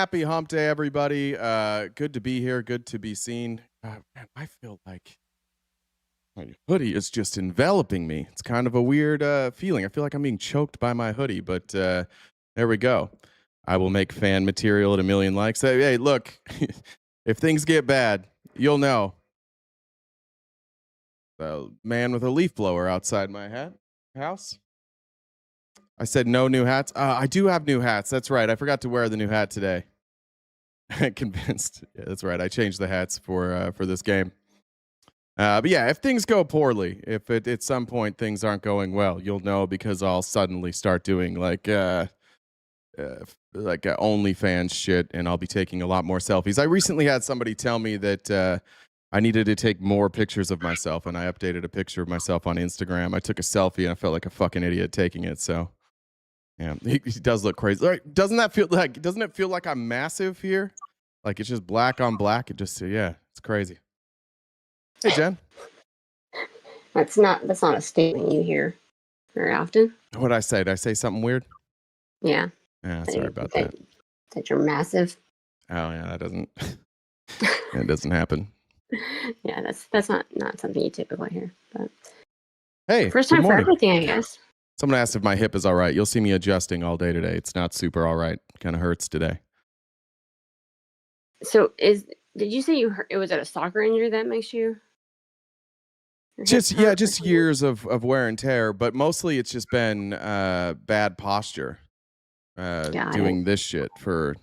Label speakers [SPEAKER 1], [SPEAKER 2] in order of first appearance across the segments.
[SPEAKER 1] happy hump day, everybody. Good to be here. Good to be seen. Man, I feel like my hoodie is just enveloping me. It's kind of a weird feeling. I feel like I'm being choked by my hoodie, but there we go. I will make fan material at 1 million likes. Hey, look, if things get bad, you'll know. The man with a leaf blower outside my house. I said no new hats. I do have new hats. That's right. I forgot to wear the new hat today. Convinced. Yeah, that's right. I changed the hats for this game. But yeah, if things go poorly, if at some point things aren't going well, you'll know because I'll suddenly start doing like OnlyFans shit, and I'll be taking a lot more selfies. I recently had somebody tell me that I needed to take more pictures of myself, and I updated a picture of myself on Instagram. I took a selfie, and I felt like a fucking idiot taking it. So. Yeah, he does look crazy. Like, doesn't it feel like I'm massive here? Like it's just black on black. It's crazy. Hey, Jen.
[SPEAKER 2] That's not a statement you hear very often.
[SPEAKER 1] What'd I say? Did I say something weird?
[SPEAKER 2] Yeah.
[SPEAKER 1] Yeah, sorry about that.
[SPEAKER 2] That you're massive.
[SPEAKER 1] Oh yeah, that doesn't it doesn't happen.
[SPEAKER 2] Yeah, that's not something you typically hear. But
[SPEAKER 1] hey,
[SPEAKER 2] first time for everything, I guess.
[SPEAKER 1] Someone asked if my hip is all right. You'll see me adjusting all day today. It's not super all right. Kind of hurts today.
[SPEAKER 2] So did you say it was at a soccer injury that makes you?
[SPEAKER 1] Just years of wear and tear, but mostly it's just been bad posture. Doing this shit for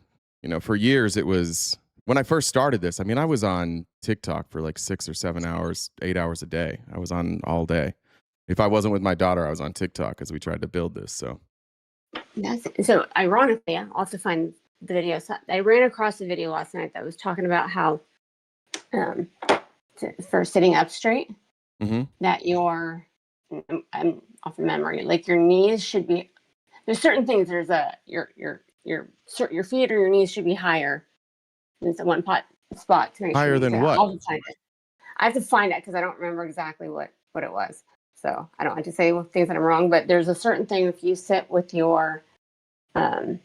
[SPEAKER 1] years. It was when I first started this. I mean, I was on TikTok for like 6 or 7 hours, 8 hours a day. I was on all day. If I wasn't with my daughter, I was on TikTok as we tried to build this. So
[SPEAKER 2] ironically, I'll have to find the video. So I ran across a video last night that was talking about how for sitting up straight, that I'm off of memory, like your knees should be. There's certain things. There's your feet or your knees should be higher than one spot to make
[SPEAKER 1] higher than what?
[SPEAKER 2] I have to find it because I don't remember exactly what it was. So I don't like to say things that I'm wrong, but there's a certain thing if you sit with your, I'll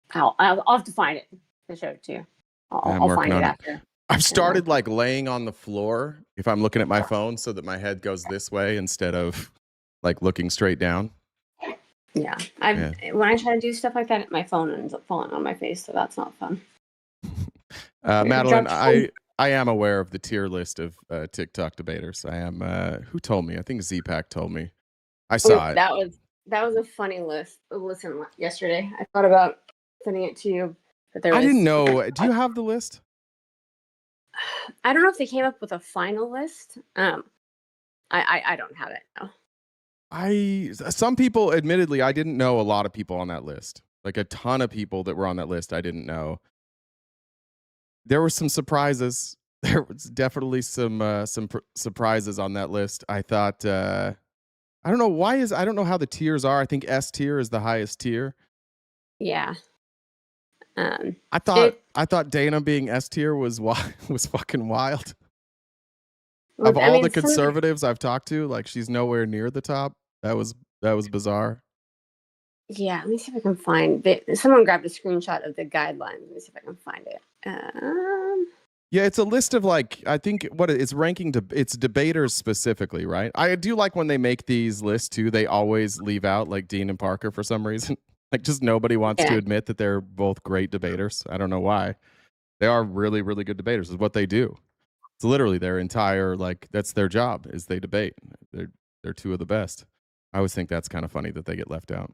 [SPEAKER 2] have to find it to show it to you. I'll find it after.
[SPEAKER 1] I've started like laying on the floor if I'm looking at my phone so that my head goes this way instead of like looking straight down.
[SPEAKER 2] Yeah. When I try to do stuff like that, my phone ends up falling on my face, so that's not fun.
[SPEAKER 1] Madeline, I am aware of the tier list of TikTok debaters. I am. Who told me? I think Z-Pack told me. I saw it.
[SPEAKER 2] That was a funny list. Listen, yesterday I thought about sending it to you, but I
[SPEAKER 1] didn't know. Do you have the list?
[SPEAKER 2] I don't know if they came up with a final list. I don't have it. No.
[SPEAKER 1] Some people, admittedly, I didn't know a lot of people on that list. Like a ton of people that were on that list, I didn't know. There were some surprises. There was definitely some surprises on that list. I thought, I don't know I don't know how the tiers are. I think S tier is the highest tier.
[SPEAKER 2] Yeah.
[SPEAKER 1] I thought Dana being S tier was fucking wild. Of all the conservatives I've talked to, like she's nowhere near the top. That was bizarre.
[SPEAKER 2] Yeah, let me see if I can find it. Someone grabbed a screenshot of the guidelines. Let me see if I can find it.
[SPEAKER 1] Yeah, it's a list of like, I think it's ranking it's debaters specifically, right? I do like when they make these lists too. They always leave out like Dean and Parker for some reason. Like just nobody wants to admit that they're both great debaters. I don't know why. They are really, really good debaters. Is what they do. It's literally their entire that's their job is they debate. They're two of the best. I always think that's kind of funny that they get left out.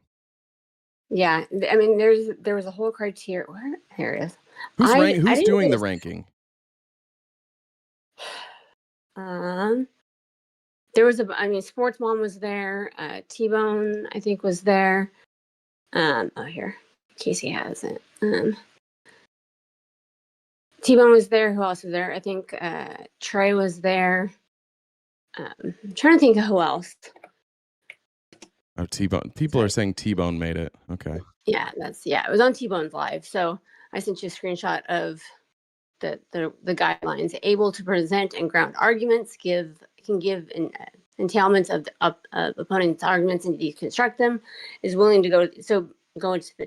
[SPEAKER 2] Yeah, I mean, there was a whole criteria. Here it is.
[SPEAKER 1] Who's doing the ranking?
[SPEAKER 2] There was Sports Mom was there. T-Bone, I think, was there. Here, Casey has it. T-Bone was there. Who else was there? I think Trey was there. I'm trying to think of who else.
[SPEAKER 1] Oh, T-Bone. People are saying T-Bone made it. Okay.
[SPEAKER 2] Yeah, it was on T-Bone's live. So I sent you a screenshot of the guidelines. Able to present and ground arguments, can give entailments of opponent's arguments and deconstruct them. Is willing to go. So go into the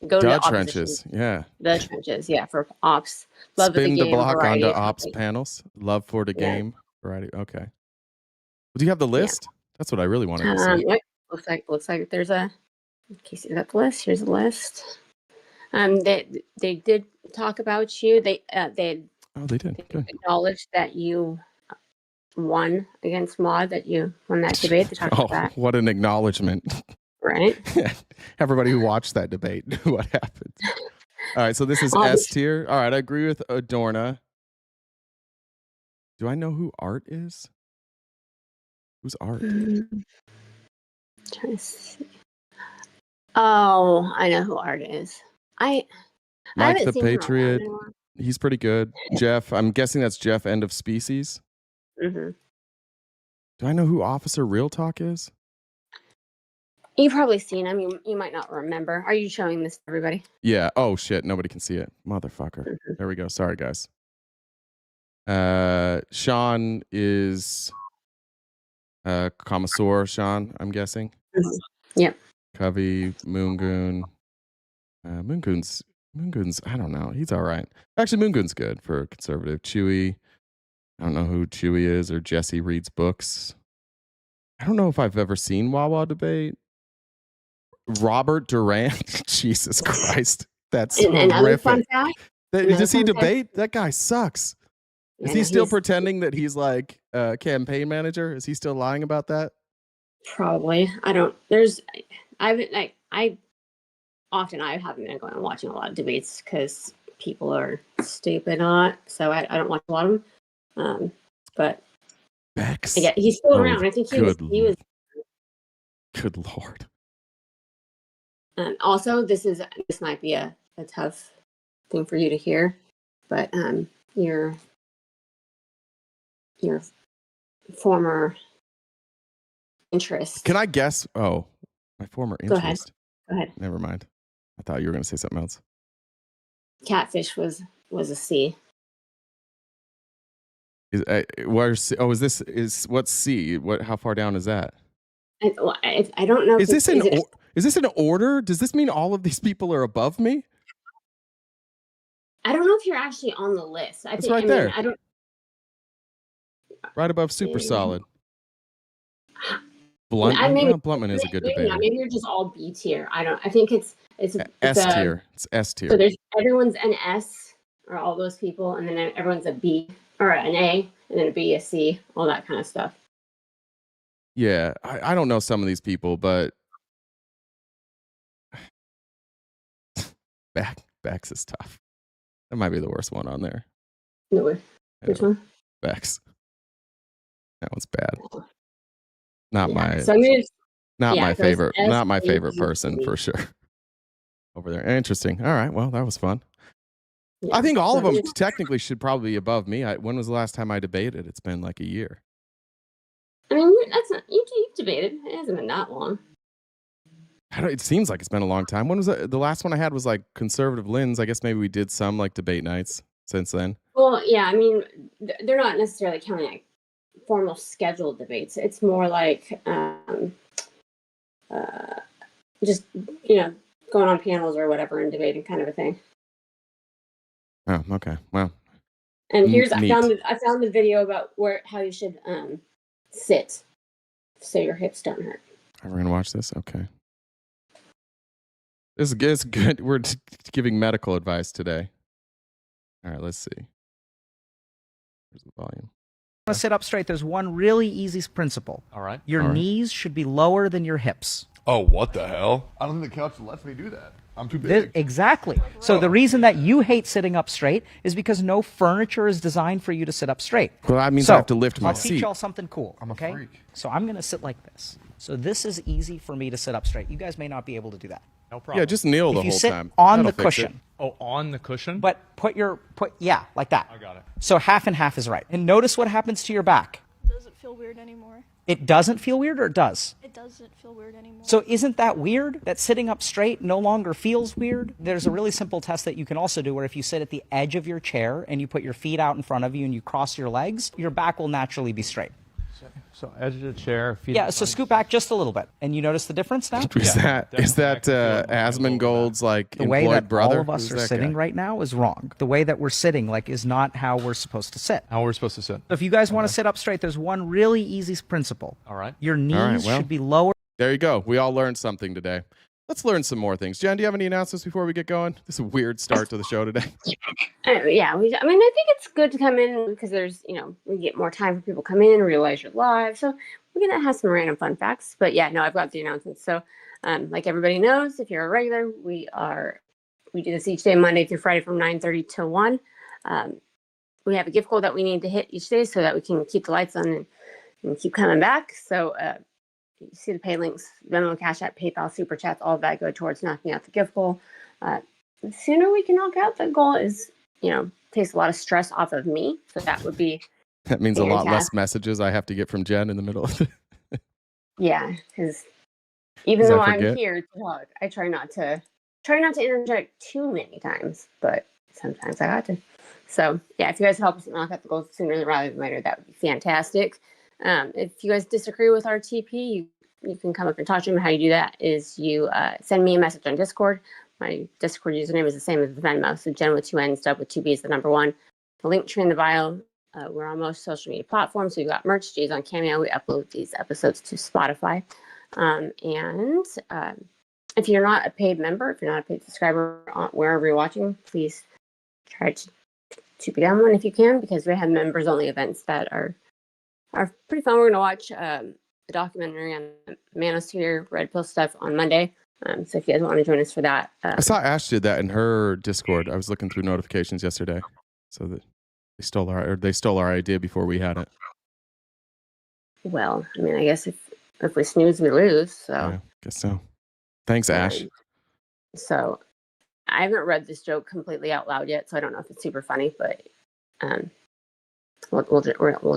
[SPEAKER 2] go to
[SPEAKER 1] The
[SPEAKER 2] opposition.
[SPEAKER 1] trenches. Yeah.
[SPEAKER 2] The trenches. Yeah, for ops. Love of
[SPEAKER 1] Spin
[SPEAKER 2] the
[SPEAKER 1] the
[SPEAKER 2] game.
[SPEAKER 1] block
[SPEAKER 2] Variety
[SPEAKER 1] onto
[SPEAKER 2] of
[SPEAKER 1] ops
[SPEAKER 2] topics.
[SPEAKER 1] panels. Love for the
[SPEAKER 2] Yeah.
[SPEAKER 1] game. Variety. Okay. Well, do you have the list? That's what I really wanted to see.
[SPEAKER 2] Yep. Looks like there's a. In case you got the list, here's the list. They did talk about you. They
[SPEAKER 1] They did. Good.
[SPEAKER 2] acknowledged that you won against Maud, that you won that debate. They talked about that.
[SPEAKER 1] What an acknowledgement.
[SPEAKER 2] Right.
[SPEAKER 1] Everybody who watched that debate knew what happened. All right, so this is S tier. All right, I agree with Adorna. Do I know who Art is? Who's Art?
[SPEAKER 2] Trying to see. Oh, I know who Art is. I
[SPEAKER 1] Mike
[SPEAKER 2] haven't
[SPEAKER 1] the
[SPEAKER 2] seen him around
[SPEAKER 1] Patriot.
[SPEAKER 2] anymore.
[SPEAKER 1] He's pretty good. Jeff, I'm guessing that's Jeff, End of Species.
[SPEAKER 2] Mm-hmm.
[SPEAKER 1] Do I know who Officer Real Talk is?
[SPEAKER 2] You've probably seen him. You might not remember. Are you showing this to everybody?
[SPEAKER 1] Yeah. Oh, shit. Nobody can see it. Motherfucker.
[SPEAKER 2] Mm-hmm.
[SPEAKER 1] There we go. Sorry, guys. Sean is Commissar Sean, I'm guessing.
[SPEAKER 2] Mm-hmm. Yep.
[SPEAKER 1] Covey, Moongoon. Moongoon's, I don't know. He's all right. Actually, Moongoon's good for a conservative. Chewy. I don't know who Chewy is, or Jesse reads books. I don't know if I've ever seen Wawa debate. Robert Durant. Jesus Christ. That's
[SPEAKER 2] another fun
[SPEAKER 1] horrific.
[SPEAKER 2] fact.
[SPEAKER 1] Does he debate? That guy sucks. Is he still pretending that he's like a campaign manager? Is he still lying about that?
[SPEAKER 2] Probably. I haven't been going and watching a lot of debates because people are stupid on it. So I don't watch a lot of them. But
[SPEAKER 1] Bex.
[SPEAKER 2] yeah, he's still around. I think he was.
[SPEAKER 1] Good Lord.
[SPEAKER 2] Also, this might be a tough thing for you to hear, but your former interest.
[SPEAKER 1] Can I guess? Oh, my former interest.
[SPEAKER 2] Go ahead.
[SPEAKER 1] Never mind. I thought you were going to say something else.
[SPEAKER 2] Catfish was a C.
[SPEAKER 1] What's C? How far down is that?
[SPEAKER 2] I don't know.
[SPEAKER 1] Is this in order? Does this mean all of these people are above me?
[SPEAKER 2] I don't know if you're actually on the list.
[SPEAKER 1] It's right there.
[SPEAKER 2] I don't.
[SPEAKER 1] Right above super solid. Bluntman is a good debater.
[SPEAKER 2] Maybe you're just all B tier. I think it's
[SPEAKER 1] S tier. It's S tier.
[SPEAKER 2] So everyone's an S, or all those people, and then everyone's a B or an A, and then a B, a C, all that kind of stuff.
[SPEAKER 1] Yeah, I don't know some of these people, but Bex is tough. That might be the worst one on there.
[SPEAKER 2] No way. Which one?
[SPEAKER 1] Bex. That one's bad. Not my favorite. Not my favorite person for sure. Over there. Interesting. All right. Well, that was fun. Yeah, I think all of them technically should probably be above me. When was the last time I debated? It's been like a year.
[SPEAKER 2] I mean, you've debated. It hasn't been that long.
[SPEAKER 1] It seems like it's been a long time. When was the last one I had? Was like Conservative Lens. I guess maybe we did some like debate nights since then.
[SPEAKER 2] Well, yeah. I mean, they're not necessarily counting like formal scheduled debates. It's more like just going on panels or whatever and debating, kind of a thing.
[SPEAKER 1] Oh, okay. Well.
[SPEAKER 2] And I found the video about how you should sit so your hips don't hurt.
[SPEAKER 1] We're gonna watch this. Okay. This is good. We're giving medical advice today. All right, let's see. Here's the volume.
[SPEAKER 3] Want to sit up straight, there's one really easy principle.
[SPEAKER 4] All right.
[SPEAKER 3] Your knees should be lower than your hips.
[SPEAKER 4] Oh, what the hell? I don't think the couch lets me do that. I'm too big.
[SPEAKER 3] Exactly. So the reason that you hate sitting up straight is because no furniture is designed for you to sit up straight.
[SPEAKER 1] Well, that means I have to lift my seat.
[SPEAKER 3] I'll teach y'all something cool.
[SPEAKER 4] I'm a freak.
[SPEAKER 3] So I'm going to sit like this. So this is easy for me to sit up straight. You guys may not be able to do that.
[SPEAKER 4] No problem.
[SPEAKER 1] Yeah, just kneel the whole
[SPEAKER 3] time. If you sit on the cushion.
[SPEAKER 4] Oh, on the cushion?
[SPEAKER 3] But yeah, like that.
[SPEAKER 4] I got it.
[SPEAKER 3] So half and half is right. And notice what happens to your back.
[SPEAKER 5] Does it feel weird anymore?
[SPEAKER 3] It doesn't feel weird, or it does?
[SPEAKER 5] It doesn't feel weird anymore.
[SPEAKER 3] So isn't that weird, that sitting up straight no longer feels weird? There's a really simple test that you can also do where if you sit at the edge of your chair and you put your feet out in front of you and you cross your legs, your back will naturally be straight.
[SPEAKER 6] So edge of the chair. Feet
[SPEAKER 3] Yeah, so scoot back just a little bit, and you notice the difference now?
[SPEAKER 1] Is that Asmongold's like
[SPEAKER 3] The way
[SPEAKER 1] employed
[SPEAKER 3] that
[SPEAKER 1] brother?
[SPEAKER 3] all of us
[SPEAKER 1] Who's
[SPEAKER 3] are
[SPEAKER 1] that
[SPEAKER 3] sitting
[SPEAKER 1] guy?
[SPEAKER 3] right now is wrong. The way that we're sitting is not how we're supposed to sit.
[SPEAKER 6] How we're supposed to sit.
[SPEAKER 3] So if you guys want to sit up straight, there's one really easy principle.
[SPEAKER 6] All right.
[SPEAKER 3] Your knees
[SPEAKER 1] well.
[SPEAKER 3] should be lower.
[SPEAKER 1] There you go. We all learned something today. Let's learn some more things. Jen, do you have any announcements before we get going? This is a weird start to the show today.
[SPEAKER 2] Yeah, I mean, I think it's good to come in because there's, we get more time for people to come in, realize you're live. So we're going to have some random fun facts. But yeah, no, I've got the announcements. So like everybody knows, if you're a regular, we do this each day, Monday through Friday from 9:30 till 1. We have a gift goal that we need to hit each day so that we can keep the lights on and keep coming back. So you see the pay links, Venmo, Cash App, PayPal, Super Chats, all of that go towards knocking out the gift goal. The sooner we can knock out that goal is, takes a lot of stress off of me. So that would be
[SPEAKER 1] That means a lot less messages I have to get from Jen in the middle of it.
[SPEAKER 2] Yeah, because even though I'm here to talk, I try not to interject too many times, but sometimes I got to. So yeah, if you guys help us knock out the goals sooner rather than later, that would be fantastic. If you guys disagree with our TP, you can come up and talk to them. How you do that is you send me a message on Discord. My Discord username is the same as the Venmo. So Jen with 2 N's, Dub with 2 B's, the number 1. The link tree in the bio. We're on most social media platforms. So we've got merch, J's on Cameo. We upload these episodes to Spotify. And if you're not a paid member, if you're not a paid subscriber, wherever you're watching, please try to become one if you can, because we have members only events that are pretty fun. We're going to watch the documentary on Manosphere Red Pill stuff on Monday. So if you guys want to join us for that.
[SPEAKER 1] I saw Ash did that in her Discord. I was looking through notifications yesterday. So that they stole our idea before we had it.
[SPEAKER 2] Well, I mean, I guess if we snooze, we lose. So
[SPEAKER 1] Yeah, guess so. Thanks, Ash.
[SPEAKER 2] So I haven't read this joke completely out loud yet, so I don't know if it's super funny, but we'll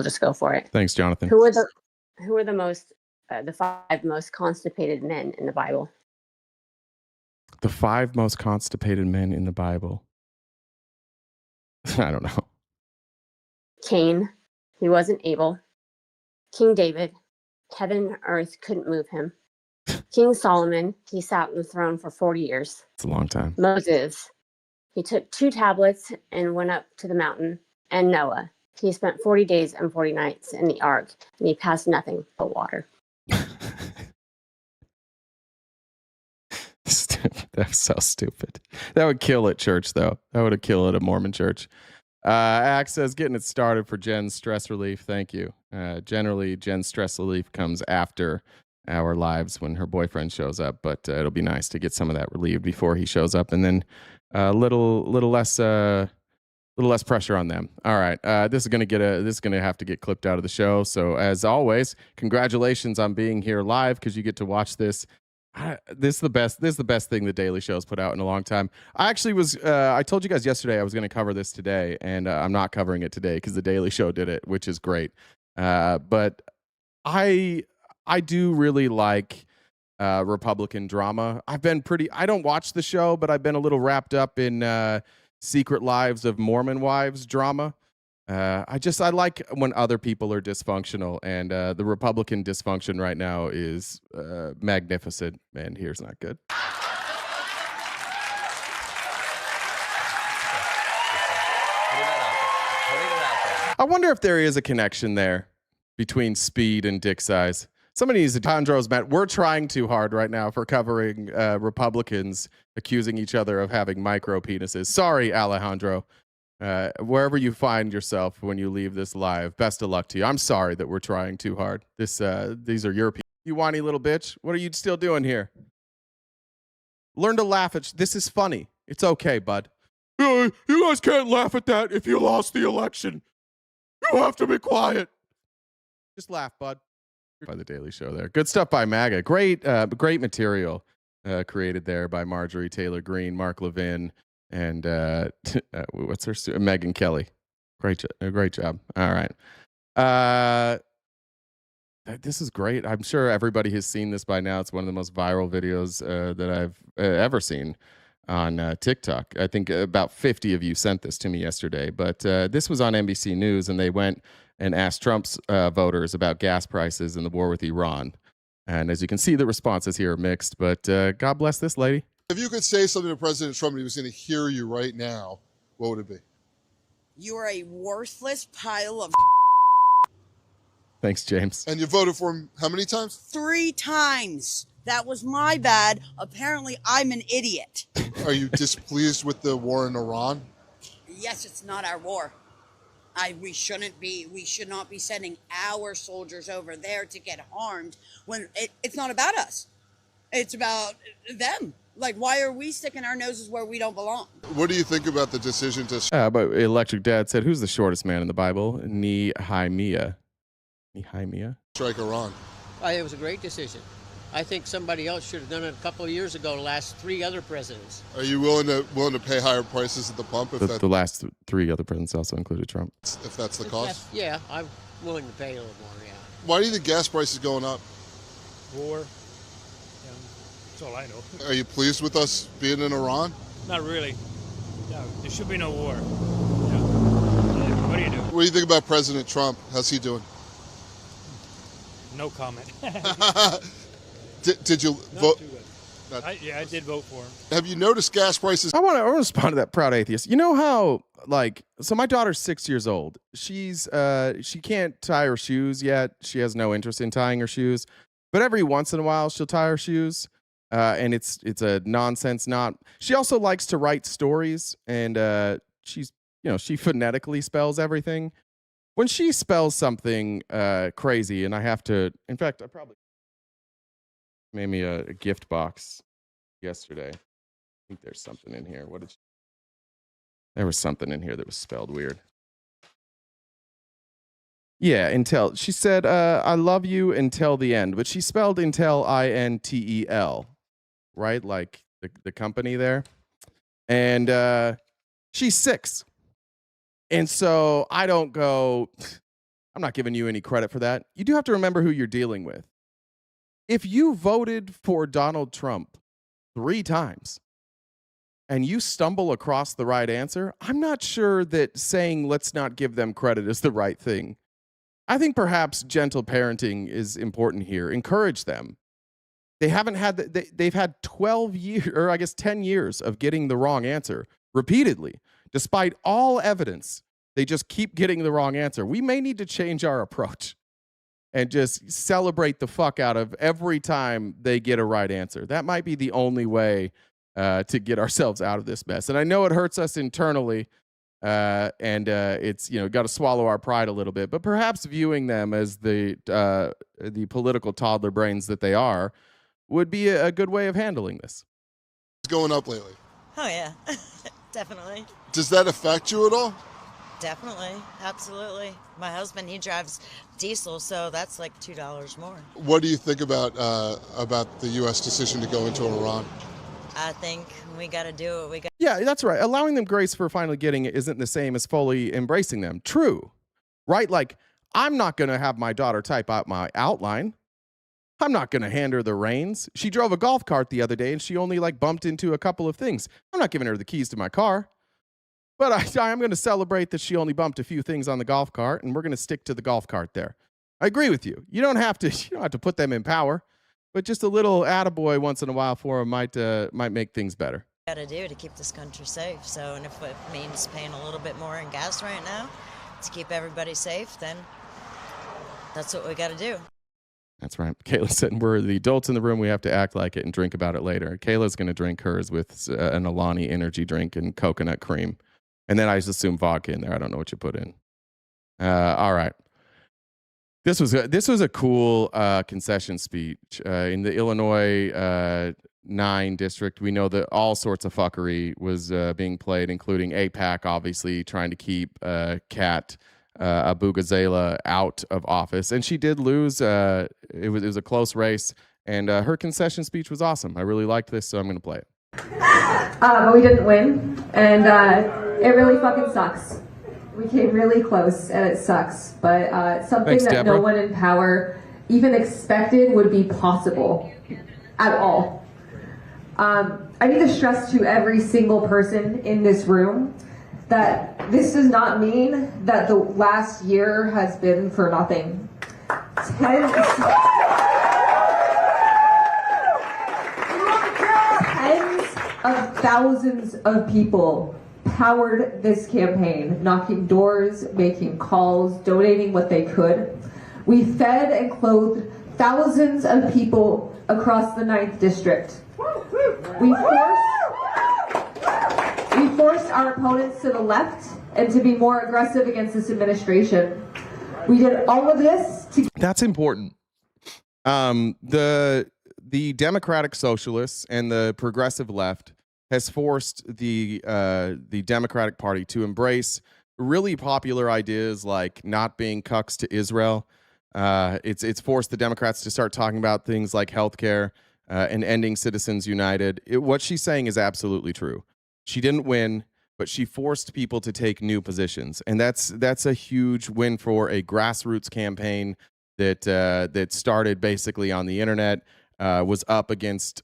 [SPEAKER 2] just go for it.
[SPEAKER 1] Thanks, Jonathan.
[SPEAKER 2] Who are the 5 most constipated men in the Bible?
[SPEAKER 1] The 5 most constipated men in the Bible. I don't know.
[SPEAKER 2] Cain, he wasn't able. King David, heaven and earth couldn't move him. King Solomon, he sat on the throne for 40 years.
[SPEAKER 1] It's a long time.
[SPEAKER 2] Moses, he took 2 tablets and went up to the mountain. And Noah, he spent 40 days and 40 nights in the ark, and he passed nothing but water.
[SPEAKER 1] That's so stupid. That would kill at church, though. That would have killed at a Mormon church. Axe says, getting it started for Jen's stress relief. Thank you. Generally, Jen's stress relief comes after our lives when her boyfriend shows up, but it'll be nice to get some of that relieved before he shows up, and then a little less pressure on them. All right, this is gonna have to get clipped out of the show. So as always, congratulations on being here live, because you get to watch this. This is the best thing the Daily Show's put out in a long time. I actually was I told you guys yesterday I was going to cover this today, and I'm not covering it today because the Daily Show did it, which is great. But I do really like Republican drama. I don't watch the show, but I've been a little wrapped up in Secret Lives of Mormon Wives drama. I like when other people are dysfunctional, and the Republican dysfunction right now is magnificent, and here's not good. I wonder if there is a connection there between speed and dick size. Somebody needs to. Alejandro's met. We're trying too hard right now for covering Republicans accusing each other of having micro penises. Sorry, Alejandro. Wherever you find yourself when you leave this live, best of luck to you. I'm sorry that we're trying too hard. These are your people. You whiny little bitch. What are you still doing here? Learn to laugh at. This is funny. It's okay, bud. You guys can't laugh at that if you lost the election. You have to be quiet. Just laugh, bud. By the Daily Show there. Good stuff by MAGA. Great material created there by Marjorie Taylor Greene, Mark Levin, and what's her Megyn Kelly. Great job. All right. This is great. I'm sure everybody has seen this by now. It's one of the most viral videos that I've ever seen on TikTok. I think about 50 of you sent this to me yesterday, but this was on NBC News, and they went and asked Trump's voters about gas prices and the war with Iran. And as you can see, the responses here are mixed, but God bless this lady.
[SPEAKER 7] If you could say something to President Trump and he was going to hear you right now, what would it be?
[SPEAKER 8] You are a worthless pile of
[SPEAKER 1] Thanks, James.
[SPEAKER 7] And you voted for him how many times?
[SPEAKER 8] 3 times. That was my bad. Apparently, I'm an idiot.
[SPEAKER 7] Are you displeased with the war in Iran?
[SPEAKER 8] Yes, it's not our war. We should not be sending our soldiers over there to get harmed when it's not about us. It's about them. Like, why are we sticking our noses where we don't belong?
[SPEAKER 7] What do you think about the decision to...
[SPEAKER 1] But Electric Dad said, who's the shortest man in the Bible? Nehemiah.
[SPEAKER 7] Strike Iran.
[SPEAKER 9] I think it was a great decision. I think somebody else should have done it a couple of years ago, the last 3 other presidents.
[SPEAKER 7] Are you willing to pay higher prices at the pump? If
[SPEAKER 1] The last 3 other presidents also included Trump.
[SPEAKER 7] If that's the cost?
[SPEAKER 9] Yeah, I'm willing to pay a little more, yeah.
[SPEAKER 7] Why do you think gas prices going up?
[SPEAKER 10] War. That's all I know.
[SPEAKER 7] Are you pleased with us being in Iran?
[SPEAKER 10] Not really. No, there should be no war. Yeah. What do you do?
[SPEAKER 7] What do you think about President Trump? How's he doing?
[SPEAKER 10] No comment.
[SPEAKER 7] Did you vote?
[SPEAKER 10] I did vote for him.
[SPEAKER 7] Have you noticed gas prices?
[SPEAKER 1] I want to respond to that proud atheist. You know how, so my daughter's 6 years old. She can't tie her shoes yet. She has no interest in tying her shoes, but every once in a while she'll tie her shoes. And it's a nonsense knot. She also likes to write stories, and she phonetically spells everything. When she spells something crazy, and I have to, in fact, I probably made me a gift box yesterday. I think there's something in here. There was something in here that was spelled weird. Yeah, until. She said, I love you until the end, but she spelled until INTEL, right? Like the company there. And she's 6. And so I don't go, I'm not giving you any credit for that. You do have to remember who you're dealing with. If you voted for Donald Trump 3 times and you stumble across the right answer, I'm not sure that saying let's not give them credit is the right thing. I think perhaps gentle parenting is important here. Encourage them. They haven't had, they've had 12 years, or I guess 10 years of getting the wrong answer repeatedly. Despite all evidence, they just keep getting the wrong answer. We may need to change our approach and just celebrate the fuck out of every time they get a right answer. That might be the only way to get ourselves out of this mess. And I know it hurts us internally, and it's, got to swallow our pride a little bit. But perhaps viewing them as the political toddler brains that they are would be a good way of handling this.
[SPEAKER 7] It's going up lately.
[SPEAKER 11] Oh, yeah. Definitely.
[SPEAKER 7] Does that affect you at all?
[SPEAKER 11] Definitely. Absolutely. My husband, he drives diesel, so that's like $2 more.
[SPEAKER 7] What do you think about the U.S. decision to go into Iran?
[SPEAKER 11] I think we got to do what we got.
[SPEAKER 1] Yeah, that's right. Allowing them grace for finally getting it isn't the same as fully embracing them. True. Right? Like, I'm not going to have my daughter type out my outline. I'm not going to hand her the reins. She drove a golf cart the other day and she only bumped into a couple of things. I'm not giving her the keys to my car. But I'm going to celebrate that she only bumped a few things on the golf cart, and we're going to stick to the golf cart there. I agree with you. You don't have to put them in power, but just a little attaboy once in a while for them might make things better.
[SPEAKER 11] Got to do to keep this country safe. So, and if it means paying a little bit more in gas right now to keep everybody safe, then that's what we got to do.
[SPEAKER 1] That's right. Kayla said, we're the adults in the room. We have to act like it and drink about it later. Kayla's going to drink hers with an Alani energy drink and coconut cream. And then I just assume vodka in there. I don't know what you put in. All right. This was a cool concession speech. In the Illinois 9 district, we know that all sorts of fuckery was being played, including AIPAC, obviously, trying to keep Kat Abugazela out of office. And she did lose. It was a close race. And her concession speech was awesome. I really liked this, so I'm going to play it.
[SPEAKER 12] But we didn't win. And it really fucking sucks. We came really close, and it sucks. But something
[SPEAKER 1] Thanks,
[SPEAKER 12] that
[SPEAKER 1] Deborah.
[SPEAKER 12] no one in power even expected would be possible at all. I need to stress to every single person in this room that this does not mean that the last year has been for nothing. Tens of thousands of people powered this campaign, knocking doors, making calls, donating what they could. We fed and clothed thousands of people across the 9th District. We forced our opponents to the left and to be more aggressive against this administration. We did all of this to...
[SPEAKER 1] That's important. The Democratic Socialists and the progressive left has forced the Democratic Party to embrace really popular ideas like not being cucks to Israel. It's forced the Democrats to start talking about things like healthcare and ending Citizens United. What she's saying is absolutely true. She didn't win, but she forced people to take new positions, and that's a huge win for a grassroots campaign that started basically on the internet, was up against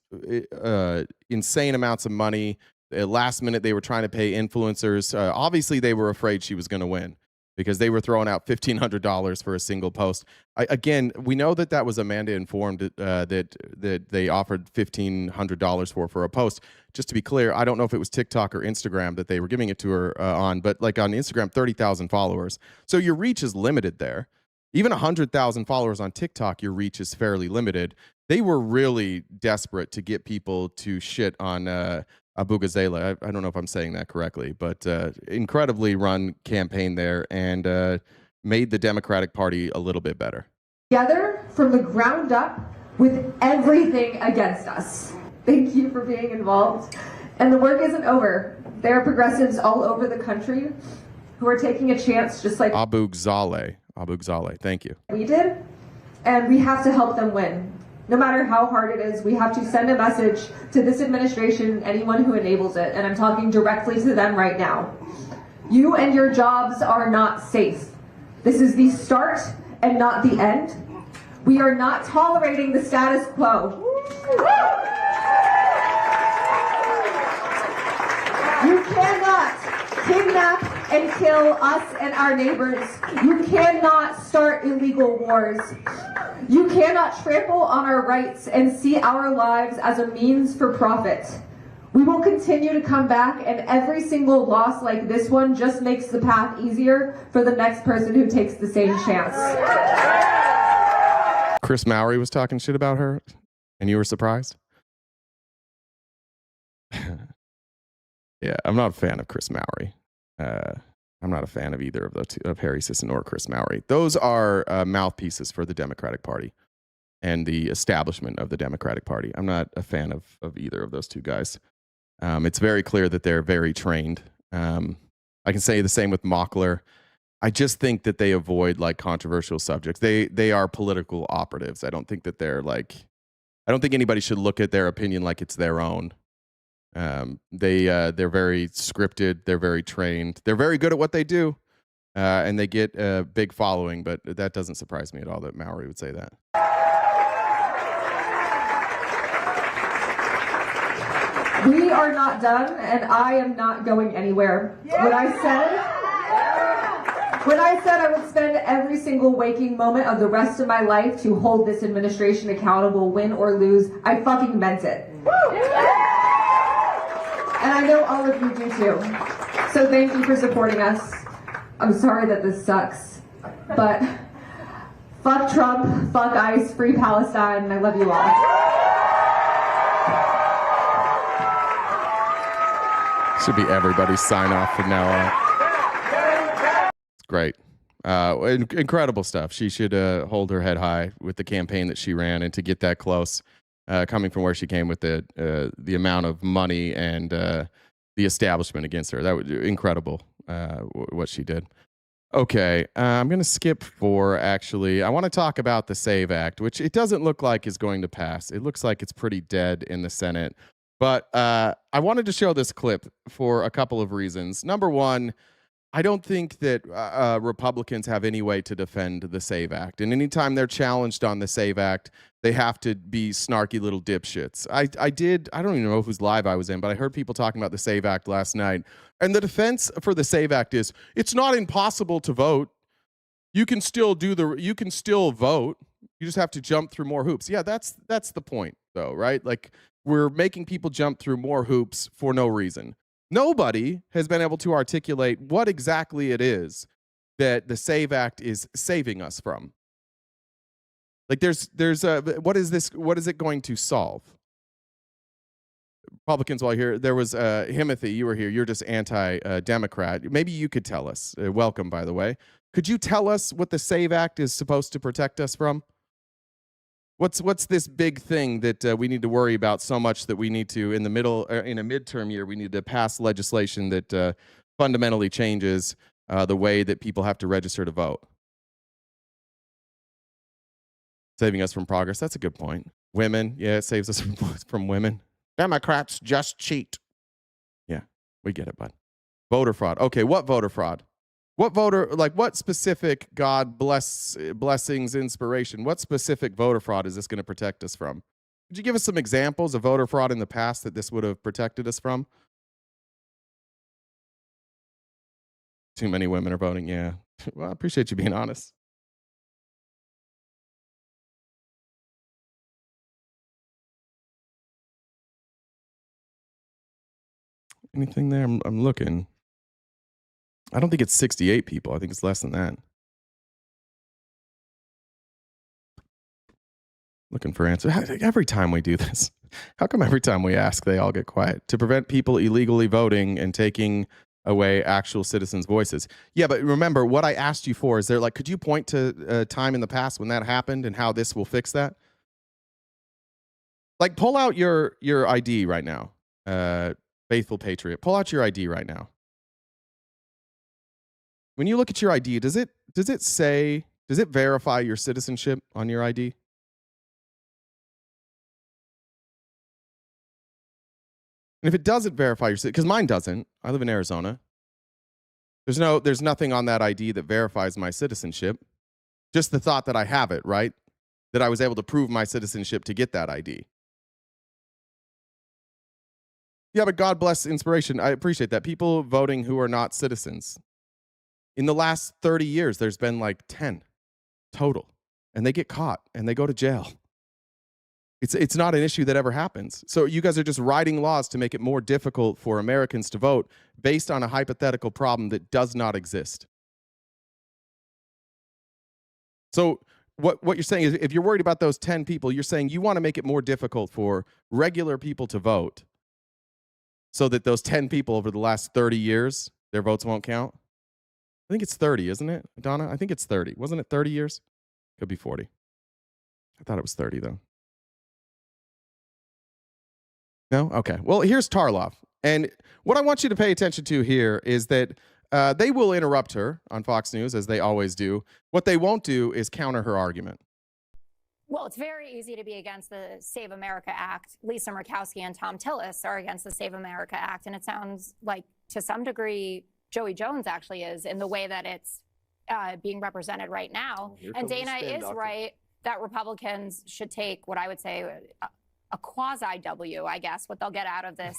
[SPEAKER 1] insane amounts of money. Last minute, they were trying to pay influencers. Obviously, they were afraid she was going to win because they were throwing out $1,500 for a single post. Again, we know that was Amanda informed that they offered $1,500 for a post. Just to be clear, I don't know if it was TikTok or Instagram that they were giving it to her on, but like on Instagram, 30,000 followers. So your reach is limited there. Even 100,000 followers on TikTok, your reach is fairly limited. They were really desperate to get people to shit on Abu Ghazala. I don't know if I'm saying that correctly, but incredibly run campaign there and made the Democratic Party a little bit better.
[SPEAKER 12] Together from the ground up with everything against us. Thank you for being involved. And the work isn't over. There are progressives all over the country who are taking a chance just like
[SPEAKER 1] Abu Ghazala, thank you.
[SPEAKER 12] We did, and we have to help them win. No matter how hard it is, we have to send a message to this administration, anyone who enables it, and I'm talking directly to them right now. You and your jobs are not safe. This is the start and not the end. We are not tolerating the status quo. You cannot kidnap and kill us and our neighbors. You cannot start illegal wars. You cannot trample on our rights and see our lives as a means for profit. We will continue to come back, and every single loss like this one just makes the path easier for the next person who takes the same chance.
[SPEAKER 1] Chris Mowry was talking shit about her, and you were surprised? Yeah, I'm not a fan of Chris Mowry. I'm not a fan of either of the two, of Harry Sisson or Chris Mowry. Those are mouthpieces for the Democratic Party and the establishment of the Democratic Party. I'm not a fan of either of those two guys. It's very clear that they're very trained. I can say the same with Mockler. I just think that they avoid like controversial subjects. They are political operatives. I don't think that they're like, I don't think anybody should look at their opinion like it's their own. They're very scripted. They're very trained. They're very good at what they do, and they get a big following. But that doesn't surprise me at all that Mowry would say that.
[SPEAKER 12] We are not done, and I am not going anywhere. When I said I would spend every single waking moment of the rest of my life to hold this administration accountable, win or lose, I fucking meant it. And I know all of you do too. So thank you for supporting us. I'm sorry that this sucks, but fuck Trump, fuck ICE, free Palestine, and I love you all.
[SPEAKER 1] Should be everybody's sign off from now on. It's great. Incredible stuff. She should hold her head high with the campaign that she ran, and to get that close, coming from where she came with the amount of money and the establishment against her. That was incredible, what she did. Okay, I'm going to skip 4, actually. I want to talk about the SAVE Act, which it doesn't look like is going to pass. It looks like it's pretty dead in the Senate. But I wanted to show this clip for a couple of reasons. Number one, I don't think that Republicans have any way to defend the SAVE Act. And anytime they're challenged on the SAVE Act, they have to be snarky little dipshits. I don't even know whose live I was in, but I heard people talking about the SAVE Act last night. And the defense for the SAVE Act is, it's not impossible to vote. You can still vote. You just have to jump through more hoops. Yeah, that's the point, though, right? Like, we're making people jump through more hoops for no reason. Nobody has been able to articulate what exactly it is that the SAVE Act is saving us from. Like, what is it going to solve? Republicans, while here, there was Himothy, you were here, you're just anti-Democrat. Maybe you could tell us, welcome, by the way. Could you tell us what the SAVE Act is supposed to protect us from? What's this big thing that we need to worry about so much that we need to, in a midterm year, we need to pass legislation that fundamentally changes the way that people have to register to vote? Saving us from progress. That's a good point. Women, yeah, it saves us from women. Democrats just cheat. Yeah, we get it, bud. Voter fraud. Okay, what voter fraud? What specific blessings, inspiration, what specific voter fraud is this going to protect us from? Could you give us some examples of voter fraud in the past that this would have protected us from? Too many women are voting, yeah. Well, I appreciate you being honest. Anything there? I'm looking. I don't think it's 68 people. I think it's less than that. Looking for answers. Every time we do this, how come every time we ask, they all get quiet? To prevent people illegally voting and taking away actual citizens' voices. Yeah, but remember, what I asked you for is could you point to a time in the past when that happened and how this will fix that? Like, pull out your ID right now. Faithful Patriot. Pull out your ID right now. When you look at your ID, does it verify your citizenship on your ID? And if it doesn't verify your citizenship, because mine doesn't, I live in Arizona. There's nothing on that ID that verifies my citizenship. Just the thought that I have it, right? That I was able to prove my citizenship to get that ID. Yeah, but God bless inspiration. I appreciate that. People voting who are not citizens. In the last 30 years, there's been like 10 total, and they get caught and they go to jail. It's not an issue that ever happens. So you guys are just writing laws to make it more difficult for Americans to vote based on a hypothetical problem that does not exist. So what you're saying is, if you're worried about those 10 people, you're saying you want to make it more difficult for regular people to vote so that those 10 people over the last 30 years, their votes won't count? I think it's 30, isn't it, Donna? I think it's 30. Wasn't it 30 years? Could be 40. I thought it was 30, though. No? Okay. Well, here's Tarlov. And what I want you to pay attention to here is that they will interrupt her on Fox News, as they always do. What they won't do is counter her argument.
[SPEAKER 13] Well, it's very easy to be against the Save America Act. Lisa Murkowski and Tom Tillis are against the Save America Act. And it sounds like, to some degree, Joey Jones actually is, in the way that it's being represented right now. And Dana is right that Republicans should take what I would say a quasi-W, I guess, what they'll get out of this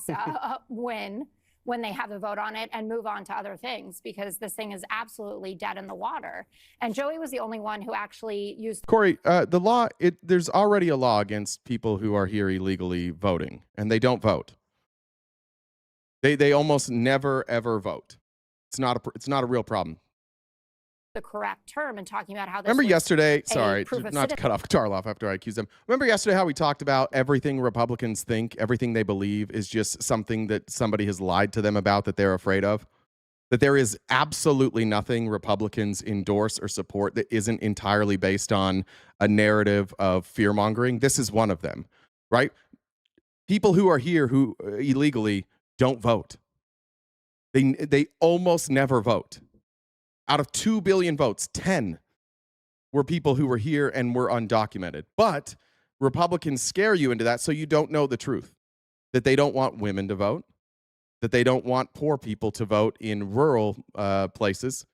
[SPEAKER 13] win when they have a vote on it, and move on to other things, because this thing is absolutely dead in the water. And Joey was the only one who actually used...
[SPEAKER 1] Corey, the law, there's already a law against people who are here illegally voting, and they don't vote. They almost never, ever vote. It's not a real problem.
[SPEAKER 13] The correct term, and talking about how this...
[SPEAKER 1] Remember yesterday, sorry,
[SPEAKER 13] proof of
[SPEAKER 1] not to cut off Tarlov after I accuse them. Remember yesterday how we talked about everything Republicans think, everything they believe is just something that somebody has lied to them about that they're afraid of? That there is absolutely nothing Republicans endorse or support that isn't entirely based on a narrative of fear-mongering? This is one of them, right? People who are here who illegally don't vote. They almost never vote. Out of 2 billion votes, 10 were people who were here and were undocumented. But Republicans scare you into that so you don't know the truth. That they don't want women to vote. that they don't want poor people to vote in rural places,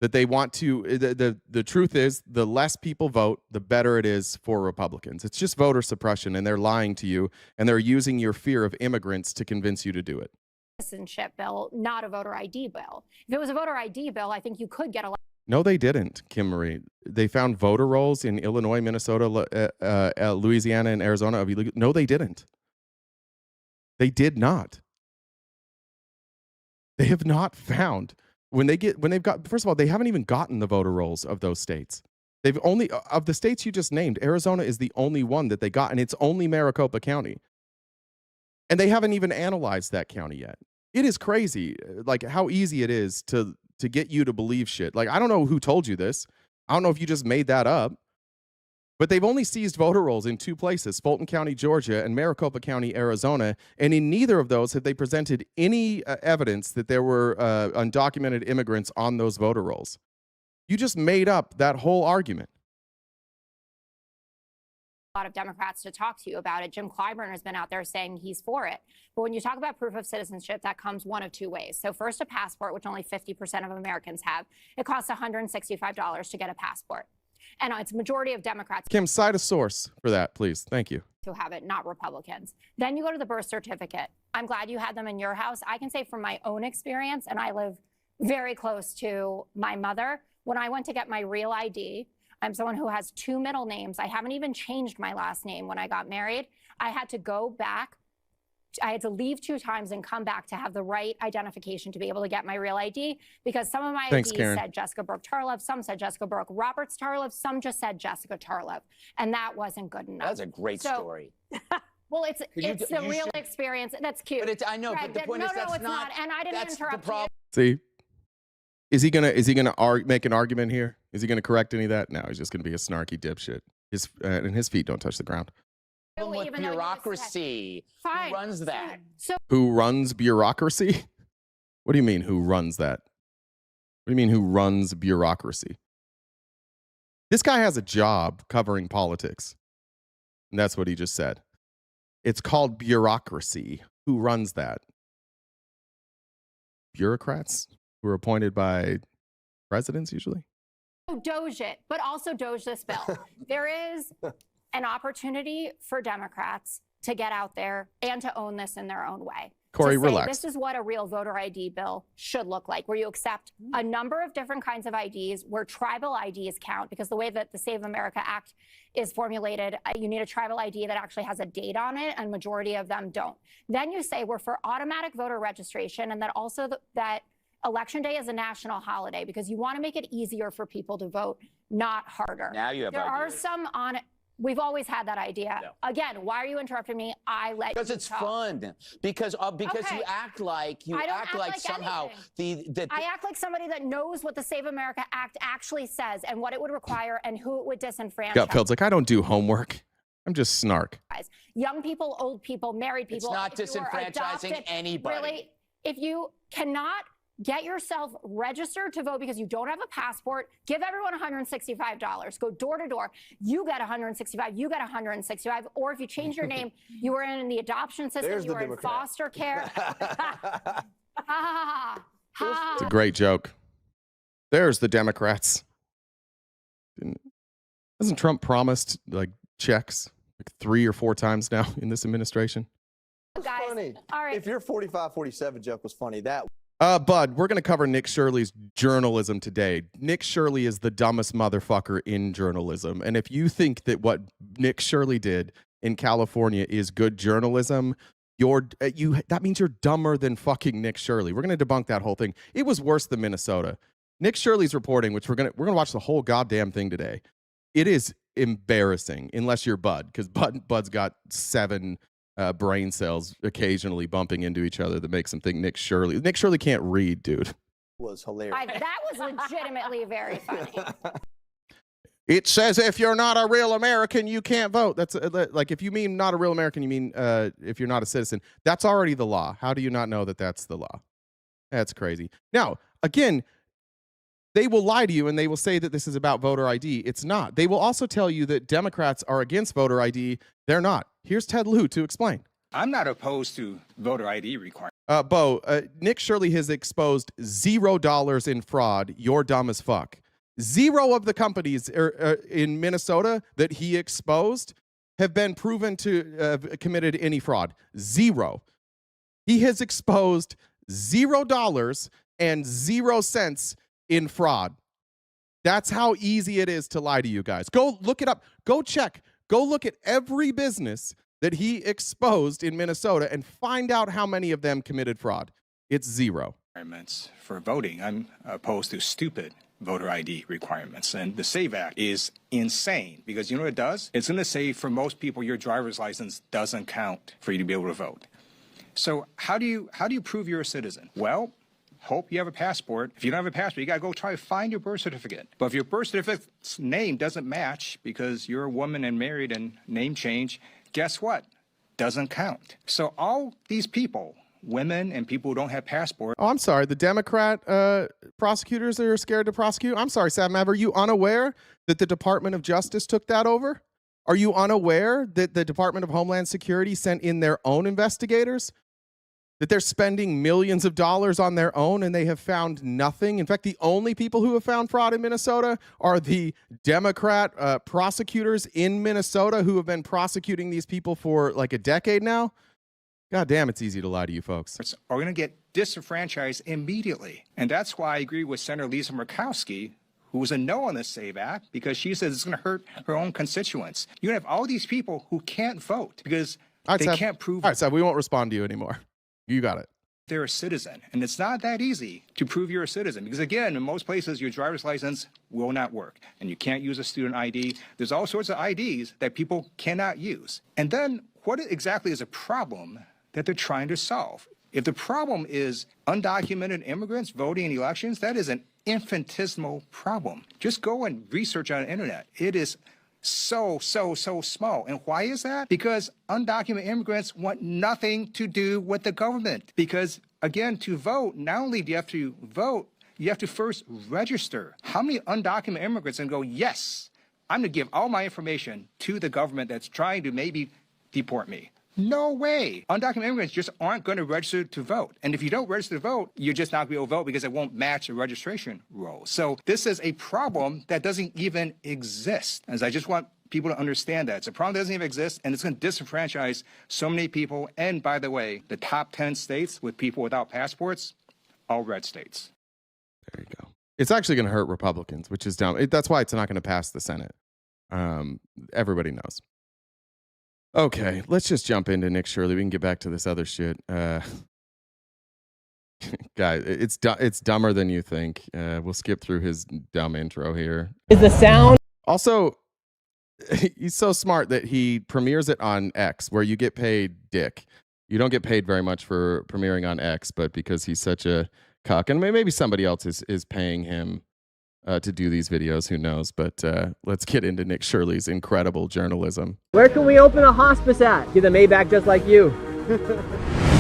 [SPEAKER 1] that they want to, the truth is, the less people vote, the better it is for Republicans. It's just voter suppression, and they're lying to you, and they're using your fear of immigrants to convince you to do it.
[SPEAKER 13] Citizenship bill, not a voter ID bill. If it was a voter ID bill, I think you could get elected.
[SPEAKER 1] No, they didn't, Kim Marie. They found voter rolls in Illinois, Minnesota, Louisiana, and Arizona of illegal. No, they didn't. They did not. They have not found first of all, they haven't even gotten the voter rolls of those states. They've only, of the states you just named, Arizona is the only one that they got, and it's only Maricopa County. And they haven't even analyzed that county yet. It is crazy, like how easy it is to get you to believe shit. Like, I don't know who told you this. I don't know if you just made that up. But they've only seized voter rolls in 2 places, Fulton County, Georgia, and Maricopa County, Arizona. And in neither of those have they presented any evidence that there were undocumented immigrants on those voter rolls. You just made up that whole argument.
[SPEAKER 13] A lot of Democrats to talk to you about it. Jim Clyburn has been out there saying he's for it. But when you talk about proof of citizenship, that comes one of 2 ways. So first, a passport, which only 50% of Americans have. It costs $165 to get a passport. And it's a majority of Democrats.
[SPEAKER 1] Kim, cite a source for that, please. Thank you.
[SPEAKER 13] To have it, not Republicans. Then you go to the birth certificate. I'm glad you had them in your house. I can say from my own experience, and I live very close to my mother, when I went to get my real ID, I'm someone who has 2 middle names. I haven't even changed my last name when I got married. I had to go back. I had to leave 2 times and come back to have the right identification to be able to get my real ID, because some of my IDs said Jessica Brooke Tarlov, some said Jessica Brooke Roberts Tarlov, some just said Jessica Tarlov, and that wasn't good enough.
[SPEAKER 14] That's a great story.
[SPEAKER 13] Well, it's the real experience. That's cute.
[SPEAKER 14] But I know, but the point is that's
[SPEAKER 13] it's not. And I didn't interrupt you.
[SPEAKER 1] See, is he gonna make an argument here? Is he gonna correct any of that? No, he's just gonna be a snarky dipshit. And his feet don't touch the ground.
[SPEAKER 14] With bureaucracy. Who runs that?
[SPEAKER 1] Who runs bureaucracy? What do you mean, who runs that? What do you mean, who runs bureaucracy? This guy has a job covering politics. And that's what he just said. It's called bureaucracy. Who runs that? Bureaucrats who are appointed by presidents usually?
[SPEAKER 13] Doge it, but also doge this bill. There is an opportunity for Democrats to get out there and to own this in their own way.
[SPEAKER 1] Corey,
[SPEAKER 13] to say,
[SPEAKER 1] relax.
[SPEAKER 13] This is what a real voter ID bill should look like, where you accept a number of different kinds of IDs, where tribal IDs count, because the way that the Save America Act is formulated, you need a tribal ID that actually has a date on it, and majority of them don't. Then you say we're for automatic voter registration, and that also that Election Day is a national holiday, because you want to make it easier for people to vote, not harder.
[SPEAKER 14] Now you have
[SPEAKER 13] There
[SPEAKER 14] ideas.
[SPEAKER 13] are some on it. We've always had that idea.
[SPEAKER 14] No.
[SPEAKER 13] Again, why are you interrupting me? I let you
[SPEAKER 14] Because it's
[SPEAKER 13] talk.
[SPEAKER 14] fun. Because
[SPEAKER 13] Okay.
[SPEAKER 14] you act like
[SPEAKER 13] I don't act like
[SPEAKER 14] somehow
[SPEAKER 13] I act like somebody that knows what the Save America Act actually says and what it would require and who it would disenfranchise.
[SPEAKER 1] Gutfeld's like, I don't do homework. I'm just snark.
[SPEAKER 13] Young people, old people, married people.
[SPEAKER 14] It's not
[SPEAKER 13] if you are
[SPEAKER 14] disenfranchising
[SPEAKER 13] adopted,
[SPEAKER 14] anybody.
[SPEAKER 13] Really, if you cannot get yourself registered to vote because you don't have a passport, give everyone $165. Go door to door. You get $165. You get $165. Or if you change your name, you were in the adoption system. You were in foster care.
[SPEAKER 1] It's a great joke. There's the Democrats. Hasn't Trump promised like checks like 3 or 4 times now in this administration?
[SPEAKER 13] Guys,
[SPEAKER 15] funny.
[SPEAKER 13] All right.
[SPEAKER 15] If your 45-47 joke was funny, that.
[SPEAKER 1] Bud, we're going to cover Nick Shirley's journalism today. Nick Shirley is the dumbest motherfucker in journalism. And if you think that what Nick Shirley did in California is good journalism, that means you're dumber than fucking Nick Shirley. We're going to debunk that whole thing. It was worse than Minnesota. Nick Shirley's reporting, which we're going to watch the whole goddamn thing today. It is embarrassing, unless you're Bud, because Bud's got 7 brain cells occasionally bumping into each other that makes him think Nick Shirley can't read, dude.
[SPEAKER 15] Was hilarious.
[SPEAKER 13] That was legitimately very funny.
[SPEAKER 1] It says if you're not a real American, you can't vote. That's like, if you mean not a real American, you mean if you're not a citizen. That's already the law. How do you not know that that's the law? That's crazy. Now, again, they will lie to you and they will say that this is about voter ID. It's not. They will also tell you that Democrats are against voter ID. They're not. Here's Ted Lieu to explain.
[SPEAKER 16] I'm not opposed to voter ID requirements.
[SPEAKER 1] Bo, Nick Shirley has exposed $0 in fraud. You're dumb as fuck. 0 of the companies in Minnesota that he exposed have been proven to have committed any fraud. 0. He has exposed $0 and 0 cents in fraud. That's how easy it is to lie to you guys. Go look it up. Go check. Go look at every business that he exposed in Minnesota and find out how many of them committed fraud. It's 0.
[SPEAKER 16] Requirements for voting. I'm opposed to stupid voter ID requirements. And the SAVE Act is insane because you know what it does? It's going to say for most people your driver's license doesn't count for you to be able to vote. So how do you prove you're a citizen? Well, hope you have a passport. If you don't have a passport, you got to go try to find your birth certificate. But if your birth certificate's name doesn't match because you're a woman and married and name change, guess what? Doesn't count. So all these people, women and people who don't have passports.
[SPEAKER 1] Oh, I'm sorry. The Democrat prosecutors are scared to prosecute. I'm sorry, Sam Mav. Are you unaware that the Department of Justice took that over? Are you unaware that the Department of Homeland Security sent in their own investigators? That they're spending millions of dollars on their own and they have found nothing. In fact, the only people who have found fraud in Minnesota are the Democrat prosecutors in Minnesota who have been prosecuting these people for like a decade now. God damn, it's easy to lie to you folks.
[SPEAKER 16] Are going to get disenfranchised immediately. And that's why I agree with Senator Lisa Murkowski, who was a no on the SAVE Act, because she says it's going to hurt her own constituents. You have all these people who can't vote because they can't prove.
[SPEAKER 1] All right, Seb, we won't respond to you anymore. You got it.
[SPEAKER 16] They're a citizen. And it's not that easy to prove you're a citizen because, again, in most places, your driver's license will not work and you can't use a student ID. There's all sorts of IDs that people cannot use. And then what exactly is a problem that they're trying to solve? If the problem is undocumented immigrants voting in elections, that is an infinitesimal problem. Just go and research on the internet. It is so small. And why is that? Because undocumented immigrants want nothing to do with the government. Because, again, to vote, not only do you have to vote, you have to first register. How many undocumented immigrants can go, yes, I'm going to give all my information to the government that's trying to maybe deport me? No way. Undocumented immigrants just aren't going to register to vote. And if you don't register to vote, you're just not going to be able to vote because it won't match the registration roll. So this is a problem that doesn't even exist. As I just want people to understand that. It's a problem that doesn't even exist, and it's going to disenfranchise so many people. And by the way, the top 10 states with people without passports, all red states.
[SPEAKER 1] There you go. It's actually going to hurt Republicans, which is dumb. That's why it's not going to pass the Senate. Everybody knows. Okay, let's just jump into Nick Shirley. We can get back to this other shit. Guys, it's dumber than you think. We'll skip through his dumb intro here.
[SPEAKER 17] Is the sound...
[SPEAKER 1] Also, he's so smart that he premieres it on X, where you get paid dick. You don't get paid very much for premiering on X, but because he's such a cuck, and maybe somebody else is paying him to do these videos, who knows? But let's get into Nick Shirley's incredible journalism.
[SPEAKER 17] Where can we open a hospice at? Get a Maybach just like you.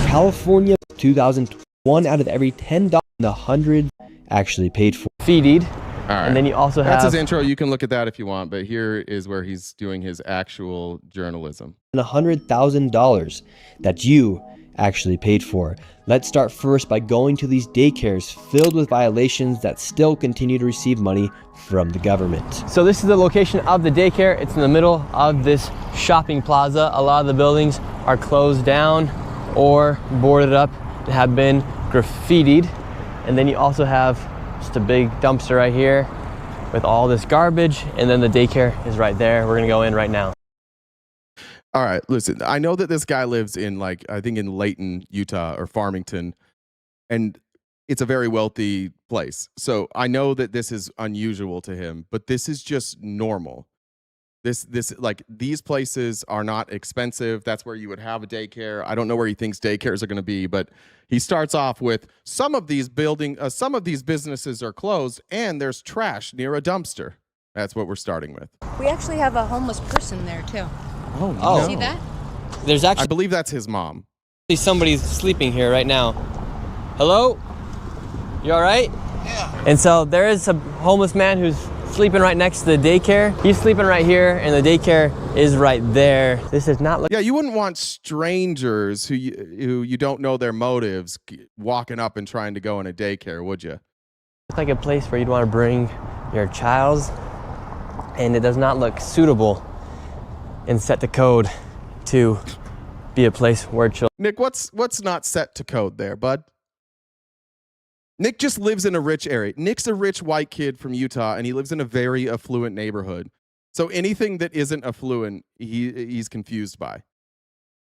[SPEAKER 18] California, 2001 out of every $10 in the 100 actually paid for.
[SPEAKER 17] Feedied.
[SPEAKER 1] All right.
[SPEAKER 17] And then you also have...
[SPEAKER 1] That's his intro. You can look at that if you want, but here is where he's doing his actual journalism.
[SPEAKER 18] $100,000 that you actually paid for. Let's start first by going to these daycares filled with violations that still continue to receive money from the government.
[SPEAKER 17] So this is the location of the daycare. It's in the middle of this shopping plaza. A lot of the buildings are closed down or boarded up and have been graffitied. And then you also have just a big dumpster right here with all this garbage, and then the daycare is right there. We're gonna go in right now.
[SPEAKER 1] All right, listen, I know that this guy lives in, like, I think in Layton, Utah, or Farmington, and it's a very wealthy place. So I know that this is unusual to him, but this is just normal. Like, these places are not expensive. That's where you would have a daycare. I don't know where he thinks daycares are going to be, but he starts off with some of these businesses are closed and there's trash near a dumpster. That's what we're starting with.
[SPEAKER 19] We actually have a homeless person there too.
[SPEAKER 1] Oh, no.
[SPEAKER 19] See that?
[SPEAKER 17] There's actually,
[SPEAKER 1] I believe that's his mom.
[SPEAKER 17] Somebody's sleeping here right now. Hello? You all right?
[SPEAKER 20] Yeah.
[SPEAKER 17] And so there is a homeless man who's sleeping right next to the daycare. He's sleeping right here, and the daycare is right there. This is not like...
[SPEAKER 1] Yeah, you wouldn't want strangers who you don't know their motives walking up and trying to go in a daycare, would you?
[SPEAKER 17] It's like a place where you'd want to bring your child, and it does not look suitable and set to code to be a place where children...
[SPEAKER 1] Nick, what's not set to code there, bud? Nick just lives in a rich area. Nick's a rich white kid from Utah, and he lives in a very affluent neighborhood. So anything that isn't affluent, he's confused by.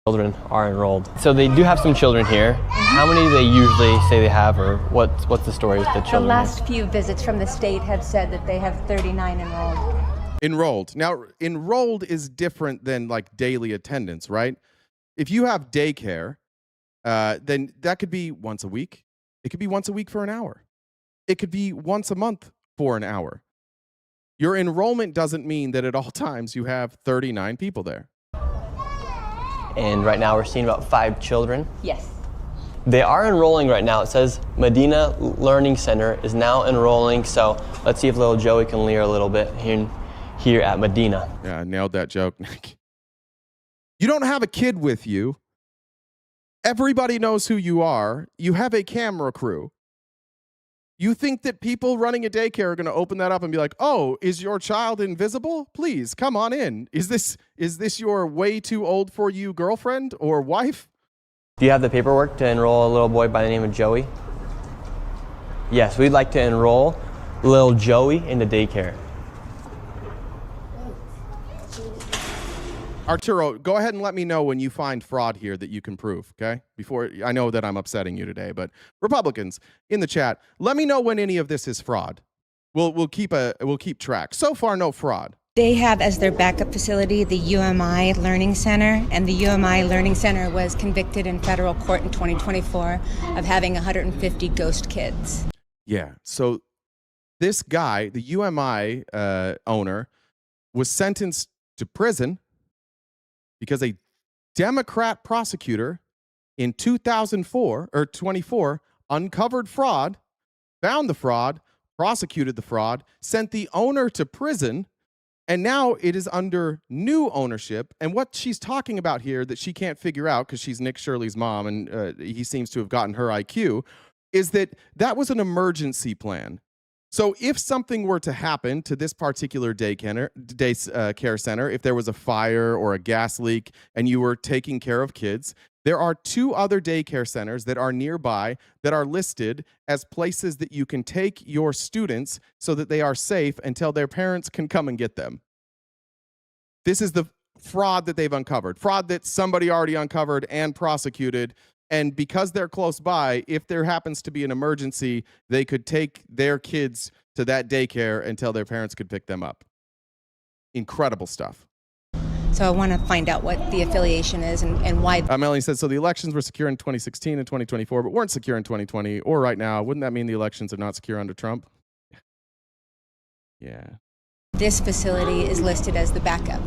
[SPEAKER 17] Children are enrolled. So they do have some children here. How many do they usually say they have, or what's the story with the children?
[SPEAKER 19] The last few visits from the state have said that they have 39 enrolled.
[SPEAKER 1] Enrolled. Now, enrolled is different than like daily attendance, right? If you have daycare, then that could be once a week. It could be once a week for an hour. It could be once a month for an hour. Your enrollment doesn't mean that at all times you have 39 people there.
[SPEAKER 17] And right now we're seeing about 5 children.
[SPEAKER 19] Yes.
[SPEAKER 17] They are enrolling right now. It says Medina Learning Center is now enrolling. So let's see if little Joey can leer a little bit here at Medina.
[SPEAKER 1] Yeah, I nailed that joke, Nick. You don't have a kid with you. Everybody knows who you are. You have a camera crew. You think that people running a daycare are going to open that up and be like, "Oh, is your child invisible? Please come on in. Is this your way too old for you girlfriend or wife?"
[SPEAKER 17] Do you have the paperwork to enroll a little boy by the name of Joey? Yes, we'd like to enroll little Joey into daycare.
[SPEAKER 1] Arturo, go ahead and let me know when you find fraud here that you can prove, okay? Before, I know that I'm upsetting you today, but Republicans in the chat, let me know when any of this is fraud. We'll keep track. So far, no fraud.
[SPEAKER 19] They have as their backup facility the UMI Learning Center, and the UMI Learning Center was convicted in federal court in 2024 of having 150 ghost kids.
[SPEAKER 1] Yeah, so this guy, the UMI owner, was sentenced to prison because a Democrat prosecutor in 2024 uncovered fraud, found the fraud, prosecuted the fraud, sent the owner to prison, and now it is under new ownership. And what she's talking about here that she can't figure out because she's Nick Shirley's mom and he seems to have gotten her IQ, is that was an emergency plan. So if something were to happen to this particular daycare center, if there was a fire or a gas leak and you were taking care of kids, there are 2 other daycare centers that are nearby that are listed as places that you can take your students so that they are safe until their parents can come and get them. This is the fraud that they've uncovered, fraud that somebody already uncovered and prosecuted. And because they're close by, if there happens to be an emergency, they could take their kids to that daycare until their parents could pick them up. Incredible stuff.
[SPEAKER 19] So I want to find out what the affiliation is and why.
[SPEAKER 1] Melanie says, so the elections were secure in 2016 and 2024, but weren't secure in 2020 or right now. Wouldn't that mean the elections are not secure under Trump? Yeah.
[SPEAKER 19] This facility is listed as the backup.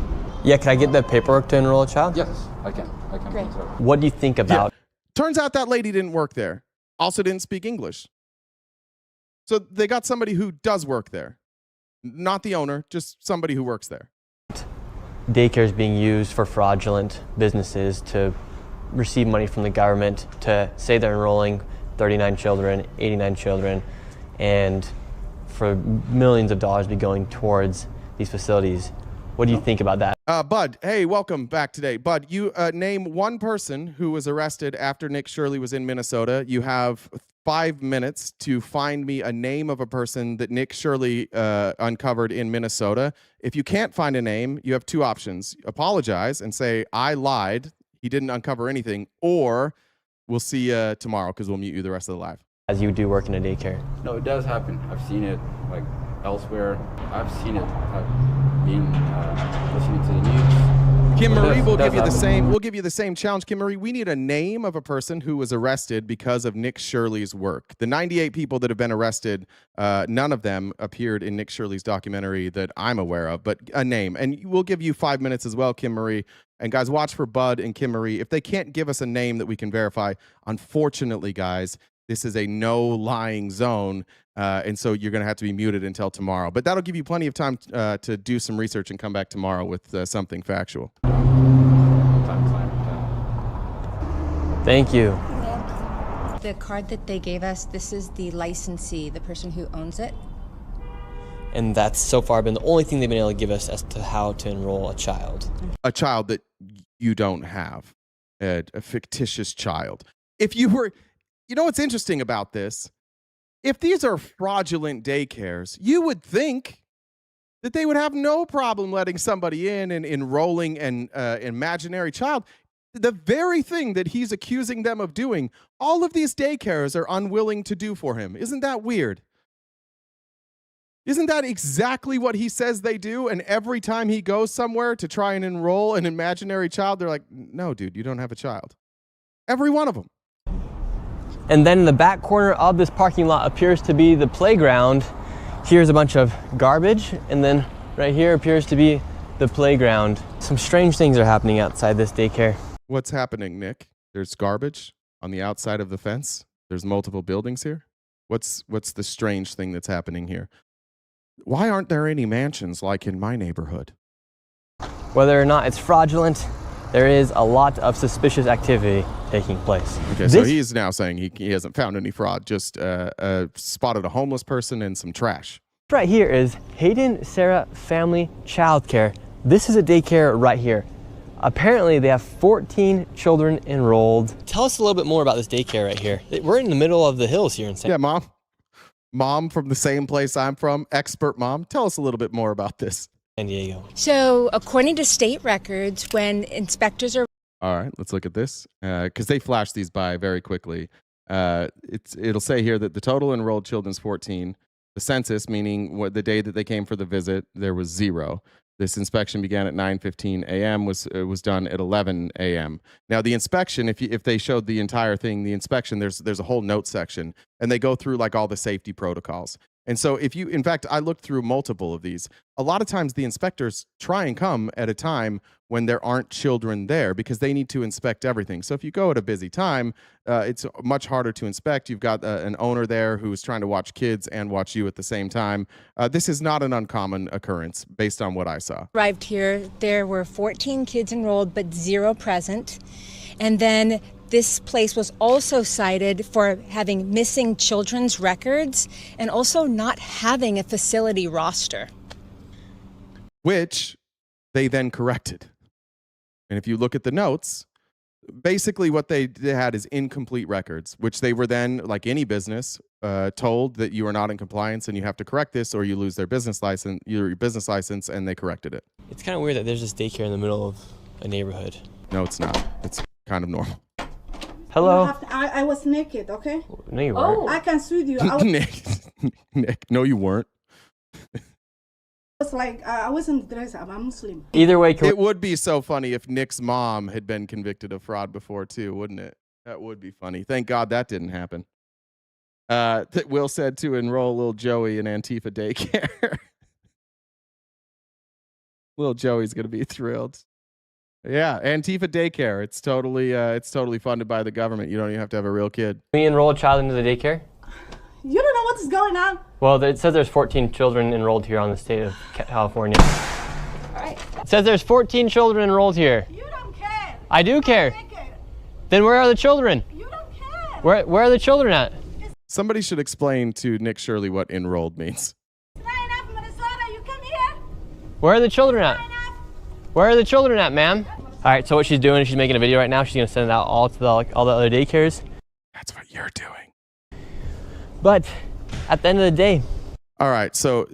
[SPEAKER 17] Yeah, can I get the paperwork to enroll a child?
[SPEAKER 6] Yes, I can.
[SPEAKER 19] Great.
[SPEAKER 17] What do you think about...
[SPEAKER 1] Yeah. Turns out that lady didn't work there. Also didn't speak English. So they got somebody who does work there. Not the owner, just somebody who works there.
[SPEAKER 17] Daycare is being used for fraudulent businesses to receive money from the government to say they're enrolling 39 children, 89 children, and for millions of dollars be going towards these facilities. What do you think about that?
[SPEAKER 1] Bud, hey, welcome back today. Bud, you name one person who was arrested after Nick Shirley was in Minnesota. You have 5 minutes to find me a name of a person that Nick Shirley uncovered in Minnesota. If you can't find a name, you have 2 options. Apologize and say, I lied. He didn't uncover anything. Or we'll see you tomorrow because we'll mute you the rest of the live.
[SPEAKER 17] As you do work in a daycare.
[SPEAKER 6] No, it does happen. I've seen it like elsewhere. I've seen it listening to the news.
[SPEAKER 1] Kim Marie will give you the same. We'll give you the same challenge, Kim Marie. We need a name of a person who was arrested because of Nick Shirley's work. The 98 people that have been arrested, none of them appeared in Nick Shirley's documentary that I'm aware of, but a name. And we'll give you 5 minutes as well, Kim Marie. And guys, watch for Bud and Kim Marie. If they can't give us a name that we can verify, unfortunately, guys, This is a no lying zone. And so you're going to have to be muted until tomorrow. But that'll give you plenty of time to do some research and come back tomorrow with something factual.
[SPEAKER 17] Thank you.
[SPEAKER 19] The card that they gave us, this is the licensee, the person who owns it.
[SPEAKER 17] And that's so far been the only thing they've been able to give us as to how to enroll a child.
[SPEAKER 1] A child that you don't have, a fictitious child. If you were, you know what's interesting about this? If these are fraudulent daycares, you would think that they would have no problem letting somebody in and enrolling an imaginary child. The very thing that he's accusing them of doing, all of these daycares are unwilling to do for him. Isn't that weird? Isn't that exactly what he says they do? And every time he goes somewhere to try and enroll an imaginary child, they're like, no, dude, you don't have a child. Every one of them.
[SPEAKER 17] And then in the back corner of this parking lot appears to be the playground. Here's a bunch of garbage, and then right here appears to be the playground. Some strange things are happening outside this daycare.
[SPEAKER 1] What's happening, Nick? There's garbage on the outside of the fence. There's multiple buildings here. What's the strange thing that's happening here? Why aren't there any mansions like in my neighborhood?
[SPEAKER 17] Whether or not it's fraudulent, there is a lot of suspicious activity taking place.
[SPEAKER 1] Okay, so he is now saying he hasn't found any fraud, just spotted a homeless person and some trash.
[SPEAKER 17] Right here is Hayden Sarah Family Childcare. This is a daycare right here. Apparently they have 14 children enrolled. Tell us a little bit more about this daycare right here. We're in the middle of the hills here in San
[SPEAKER 1] Diego. Yeah, Mom from the same place I'm from, expert mom. Tell us a little bit more about this.
[SPEAKER 17] San Diego.
[SPEAKER 19] So according to state records, when inspectors are...
[SPEAKER 1] All right, let's look at this. Because they flash these by very quickly. It'll say here that the total enrolled children's 14. The census, meaning the day that they came for the visit, there was 0. This inspection began at 9:15 a.m. was done at 11 a.m. Now the inspection, if they showed the entire thing, the inspection, there's a whole note section, and they go through like all the safety protocols. And so in fact, I looked through multiple of these. A lot of times the inspectors try and come at a time when there aren't children there because they need to inspect everything. So if you go at a busy time, it's much harder to inspect. You've got an owner there who's trying to watch kids and watch you at the same time. This is not an uncommon occurrence based on what I saw.
[SPEAKER 19] Arrived here, there were 14 kids enrolled, but 0 present. And then this place was also cited for having missing children's records and also not having a facility roster.
[SPEAKER 1] Which they then corrected. And if you look at the notes, basically what they had is incomplete records, which they were then, like any business, told that you are not in compliance and you have to correct this or you lose their business license, your business license, and they corrected it.
[SPEAKER 17] It's kind of weird that there's this daycare in the middle of a neighborhood.
[SPEAKER 1] No, it's not. It's kind of normal.
[SPEAKER 17] Hello?
[SPEAKER 20] I was naked, okay?
[SPEAKER 17] No, you weren't.
[SPEAKER 20] I can sue you.
[SPEAKER 1] Nick, no, you weren't.
[SPEAKER 20] was like, I wasn't dressed up. I'm Muslim.
[SPEAKER 17] Either way,
[SPEAKER 1] it would be so funny if Nick's mom had been convicted of fraud before too, wouldn't it? That would be funny. Thank God that didn't happen. That Will said to enroll little Joey in Antifa daycare. Little Joey's gonna be thrilled. Yeah, Antifa daycare. It's totally funded by the government. You don't even have to have a real kid.
[SPEAKER 17] Can we enroll a child into the daycare?
[SPEAKER 20] You don't know what's going on.
[SPEAKER 17] Well, it says there's 14 children enrolled here on the state of California.
[SPEAKER 20] All right.
[SPEAKER 17] It says there's 14 children enrolled here.
[SPEAKER 20] You don't care.
[SPEAKER 17] I do care. Then where are the children?
[SPEAKER 20] You don't care.
[SPEAKER 17] Where are the children at?
[SPEAKER 1] Somebody should explain to Nick Shirley what enrolled means.
[SPEAKER 20] It's not enough, Minnesota. You come here.
[SPEAKER 17] Where are the children at? Where are the children at, ma'am? All right, so what she's doing is she's making a video right now. She's going to send it out all to all the other daycares.
[SPEAKER 1] That's what you're doing.
[SPEAKER 17] But at the end of the day.
[SPEAKER 1] All right, so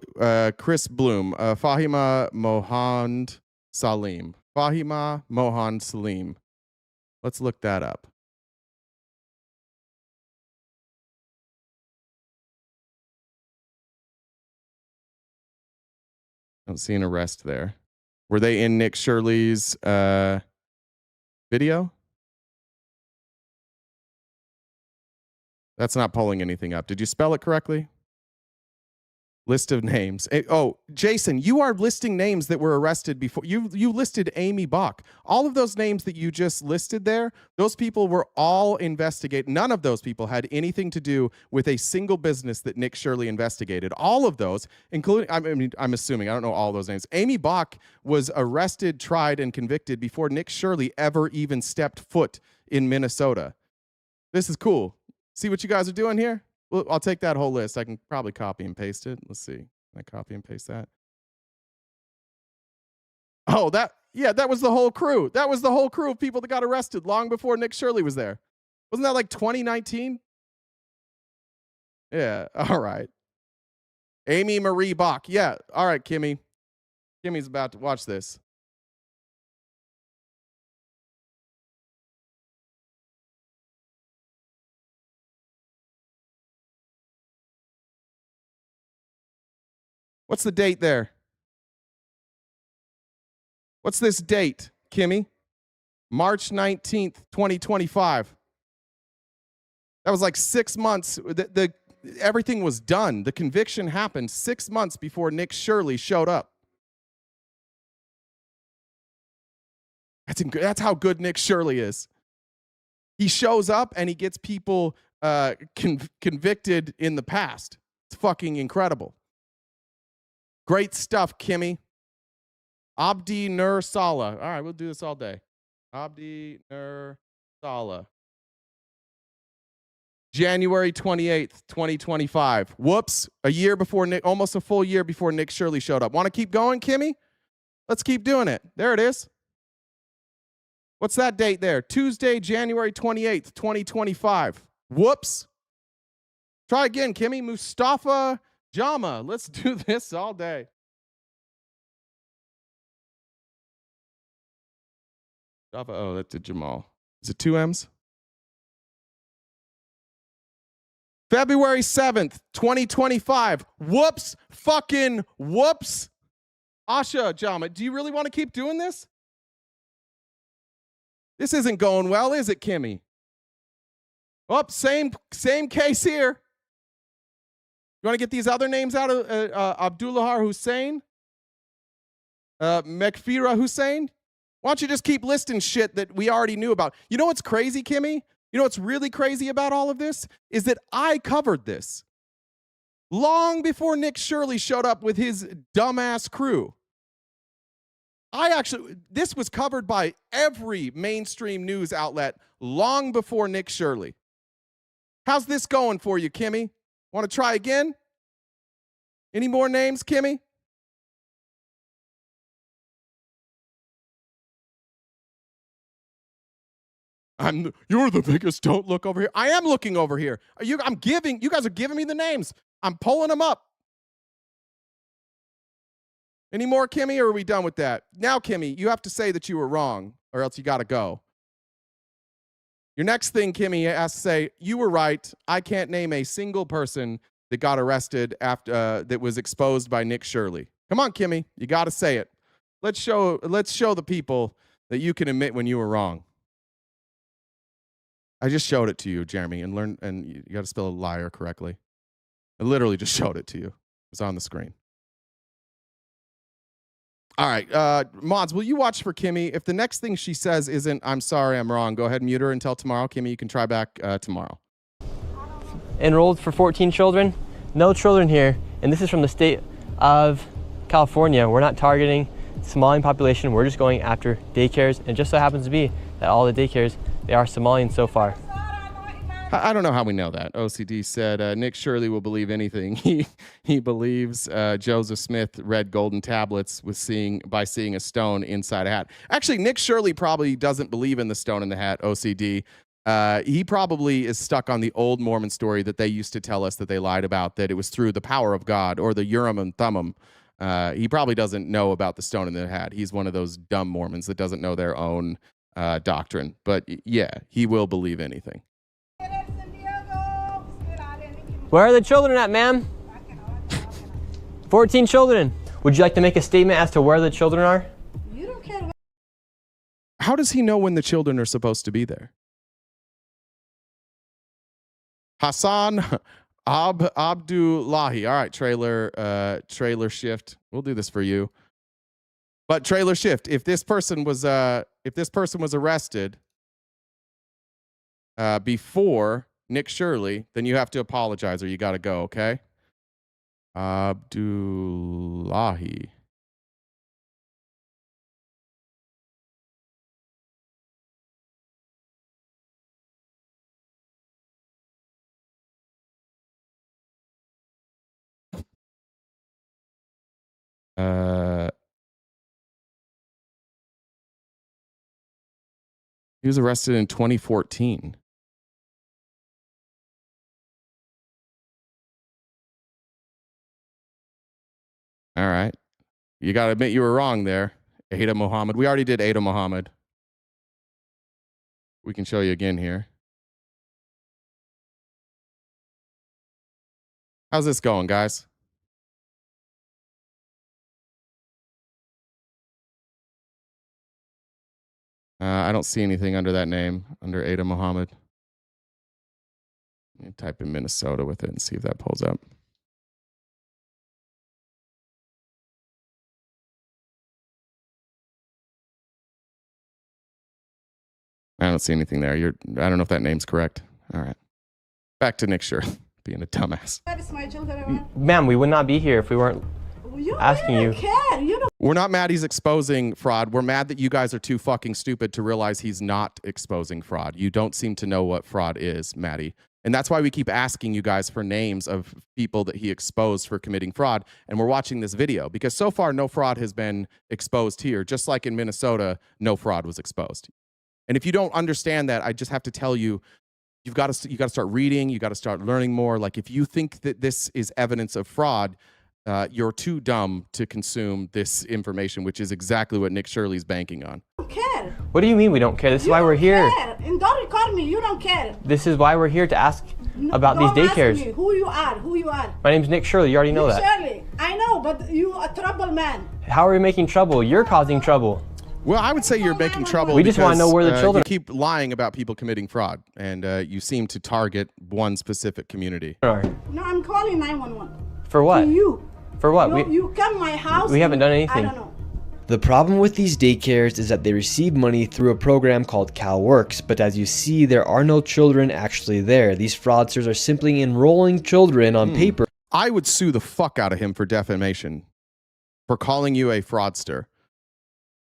[SPEAKER 1] Chris Bloom, Fahima Mohand Salim. Fahima Mohand Salim. Let's look that up. Don't see an arrest there. Were they in Nick Shirley's video? That's not pulling anything up. Did you spell it correctly? List of names. Oh, Jason, you are listing names that were arrested before. You listed Amy Bach. All of those names that you just listed there, those people were all investigated. None of those people had anything to do with a single business that Nick Shirley investigated. All of those, including, I'm assuming, I don't know all those names. Amy Bach was arrested, tried, and convicted before Nick Shirley ever even stepped foot in Minnesota. This is cool. See what you guys are doing here? Well, I'll take that whole list. I can probably copy and paste it. Let's see. Can I copy and paste that? Oh, that was the whole crew. That was the whole crew of people that got arrested long before Nick Shirley was there. Wasn't that like 2019? Yeah, all right. Amy Marie Bach. Yeah, all right, Kimmy. Kimmy's about to watch this. What's the date there? What's this date, Kimmy? March 19th, 2025. That was like 6 months. Everything was done. The conviction happened 6 months before Nick Shirley showed up. That's how good Nick Shirley is. He shows up and he gets people convicted in the past. It's fucking incredible. Great stuff, Kimmy. Abdi Nur Saleh. All right, we'll do this all day. Abdi Nur Saleh. January 28th, 2025. Whoops. Almost a full year before Nick Shirley showed up. Want to keep going, Kimmy? Let's keep doing it. There it is. What's that date there? Tuesday, January 28th, 2025. Whoops. Try again, Kimmy. Mustafa Jama. Let's do this all day. Oh, that's Jamal. Is it 2 M's? February 7th, 2025. Whoops. Fucking whoops. Asha Jama, do you really want to keep doing this? This isn't going well, is it, Kimmy? Oh, same case here. You want to get these other names out of Abdullah Hussein? Mekfira Hussein? Why don't you just keep listing shit that we already knew about? You know what's crazy, Kimmy? You know what's really crazy about all of this? Is that I covered this long before Nick Shirley showed up with his dumbass crew. This was covered by every mainstream news outlet long before Nick Shirley. How's this going for you, Kimmy? Want to try again? Any more names, Kimmy? You're the biggest. Don't look over here. I am looking over here. You guys are giving me the names. I'm pulling them up. Any more, Kimmy, or are we done with that? Now, Kimmy, you have to say that you were wrong, or else you got to go. Your next thing, Kimmy, has to say, you were right. I can't name a single person that got arrested after that was exposed by Nick Shirley. Come on, Kimmy, you got to say it. Let's show the people that you can admit when you were wrong. I just showed it to you, Jeremy, and you got to spell a liar correctly. I literally just showed it to you. It's on the screen. All right, mods, will you watch for Kimmy? If the next thing she says isn't, I'm sorry, I'm wrong, go ahead and mute her until tomorrow. Kimmy, you can try back tomorrow.
[SPEAKER 17] Enrolled for 14 children, no children here, and this is from the state of California. We're not targeting Somalian population, we're just going after daycares, and it just so happens to be that all the daycares, they are Somalian so far.
[SPEAKER 1] I don't know how we know that. OCD said Nick Shirley will believe anything. He believes Joseph Smith read golden tablets by seeing a stone inside a hat. Actually, Nick Shirley probably doesn't believe in the stone in the hat, OCD. He probably is stuck on the old Mormon story that they used to tell us that they lied about, that it was through the power of God, or the Urim and Thummim. He probably doesn't know about the stone in the hat. He's one of those dumb Mormons that doesn't know their own doctrine. But yeah, he will believe anything.
[SPEAKER 17] Where are the children at, ma'am? 14 children. Would you like to make a statement as to where the children are?
[SPEAKER 20] You don't care.
[SPEAKER 1] How does he know when the children are supposed to be there? Hassan Abdullahi. All right, trailer shift. We'll do this for you. But trailer shift. If this person was arrested before Nick Shirley, then you have to apologize or you got to go. Okay. Abdullahi. He was arrested in 2014. All right. You got to admit you were wrong there. Ada Muhammad. We already did Ada Muhammad. We can show you again here. How's this going, guys? I don't see anything under that name, under Ada Muhammad. Let me type in Minnesota with it and see if that pulls up. I don't see anything there. I don't know if that name's correct. All right. Back to Nick Shirley being a dumbass.
[SPEAKER 17] Ma'am, we would not be here if we weren't asking you.
[SPEAKER 1] We're not mad he's exposing fraud. We're mad that you guys are too fucking stupid to realize he's not exposing fraud. You don't seem to know what fraud is, Maddie. And that's why we keep asking you guys for names of people that he exposed for committing fraud. And we're watching this video because so far no fraud has been exposed here. Just like in Minnesota, no fraud was exposed. And if you don't understand that, I just have to tell you, you got to start reading. You got to start learning more. Like if you think that this is evidence of fraud, you're too dumb to consume this information, which is exactly what Nick Shirley's banking on.
[SPEAKER 20] Don't care.
[SPEAKER 17] What do you mean we don't care? This is why we're here.
[SPEAKER 20] Care. And don't record me. You don't care.
[SPEAKER 17] This is why we're here to ask about these daycares.
[SPEAKER 20] Ask me who you are. Who you are.
[SPEAKER 17] My name's Nick Shirley. You already know
[SPEAKER 20] Nick
[SPEAKER 17] that.
[SPEAKER 20] Shirley. I know, but you a trouble man.
[SPEAKER 17] How are we making trouble? You're causing trouble.
[SPEAKER 1] Well, I would say you're making trouble.
[SPEAKER 17] We just want to know where the children.
[SPEAKER 1] You keep lying about people committing fraud, and you seem to target one specific community.
[SPEAKER 20] No, I'm calling 911.
[SPEAKER 17] For what?
[SPEAKER 20] To you.
[SPEAKER 17] For what?
[SPEAKER 20] You come my house.
[SPEAKER 17] We haven't done anything.
[SPEAKER 20] I don't know.
[SPEAKER 18] The problem with these daycares is that they receive money through a program called CalWorks, but as you see, there are no children actually there. These fraudsters are simply enrolling children on paper.
[SPEAKER 1] I would sue the fuck out of him for defamation, for calling you a fraudster.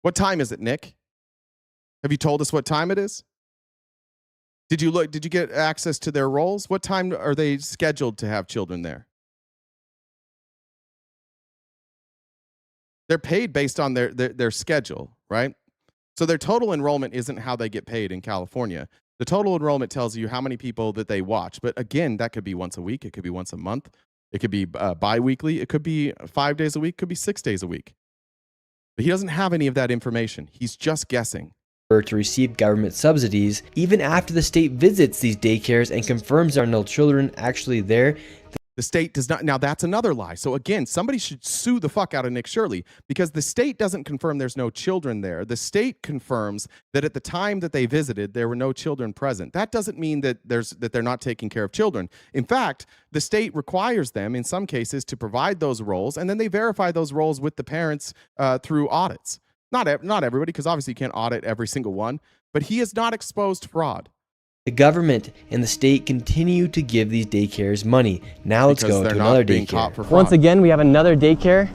[SPEAKER 1] What time is it, Nick? Have you told us what time it is? Did you look? Did you get access to their roles? What time are they scheduled to have children there? They're paid based on their schedule, right? So their total enrollment isn't how they get paid in California. The total enrollment tells you how many people that they watch. But again, that could be once a week. It could be once a month. It could be bi-weekly. It could be 5 days a week. It could be 6 days a week. But he doesn't have any of that information. He's just guessing.
[SPEAKER 18] To receive government subsidies, even after the state visits these daycares and confirms there are no children actually there.
[SPEAKER 1] The state does not. Now, that's another lie. So again, somebody should sue the fuck out of Nick Shirley because the state doesn't confirm there's no children there. The state confirms that at the time that they visited, there were no children present. That doesn't mean that they're not taking care of children. In fact, the state requires them in some cases to provide those roles, and then they verify those roles with the parents through audits. Not everybody, because obviously you can't audit every single one, but he has not exposed fraud.
[SPEAKER 18] The government and the state continue to give these daycares money. Now let's go to another daycare.
[SPEAKER 17] Once again, we have another daycare,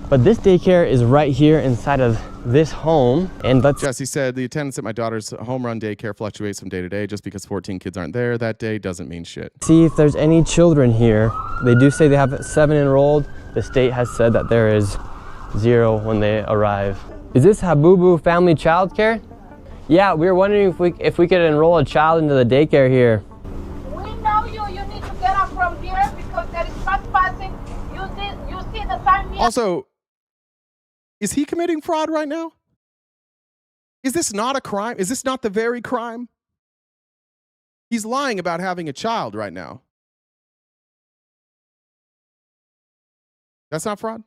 [SPEAKER 17] but this daycare is right here inside of this home. And
[SPEAKER 1] Jesse said, the attendance at my daughter's home run daycare fluctuates from day to day. Just because 14 kids aren't there that day doesn't mean shit.
[SPEAKER 17] See if there's any children here. They do say they have 7 enrolled. The state has said that there is 0 when they arrive. Is this Habubu Family Child Care? Yeah, we were wondering if we could enroll a child into the daycare here.
[SPEAKER 20] We know you. You need to get up from here because there is trespassing. You see the sign here.
[SPEAKER 1] Also, is he committing fraud right now? Is this not a crime? Is this not the very crime? He's lying about having a child right now. That's not fraud?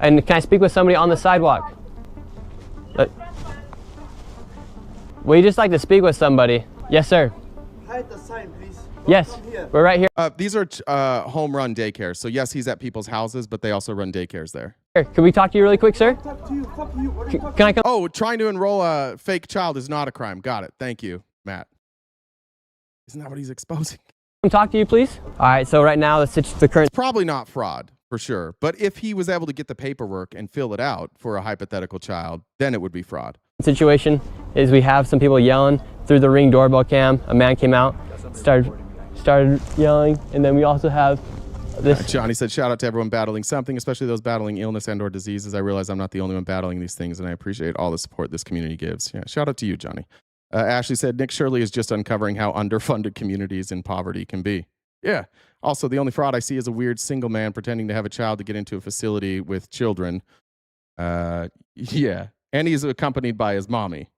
[SPEAKER 17] And can I speak with somebody on the sidewalk? Would you just like to speak with somebody? Yes, sir.
[SPEAKER 21] Hide the sign, please.
[SPEAKER 17] Yes, we're right here.
[SPEAKER 1] These are home run daycares. So yes, he's at people's houses, but they also run daycares there.
[SPEAKER 17] Can we talk to you really quick, sir? Can I come?
[SPEAKER 1] Oh, trying to enroll a fake child is not a crime. Got it. Thank you, Matt. Isn't that what he's exposing?
[SPEAKER 17] Come talk to you, please. All right, so right now the current...
[SPEAKER 1] It's probably not fraud, for sure. But if he was able to get the paperwork and fill it out for a hypothetical child, then it would be fraud.
[SPEAKER 17] Situation is we have some people yelling through the Ring doorbell cam. A man came out, started yelling, and then we also have this.
[SPEAKER 1] Johnny said, shout out to everyone battling something, especially those battling illness and or diseases. I realize I'm not the only one battling these things, and I appreciate all the support this community gives. Yeah, shout out to you, Johnny. Ashley said, Nick Shirley is just uncovering how underfunded communities in poverty can be. Yeah. Also, the only fraud I see is a weird single man pretending to have a child to get into a facility with children. Yeah. And he's accompanied by his mommy,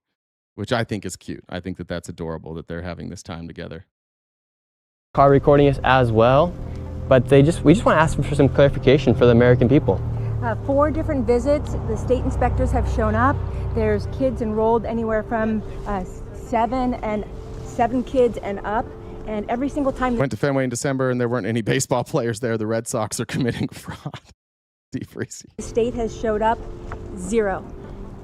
[SPEAKER 1] which I think is cute. I think that that's adorable that they're having this time together.
[SPEAKER 17] Car recording us as well, but we just want to ask for some clarification for the American people.
[SPEAKER 19] 4 different visits. The state inspectors have shown up. There's kids enrolled anywhere from 7 kids and up. And every single time...
[SPEAKER 1] Went to Fenway in December and there weren't any baseball players there. The Red Sox are committing fraud. Defreezy.
[SPEAKER 19] The state has showed up 0.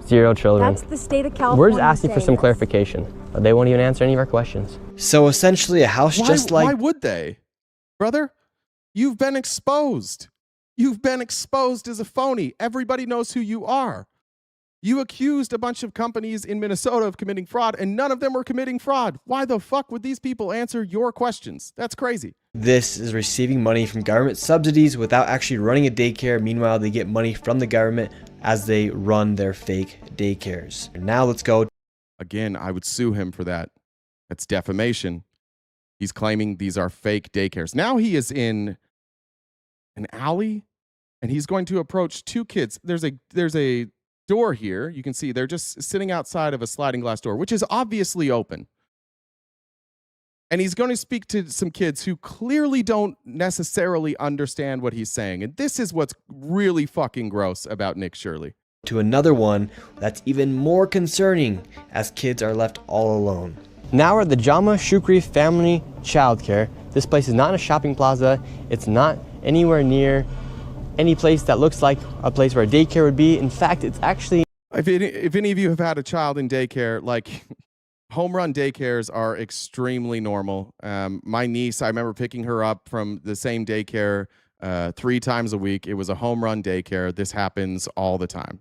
[SPEAKER 17] 0 children.
[SPEAKER 19] That's the state of California.
[SPEAKER 17] We're just asking for some clarification. They won't even answer any of our questions.
[SPEAKER 18] So essentially a house just like...
[SPEAKER 1] Why would they? Brother, you've been exposed. You've been exposed as a phony. Everybody knows who you are. You accused a bunch of companies in Minnesota of committing fraud, and none of them were committing fraud. Why the fuck would these people answer your questions? That's crazy.
[SPEAKER 18] This is receiving money from government subsidies without actually running a daycare. Meanwhile, they get money from the government as they run their fake daycares. Now let's go.
[SPEAKER 1] Again, I would sue him for that. That's defamation. He's claiming these are fake daycares. Now he is in an alley, and he's going to approach 2 kids. There's a door here. You can see they're just sitting outside of a sliding glass door, which is obviously open. And he's going to speak to some kids who clearly don't necessarily understand what he's saying. And this is what's really fucking gross about Nick Shirley.
[SPEAKER 18] To another one that's even more concerning, as kids are left all alone.
[SPEAKER 17] Now we're at the Jama Shukri Family Childcare. This place is not in a shopping plaza. It's not anywhere near any place that looks like a place where a daycare would be. In fact, it's actually...
[SPEAKER 1] If any of you have had a child in daycare, like, home run daycares are extremely normal. My niece, I remember picking her up from the same daycare 3 times a week. It was a home run daycare. This happens all the time.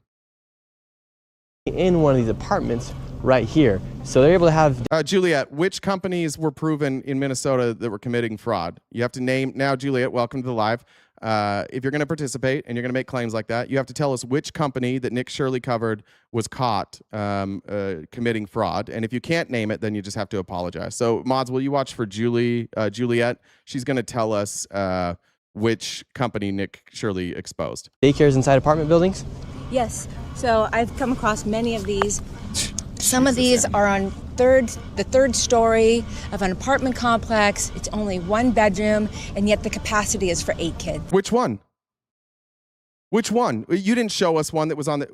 [SPEAKER 17] In one of these apartments right here. So they're able to have...
[SPEAKER 1] Juliet, which companies were proven in Minnesota that were committing fraud? You have to name... Now, Juliet, welcome to the live. If you're going to participate and you're going to make claims like that, you have to tell us which company that Nick Shirley covered was caught committing fraud. And if you can't name it, then you just have to apologize. So, Mods, will you watch for Juliet? She's going to tell us which company Nick Shirley exposed.
[SPEAKER 17] Daycares inside apartment buildings?
[SPEAKER 19] Yes. So I've come across many of these. Some of these are on the third story of an apartment complex. It's only 1 bedroom, and yet the capacity is for 8 kids.
[SPEAKER 1] Which one? Which one? You didn't show us one that was on the...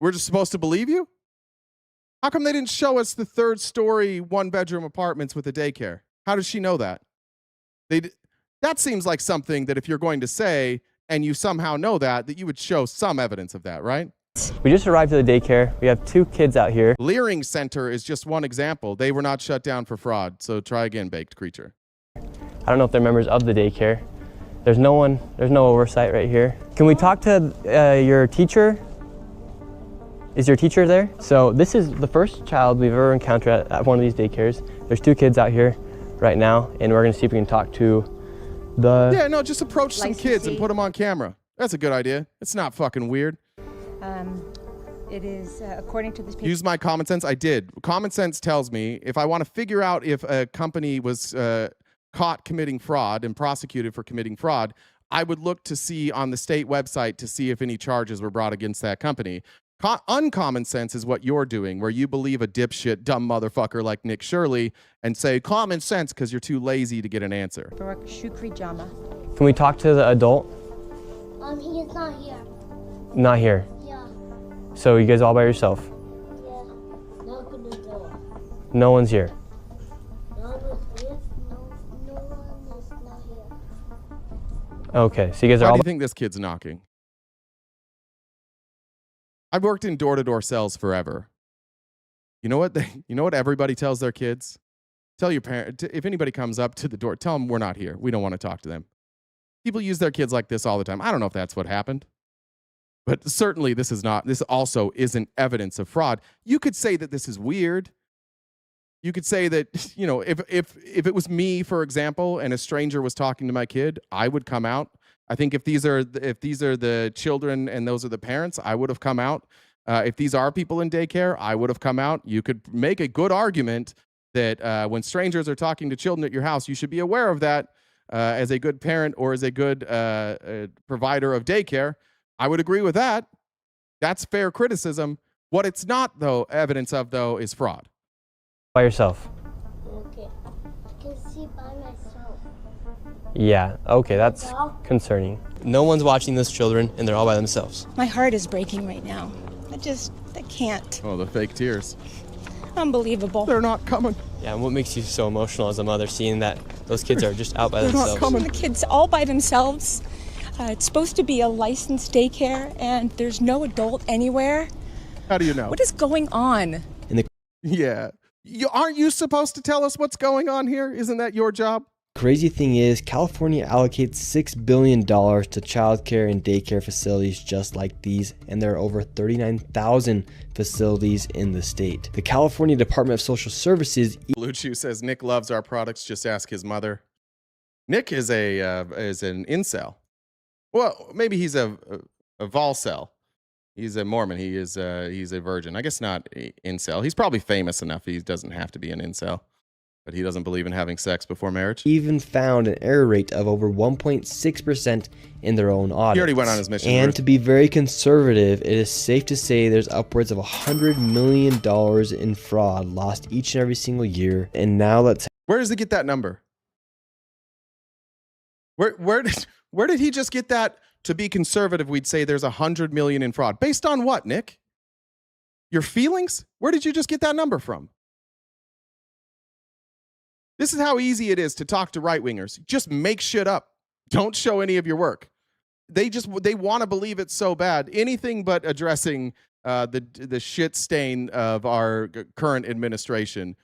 [SPEAKER 1] We're just supposed to believe you? How come they didn't show us the 3rd story 1 bedroom apartments with a daycare? How does she know that? That seems like something that if you're going to say, and you somehow know that you would show some evidence of that, right?
[SPEAKER 17] We just arrived at the daycare. We have 2 kids out here.
[SPEAKER 1] Leering Center is just one example. They were not shut down for fraud. So try again, baked creature.
[SPEAKER 17] I don't know if they're members of the daycare. There's no oversight right here. Can we talk to your teacher? Is your teacher there? So this is the first child we've ever encountered at one of these daycares. There's 2 kids out here right now, and we're gonna see if we can talk to the...
[SPEAKER 1] Yeah, no, just approach some kids and put them on camera. That's a good idea. It's not fucking weird.
[SPEAKER 19] It is, according to this...
[SPEAKER 1] Use my common sense. I did. Common sense tells me if I want to figure out if a company was caught committing fraud and prosecuted for committing fraud, I would look to see on the state website to see if any charges were brought against that company. Uncommon sense is what you're doing, where you believe a dipshit, dumb motherfucker like Nick Shirley and say common sense because you're too lazy to get an answer.
[SPEAKER 19] Shukri Jama.
[SPEAKER 17] Can we talk to the adult?
[SPEAKER 21] He is not here.
[SPEAKER 17] Not here?
[SPEAKER 21] Yeah.
[SPEAKER 17] So you guys all by yourself?
[SPEAKER 21] Yeah. Knock on the door.
[SPEAKER 17] No one's here?
[SPEAKER 21] No one's here. No
[SPEAKER 17] Okay, so you guys are
[SPEAKER 1] Why
[SPEAKER 17] all
[SPEAKER 1] do you think this kid's knocking? I've worked in door-to-door cells forever. You know what everybody tells their kids? Tell your parent, if anybody comes up to the door, tell them we're not here. We don't want to talk to them. People use their kids like this all the time. I don't know if that's what happened. But certainly this also isn't evidence of fraud. You could say that this is weird. You could say that, you know, if it was me, for example, and a stranger was talking to my kid, I would come out. I think if these are the children and those are the parents, I would have come out. If these are people in daycare, I would have come out. You could make a good argument that when strangers are talking to children at your house, you should be aware of that as a good parent or as a good provider of daycare. I would agree with that. That's fair criticism. What it's not, though, evidence of, though, is fraud.
[SPEAKER 17] by yourself?
[SPEAKER 21] Okay. I can see by myself.
[SPEAKER 17] Yeah, okay, that's concerning. No one's watching those children, and they're all by themselves.
[SPEAKER 19] My heart is breaking right now. I can't.
[SPEAKER 1] Oh, the fake tears.
[SPEAKER 19] Unbelievable.
[SPEAKER 1] They're not coming.
[SPEAKER 17] Yeah, and what makes you so emotional as a mother, seeing that those kids are just out by
[SPEAKER 19] They're
[SPEAKER 17] themselves?
[SPEAKER 19] not coming. The kids all by themselves. It's supposed to be a licensed daycare, and there's no adult anywhere.
[SPEAKER 1] How do you know?
[SPEAKER 19] What is going on?
[SPEAKER 1] Yeah. Aren't you supposed to tell us what's going on here? Isn't that your job?
[SPEAKER 18] Crazy thing is, California allocates $6 billion to childcare and daycare facilities just like these, and there are over 39,000 facilities in the state. The California Department of Social Services...
[SPEAKER 1] Blue Chew says Nick loves our products, just ask his mother. Nick is an incel. Well, maybe he's a volcel. He's a Mormon. He's a virgin. I guess not incel. He's probably famous enough. He doesn't have to be an incel. But he doesn't believe in having sex before marriage.
[SPEAKER 18] Even found an error rate of over 1.6% in their own audit.
[SPEAKER 1] He already went on his mission.
[SPEAKER 18] And to be very conservative, it is safe to say there's upwards of $100 million in fraud lost each and every single year. And now let's...
[SPEAKER 1] Where does he get that number? Where did he just get that? To be conservative, we'd say there's $100 million in fraud. Based on what, Nick? Your feelings? Where did you just get that number from? This is how easy it is to talk to right-wingers. Just make shit up. Don't show any of your work. They want to believe it so bad. Anything but addressing the shit stain of our current administration.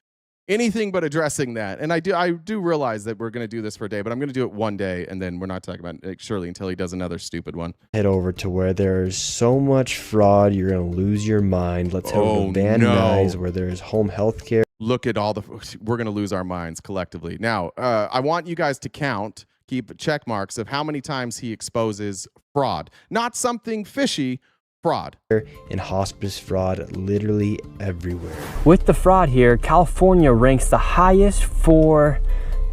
[SPEAKER 1] Anything but addressing that. And I do realize that we're going to do this for a day, but I'm going to do it one day, and then we're not talking about Nick Shirley until he does another stupid one.
[SPEAKER 18] Head over to where there's so much fraud, you're going to lose your mind. Let's head over to Van Nuys, where there's home health care.
[SPEAKER 1] Look at all we're going to lose our minds collectively. Now, I want you guys to keep check marks of how many times he exposes fraud. Not something fishy, fraud.
[SPEAKER 18] And hospice fraud literally everywhere.
[SPEAKER 17] With the fraud here, California ranks the highest for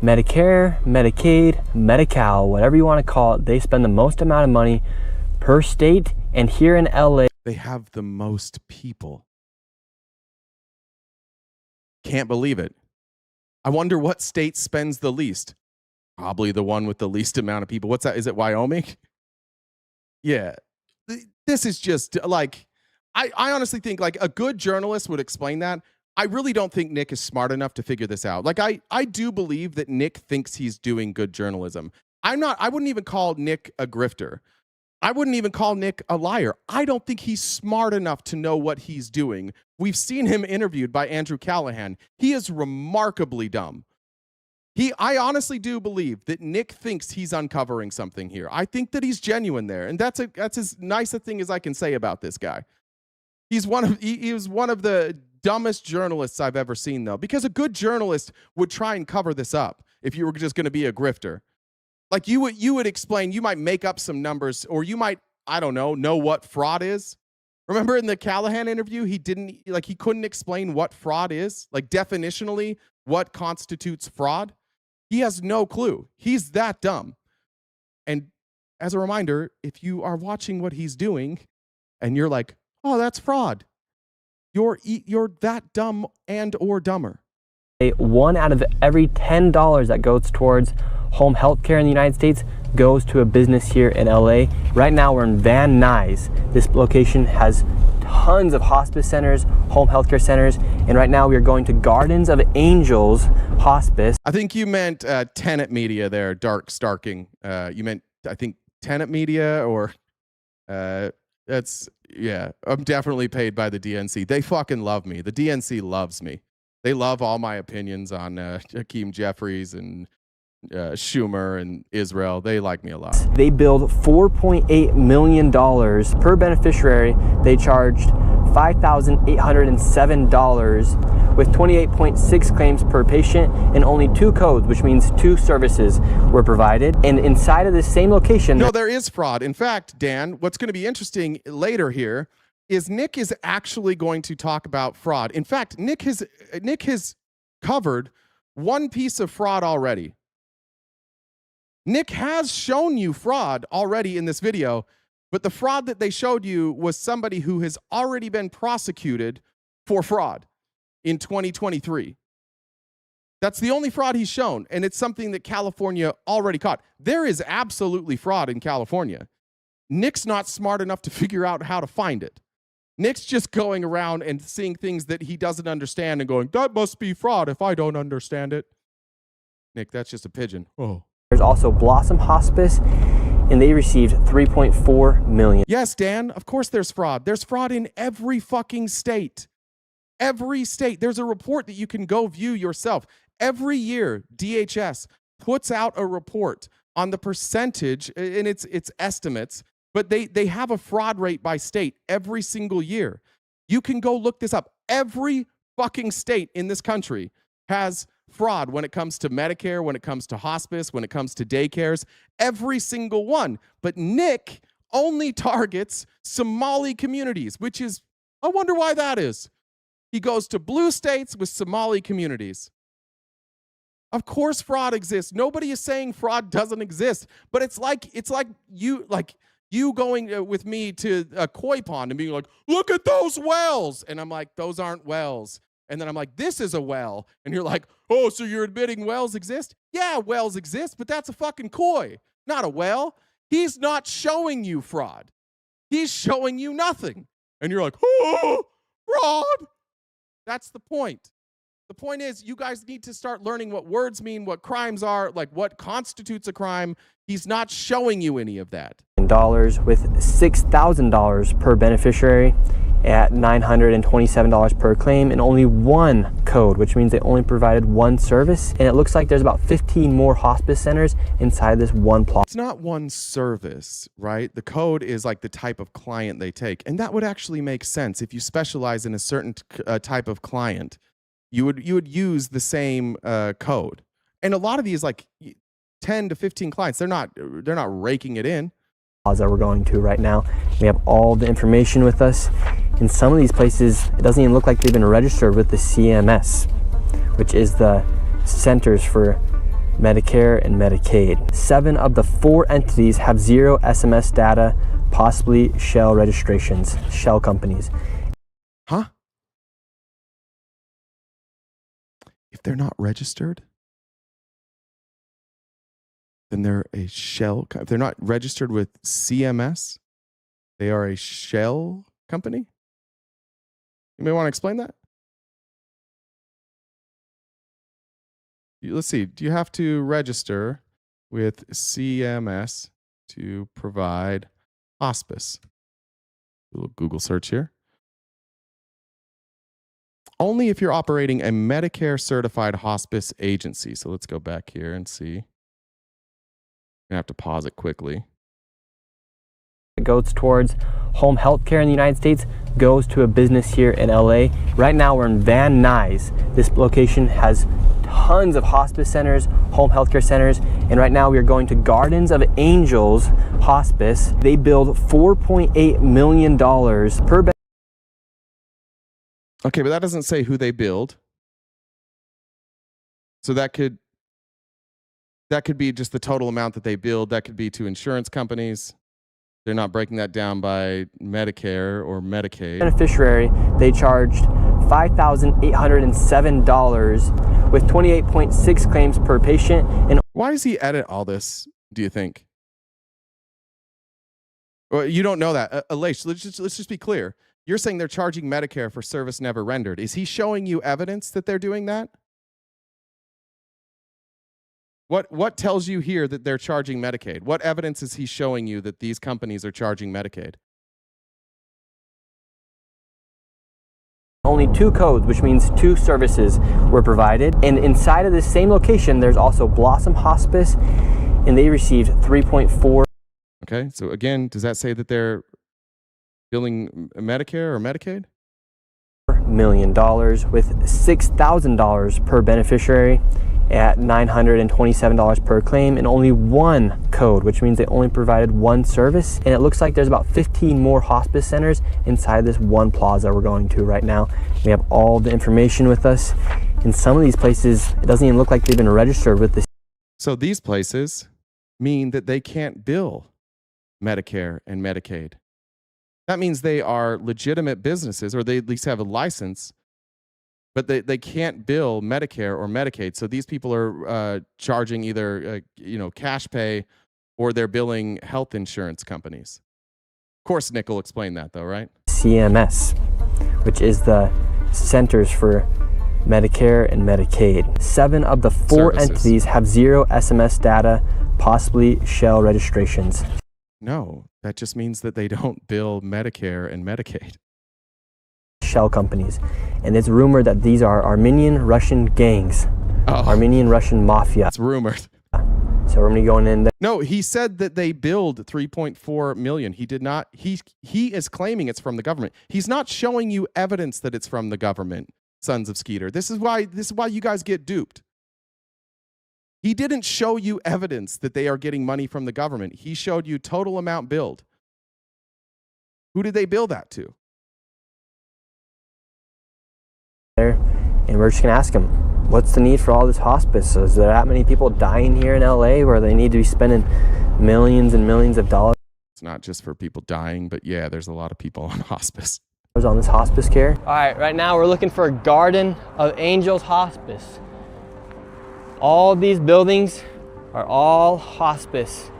[SPEAKER 17] Medicare, Medicaid, Medi-Cal, whatever you want to call it. They spend the most amount of money per state, and here in LA,
[SPEAKER 1] they have the most people. Can't believe it. I wonder what state spends the least. Probably the one with the least amount of people. What's that? Is it Wyoming? Yeah. This is just like, I honestly think like a good journalist would explain that. I really don't think Nick is smart enough to figure this out. Like I do believe that Nick thinks he's doing good journalism. I wouldn't even call Nick a grifter. I wouldn't even call Nick a liar. I don't think he's smart enough to know what he's doing. We've seen him interviewed by Andrew Callahan. He is remarkably dumb. I honestly do believe that Nick thinks he's uncovering something here. I think that he's genuine there, and that's as nice a thing as I can say about this guy. He was one of the dumbest journalists I've ever seen, though, because a good journalist would try and cover this up if you were just going to be a grifter. Like you would explain, you might make up some numbers, or you might, I don't know what fraud is. Remember in the Callahan interview, he couldn't explain what fraud is, like definitionally what constitutes fraud. He has no clue. He's that dumb. And as a reminder, if you are watching what he's doing and you're like, oh, that's fraud, you're that dumb and or dumber.
[SPEAKER 17] 1 out of every $10 that goes towards home health care in the United States goes to a business here in LA. Right now we're in Van Nuys. This location has tons of hospice centers, home health care centers, and right now we are going to Gardens of Angels Hospice.
[SPEAKER 1] I think you meant Tenet Media there, Dark Starking. You meant I think Tenet Media or that's, yeah, I'm definitely paid by the DNC. They fucking love me. The DNC loves me. They love all my opinions on Hakeem Jeffries and Schumer and Israel. They like me a lot.
[SPEAKER 17] They billed $4.8 million per beneficiary. They charged $5,807 with 28.6 claims per patient and only 2 codes, which means 2 services were provided. And inside of the same location...
[SPEAKER 1] No, there is fraud. In fact, Dan, what's going to be interesting later here is Nick is actually going to talk about fraud. In fact, Nick has covered one piece of fraud already. Nick has shown you fraud already in this video, but the fraud that they showed you was somebody who has already been prosecuted for fraud in 2023. That's the only fraud he's shown, and it's something that California already caught. There is absolutely fraud in California. Nick's not smart enough to figure out how to find it. Nick's just going around and seeing things that he doesn't understand and going, that must be fraud if I don't understand it. Nick, that's just a pigeon. Oh.
[SPEAKER 17] There's also Blossom Hospice, and they received $3.4 million.
[SPEAKER 1] Yes, Dan, of course there's fraud. There's fraud in every fucking state. Every state. There's a report that you can go view yourself. Every year, DHS puts out a report on the percentage, and it's estimates, but they have a fraud rate by state every single year. You can go look this up. Every fucking state in this country has fraud when it comes to Medicare, when it comes to hospice, when it comes to daycares, every single one. But Nick only targets Somali communities, which is, I wonder why that is. He goes to blue states with Somali communities. Of course fraud exists. Nobody is saying fraud doesn't exist, but it's like you going with me to a koi pond and being like, look at those wells. And I'm like, those aren't wells. And then I'm like, this is a well. And you're like, oh, so you're admitting wells exist? Yeah, wells exist, but that's a fucking koi, not a well. He's not showing you fraud. He's showing you nothing. And you're like, oh, fraud. That's the point. The point is, you guys need to start learning what words mean, what crimes are, like what constitutes a crime. He's not showing you any of that.
[SPEAKER 17] Dollars with $6,000 per beneficiary at $927 per claim and only 1 code, which means they only provided 1 service. And it looks like there's about 15 more hospice centers inside this one plot.
[SPEAKER 1] It's not 1 service, right? The code is like the type of client they take. And that would actually make sense. If you specialize in a certain type of client, you would use the same code. And a lot of these, like 10 to 15 clients, they're not raking it in.
[SPEAKER 17] That we're going to right now. We have all the information with us. In some of these places, it doesn't even look like they've been registered with the CMS, which is the Centers for Medicare and Medicaid. 7 of the 4 entities have 0 SMS data, possibly shell registrations, shell companies.
[SPEAKER 1] Huh? If they're not registered, then they're a shell. If they're not registered with CMS, they are a shell company. You may want to explain that. Let's see. Do you have to register with CMS to provide hospice? A little Google search here. Only if you're operating a Medicare certified hospice agency. So let's go back here and see. I have to pause it quickly.
[SPEAKER 17] It goes towards home health care in the United States, goes to a business here in LA. Right now we're in Van Nuys. This location has tons of hospice centers, home health care centers, and right now we are going to Gardens of Angels Hospice. They billed $4.8 million per bed.
[SPEAKER 1] Okay, but that doesn't say who they billed. So that could be just the total amount that they billed. That could be to insurance companies. They're not breaking that down by Medicare or Medicaid.
[SPEAKER 17] Beneficiary, they charged $5,807 with 28.6 claims per patient. And
[SPEAKER 1] why does he edit all this, do you think? Well, you don't know that. Aleix, let's just be clear. You're saying they're charging Medicare for service never rendered. Is he showing you evidence that they're doing that? What tells you here that they're charging Medicaid? What evidence is he showing you that these companies are charging Medicaid?
[SPEAKER 17] Only 2 codes, which means 2 services were provided. And inside of this same location, there's also Blossom Hospice, and they received 3.4.
[SPEAKER 1] Okay, so again, does that say that they're billing Medicare or Medicaid?
[SPEAKER 17] $1 million with $6,000 per beneficiary at $927 per claim, and only 1 code, which means they only provided 1 service. And it looks like there's about 15 more hospice centers inside this one plaza we're going to right now. We have all the information with us. In some of these places, it doesn't even look like they've been registered with the.
[SPEAKER 1] So these places mean that they can't bill Medicare and Medicaid. That means they are legitimate businesses, or they at least have a license, but they can't bill Medicare or Medicaid. So these people are charging either cash pay, or they're billing health insurance companies. Of course, Nick will explain that though, right?
[SPEAKER 17] CMS, which is the Centers for Medicare and Medicaid. 7 of the 4
[SPEAKER 1] Services.
[SPEAKER 17] entities have 0 SMS data, possibly shell registrations.
[SPEAKER 1] No, that just means that they don't bill Medicare and Medicaid.
[SPEAKER 17] Shell companies, and it's rumored that these are Armenian Russian gangs, Armenian Russian mafia.
[SPEAKER 1] It's rumored.
[SPEAKER 17] So we're gonna be going in there.
[SPEAKER 1] No, he said that they billed 3.4 million. He did not. He is claiming it's from the government. He's not showing you evidence that it's from the government. Sons of Skeeter. This is why you guys get duped. He didn't show you evidence that they are getting money from the government. He showed you total amount billed. Who did they bill that to?
[SPEAKER 17] There, and we're just gonna ask them, what's the need for all this hospice? Is there that many people dying here in LA where they need to be spending millions and millions of dollars?
[SPEAKER 1] It's not just for people dying, but yeah, there's a lot of people on hospice.
[SPEAKER 17] On this hospice care. All right, right now we're looking for a Garden of Angels Hospice. All these buildings are all hospice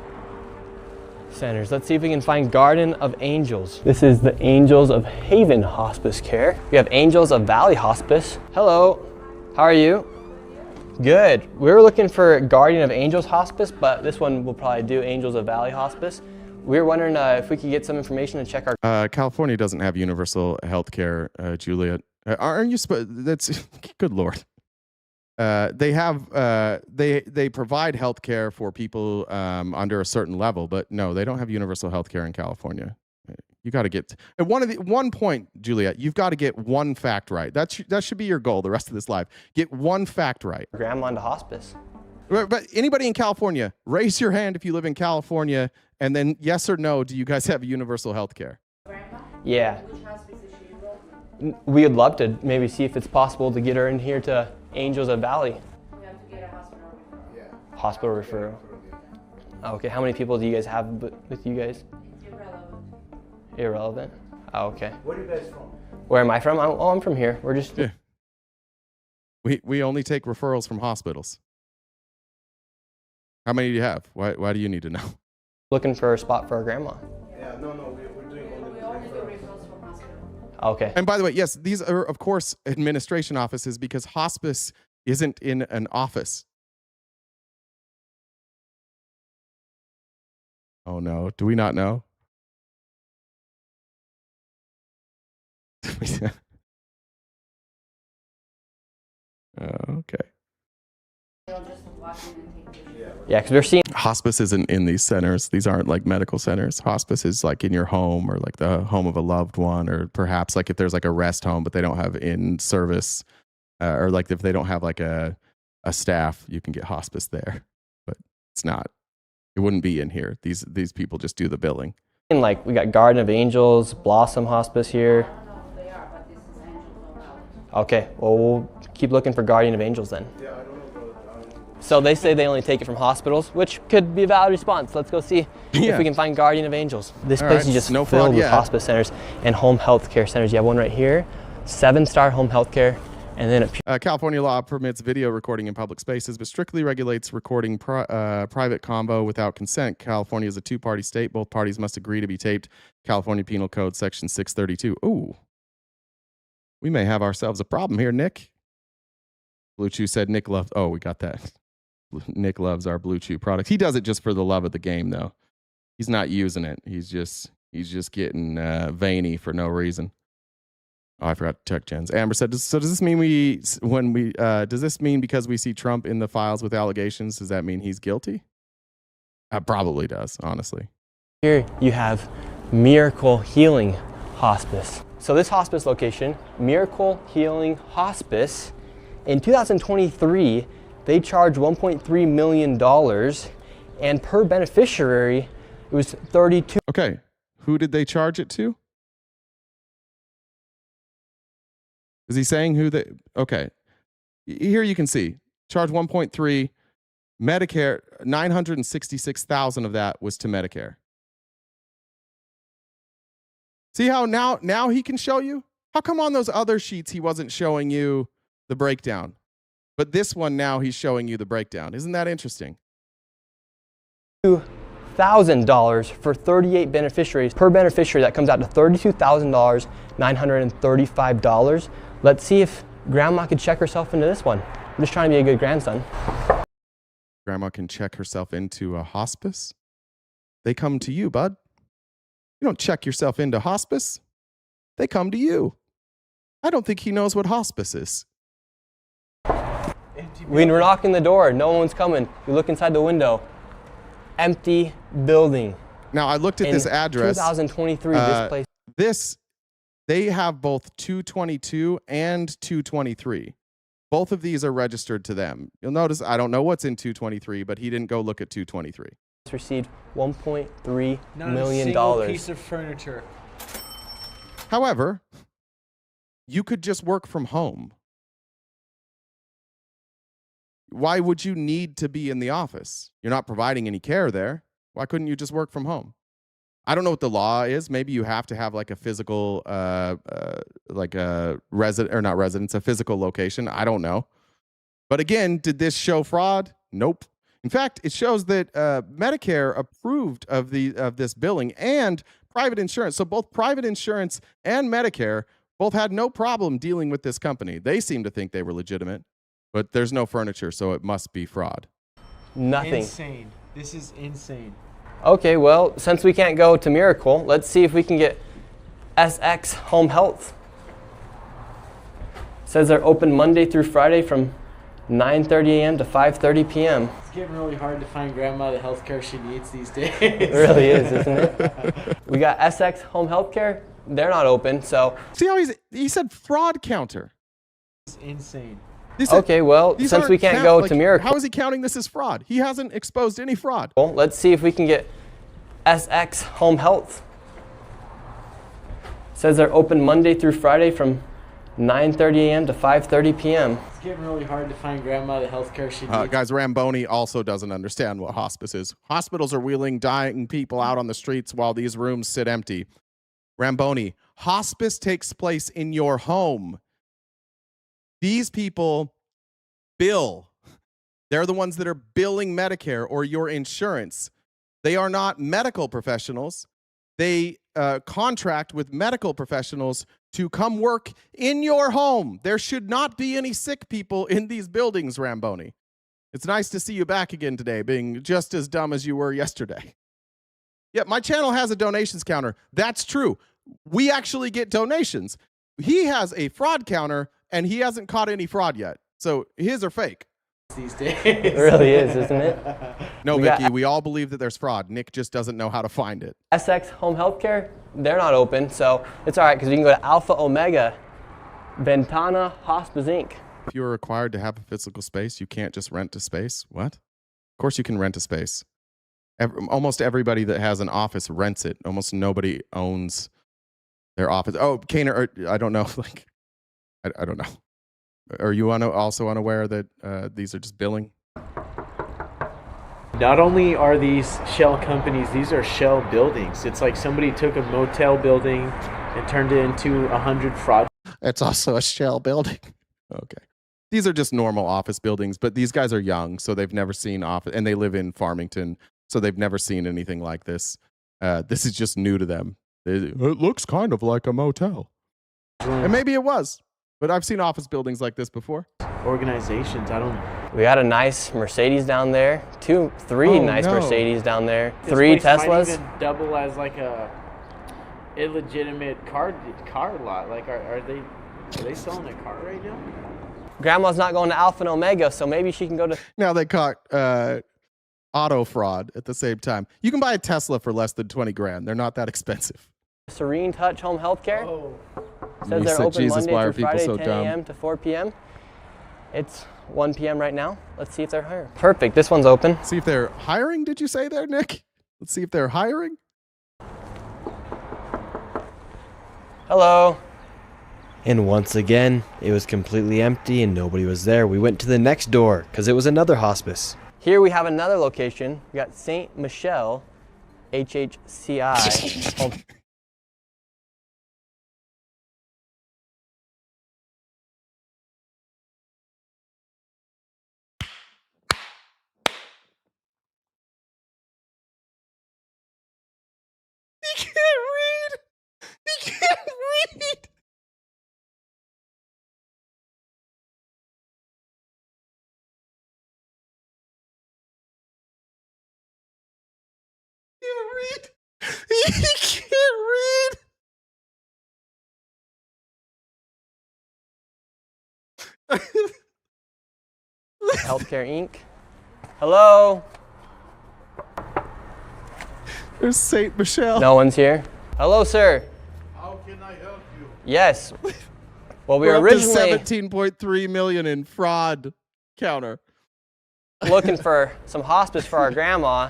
[SPEAKER 17] centers. Let's see if we can find Garden of Angels. This is the Angels of Haven Hospice Care. We have Angels of Valley Hospice. Hello, how are you? Good. We were looking for Guardian of Angels Hospice, but this one will probably do Angels of Valley Hospice. We were wondering if we could get some information to check our.
[SPEAKER 1] California doesn't have universal health care, Juliet. Aren't you? That's good Lord. They have they provide health care for people under a certain level, but no, they don't have universal health care in California. You got to get at one point, Juliet. You've got to get one fact right. That should be your goal the rest of this life. Get one fact right.
[SPEAKER 17] Grandma into hospice.
[SPEAKER 1] But anybody in California, raise your hand if you live in California, and then yes or no, do you guys have universal health care?
[SPEAKER 17] Yeah. We would love to maybe see if it's possible to get her in here to Angels of Valley.
[SPEAKER 21] We have to get a hospital referral.
[SPEAKER 17] Yeah. Hospital referral. Okay, how many people do you guys have with you guys?
[SPEAKER 21] Irrelevant.
[SPEAKER 17] Irrelevant? Oh, okay.
[SPEAKER 15] Where are you guys from?
[SPEAKER 17] Where am I from? I'm from here. We're just...
[SPEAKER 1] Yeah. We only take referrals from hospitals. How many do you have? Why do you need to know?
[SPEAKER 17] Looking for a spot for our grandma.
[SPEAKER 15] Yeah, no, we're doing only
[SPEAKER 21] referrals from hospital.
[SPEAKER 17] Okay.
[SPEAKER 1] And by the way, yes, these are, of course, administration offices because hospice isn't in an office. Oh, no. Do we not know? Okay.
[SPEAKER 17] Yeah, because we're seeing
[SPEAKER 1] hospice isn't in these centers. These aren't like medical centers. Hospice is like in your home or like the home of a loved one, or perhaps like if there's like a rest home, but they don't have in service, or like if they don't have like a staff, you can get hospice there, but it's not. It wouldn't be in here. These people just do the billing.
[SPEAKER 17] And like we got Garden of Angels, Blossom Hospice here.
[SPEAKER 21] I don't know if they are, but this is Angels of Valley.
[SPEAKER 17] Okay, well we'll keep looking for Guardian of Angels then.
[SPEAKER 15] Yeah, I don't know.
[SPEAKER 17] So they say they only take it from hospitals, which could be a valid response. Let's go see if we can find Guardian of Angels. This place is just filled with hospice centers and home health care centers. You have one right here, 7-star home health care, and then
[SPEAKER 1] California law permits video recording in public spaces, but strictly regulates recording private convo without consent. California is a two-party state. Both parties must agree to be taped. California Penal Code Section 632. Ooh, we may have ourselves a problem here, Nick. Blue Chew said Nick loved. Oh, we got that. Nick loves our Blue Chew products. He does it just for the love of the game, though. He's not using it. He's just getting veiny for no reason. Oh, I forgot to check Jen's. Amber said, so does this mean does this mean because we see Trump in the files with allegations, does that mean he's guilty? Probably does, honestly.
[SPEAKER 17] Here you have Miracle Healing Hospice. So this hospice location, Miracle Healing Hospice, in 2023, they charged $1.3 million, and per beneficiary, it was 32.
[SPEAKER 1] Okay, who did they charge it to? Is he saying who they? Okay, here you can see charge 1.3, Medicare 966,000 of that was to Medicare. See how now he can show you? How come on those other sheets he wasn't showing you the breakdown? But this one now he's showing you the breakdown. Isn't that interesting?
[SPEAKER 17] $2,000 for 38 beneficiaries. Per beneficiary, that comes out to $32,000, $935. Let's see if Grandma could check herself into this one. I'm just trying to be a good grandson.
[SPEAKER 1] Grandma can check herself into a hospice? They come to you, bud. You don't check yourself into hospice. They come to you. I don't think he knows what hospice is.
[SPEAKER 17] When we're knocking the door, no one's coming. You look inside the window. Empty building.
[SPEAKER 1] Now, I looked at this address.
[SPEAKER 17] 2023, this place.
[SPEAKER 1] They have both 222 and 223. Both of these are registered to them. You'll notice, I don't know what's in 223, but he didn't go look at 223.
[SPEAKER 17] Received $1.3
[SPEAKER 4] Not
[SPEAKER 17] million.
[SPEAKER 4] a single piece of furniture.
[SPEAKER 1] However, you could just work from home. Why would you need to be in the office? You're not providing any care there. Why couldn't you just work from home? I don't know what the law is. Maybe you have to have like a physical, like a a physical location. I don't know. But again, did this show fraud? Nope. In fact, it shows that Medicare approved of this billing and private insurance. So both private insurance and Medicare both had no problem dealing with this company. They seem to think they were legitimate, but there's no furniture, so it must be fraud.
[SPEAKER 17] Nothing.
[SPEAKER 4] Insane. This is insane.
[SPEAKER 17] Okay, well, since we can't go to Miracle, let's see if we can get SX Home Health. Says they're open Monday through Friday from 9:30 a.m. to 5:30 p.m.
[SPEAKER 4] It's getting really hard to find grandma the healthcare she needs these days.
[SPEAKER 17] It really is, isn't it? We got SX Home Healthcare. They're not open, so.
[SPEAKER 1] See how he said fraud counter.
[SPEAKER 4] It's insane.
[SPEAKER 17] Okay, well, since we can't go to Miracle.
[SPEAKER 1] How is he counting this as fraud? He hasn't exposed any fraud.
[SPEAKER 17] Well, let's see if we can get SX Home Health. Says they're open Monday through Friday from 9:30 a.m. to 5:30 p.m.
[SPEAKER 4] It's getting really hard to find grandma the healthcare she needs.
[SPEAKER 1] Guys, Ramboni also doesn't understand what hospice is. Hospitals are wheeling dying people out on the streets while these rooms sit empty. Ramboni, hospice takes place in your home. These people bill. They're the ones that are billing Medicare or your insurance. They are not medical professionals. They contract with medical professionals to come work in your home. There should not be any sick people in these buildings, Ramboni. It's nice to see you back again today, being just as dumb as you were yesterday. Yeah, my channel has a donations counter. That's true. We actually get donations. He has a fraud counter, and he hasn't caught any fraud yet. So his are fake.
[SPEAKER 4] These days.
[SPEAKER 17] It really is, isn't it?
[SPEAKER 1] No, Vicky, we all believe that there's fraud. Nick just doesn't know how to find it.
[SPEAKER 17] SX Home Healthcare, they're not open, so it's all right because you can go to Alpha Omega Ventana Hospice Inc.
[SPEAKER 1] If you're required to have a physical space, you can't just rent a space. What? Of course you can rent a space. Almost everybody that has an office rents it. Almost nobody owns their office. Oh, Kaner, I don't know. Like, I don't know. Are you also unaware that these are just billing?
[SPEAKER 4] Not only are these shell companies, these are shell buildings. It's like somebody took a motel building and turned it into 100 fraud.
[SPEAKER 1] It's also a shell building. Okay. These are just normal office buildings, but these guys are young, so they've never seen office, and they live in Farmington, so they've never seen anything like this. This is just new to them. It looks kind of like a motel. And maybe it was. But I've seen office buildings like this before.
[SPEAKER 4] organizations. I don't.
[SPEAKER 17] We got a nice Mercedes down there. Three nice Mercedes down there.
[SPEAKER 4] This
[SPEAKER 17] 3
[SPEAKER 4] place
[SPEAKER 17] Teslas.
[SPEAKER 4] Might even double as like a illegitimate car lot. Like, are they selling a car right now?
[SPEAKER 17] Grandma's not going to Alpha and Omega, so maybe she can go to.
[SPEAKER 1] Now they caught auto fraud at the same time. You can buy a Tesla for less than 20 grand. They're not that expensive.
[SPEAKER 17] Serene Touch Home Healthcare.
[SPEAKER 4] Oh.
[SPEAKER 17] Says they're open
[SPEAKER 1] Jesus,
[SPEAKER 17] Monday
[SPEAKER 1] why are
[SPEAKER 17] through
[SPEAKER 1] people
[SPEAKER 17] Friday,
[SPEAKER 1] so
[SPEAKER 17] 10
[SPEAKER 1] dumb?
[SPEAKER 17] a.m. to 4 p.m. It's 1 p.m. right now. Let's see if they're hiring. Perfect. This one's open.
[SPEAKER 1] See if they're hiring, did you say there, Nick? Let's see if they're hiring.
[SPEAKER 17] Hello.
[SPEAKER 18] And once again, it was completely empty and nobody was there. We went to the next door because it was another hospice.
[SPEAKER 17] Here we have another location. We got St. Michel, HHCI. Home.
[SPEAKER 1] He can't read. He can't read. He can't read.
[SPEAKER 17] Healthcare Inc. Hello.
[SPEAKER 1] There's St. Michel.
[SPEAKER 17] No one's here. Hello, sir.
[SPEAKER 15] How can I help you?
[SPEAKER 17] Yes. Well, we
[SPEAKER 1] We're
[SPEAKER 17] were
[SPEAKER 1] up to
[SPEAKER 17] originally
[SPEAKER 1] 17.3 million in fraud counter.
[SPEAKER 17] looking for some hospice for our grandma.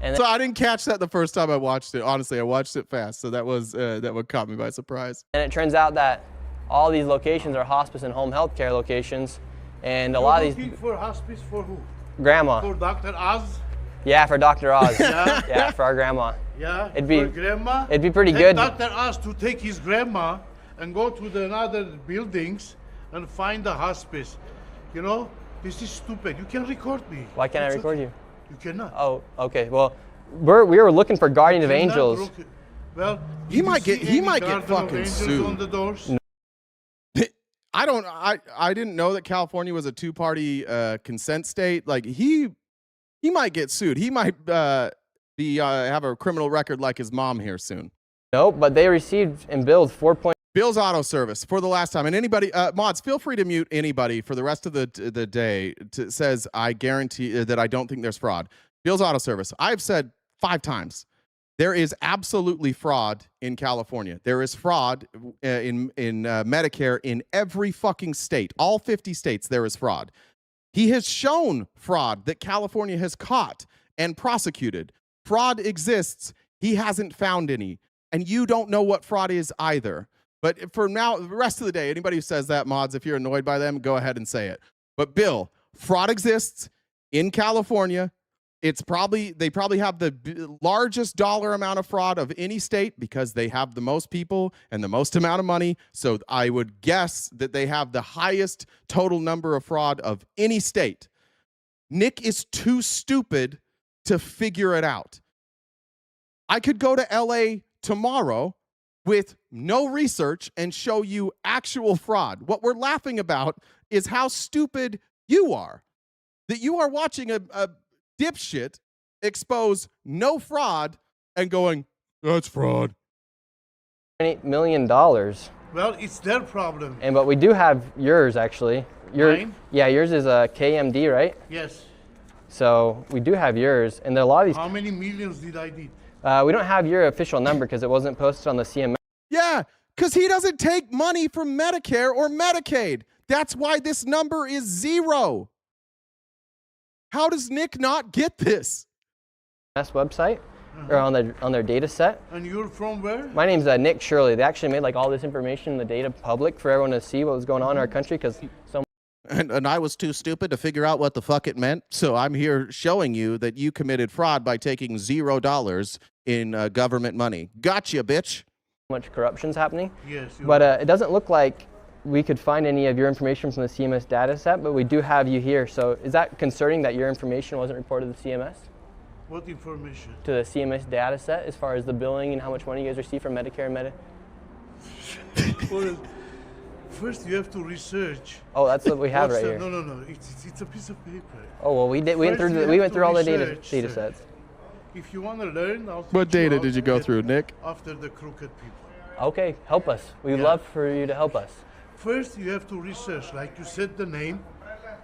[SPEAKER 17] And
[SPEAKER 1] So I didn't catch that the first time I watched it. Honestly, I watched it fast, so that one caught me by surprise.
[SPEAKER 17] And it turns out that all these locations are hospice and home health care locations, and a lot of
[SPEAKER 15] looking
[SPEAKER 17] these.
[SPEAKER 15] for hospice for who?
[SPEAKER 17] Grandma.
[SPEAKER 15] For Dr. Oz?
[SPEAKER 17] Yeah, for Dr. Oz.
[SPEAKER 15] Yeah?
[SPEAKER 17] Yeah, for our grandma.
[SPEAKER 15] Yeah,
[SPEAKER 17] It'd be.
[SPEAKER 15] for grandma?
[SPEAKER 17] It'd be pretty
[SPEAKER 15] Tell
[SPEAKER 17] good.
[SPEAKER 15] Dr. Oz to take his grandma and go to the other buildings and find the hospice. You know, this is stupid. You can record me.
[SPEAKER 17] Why can't I record you?
[SPEAKER 15] You cannot.
[SPEAKER 17] Oh, okay. Well, we were looking for Guardian of Angels.
[SPEAKER 15] Well,
[SPEAKER 1] He might get
[SPEAKER 15] Guardian of
[SPEAKER 1] fucking
[SPEAKER 15] Angels
[SPEAKER 1] sued.
[SPEAKER 15] on the doors?
[SPEAKER 1] I didn't know that California was a two-party consent state. Like he might get sued. He might have a criminal record like his mom here soon.
[SPEAKER 17] Nope, but they received and billed 4.
[SPEAKER 1] Bill's Auto Service for the last time. And anybody, mods, feel free to mute anybody for the rest of the day. Says I guarantee that I don't think there's fraud. Bill's Auto Service. I've said 5 times. There is absolutely fraud in California. There is fraud in Medicare in every fucking state. All 50 states, there is fraud. He has shown fraud that California has caught and prosecuted. Fraud exists. He hasn't found any. And you don't know what fraud is either. But for now, the rest of the day, anybody who says that, mods, if you're annoyed by them, go ahead and say it. But Bill, fraud exists in California. They probably have the largest dollar amount of fraud of any state because they have the most people and the most amount of money. So I would guess that they have the highest total number of fraud of any state. Nick is too stupid to figure it out. I could go to LA tomorrow with no research and show you actual fraud. What we're laughing about is how stupid you are. That you are watching a dipshit expose no fraud and going, that's fraud.
[SPEAKER 17] $8 million.
[SPEAKER 15] Well, it's their problem.
[SPEAKER 17] But we do have yours, actually.
[SPEAKER 15] Mine?
[SPEAKER 17] Yeah, yours is a KMD, right?
[SPEAKER 15] Yes.
[SPEAKER 17] So we do have yours. And there are a lot of these.
[SPEAKER 15] How many millions did I need?
[SPEAKER 17] We don't have your official number because it wasn't posted on the CMS.
[SPEAKER 1] Yeah, because he doesn't take money from Medicare or Medicaid. That's why this number is 0. How does Nick not get this?
[SPEAKER 17] Website or on their data set.
[SPEAKER 15] And you're from where?
[SPEAKER 17] My name's Nick Shirley. They actually made like all this information in the data public for everyone to see what was going on in our country because so.
[SPEAKER 1] And I was too stupid to figure out what the fuck it meant. So I'm here showing you that you committed fraud by taking $0 in government money. Gotcha, bitch.
[SPEAKER 17] Much corruption's happening.
[SPEAKER 15] Yes.
[SPEAKER 17] But it doesn't look like we could find any of your information from the CMS data set, but we do have you here. So is that concerning that your information wasn't reported to CMS?
[SPEAKER 15] What information?
[SPEAKER 17] To the CMS data set as far as the billing and how much money you guys receive from Medicare and
[SPEAKER 15] first you have to research.
[SPEAKER 17] Oh, that's what we have right here.
[SPEAKER 15] No. It's a piece of paper.
[SPEAKER 17] Oh well, we went through all the data sets.
[SPEAKER 15] If you want to learn,
[SPEAKER 1] what data did you go through, Nick?
[SPEAKER 15] After the crooked people.
[SPEAKER 17] Okay, help us. We'd love for you to help us.
[SPEAKER 15] First, you have to research. Like you said the name,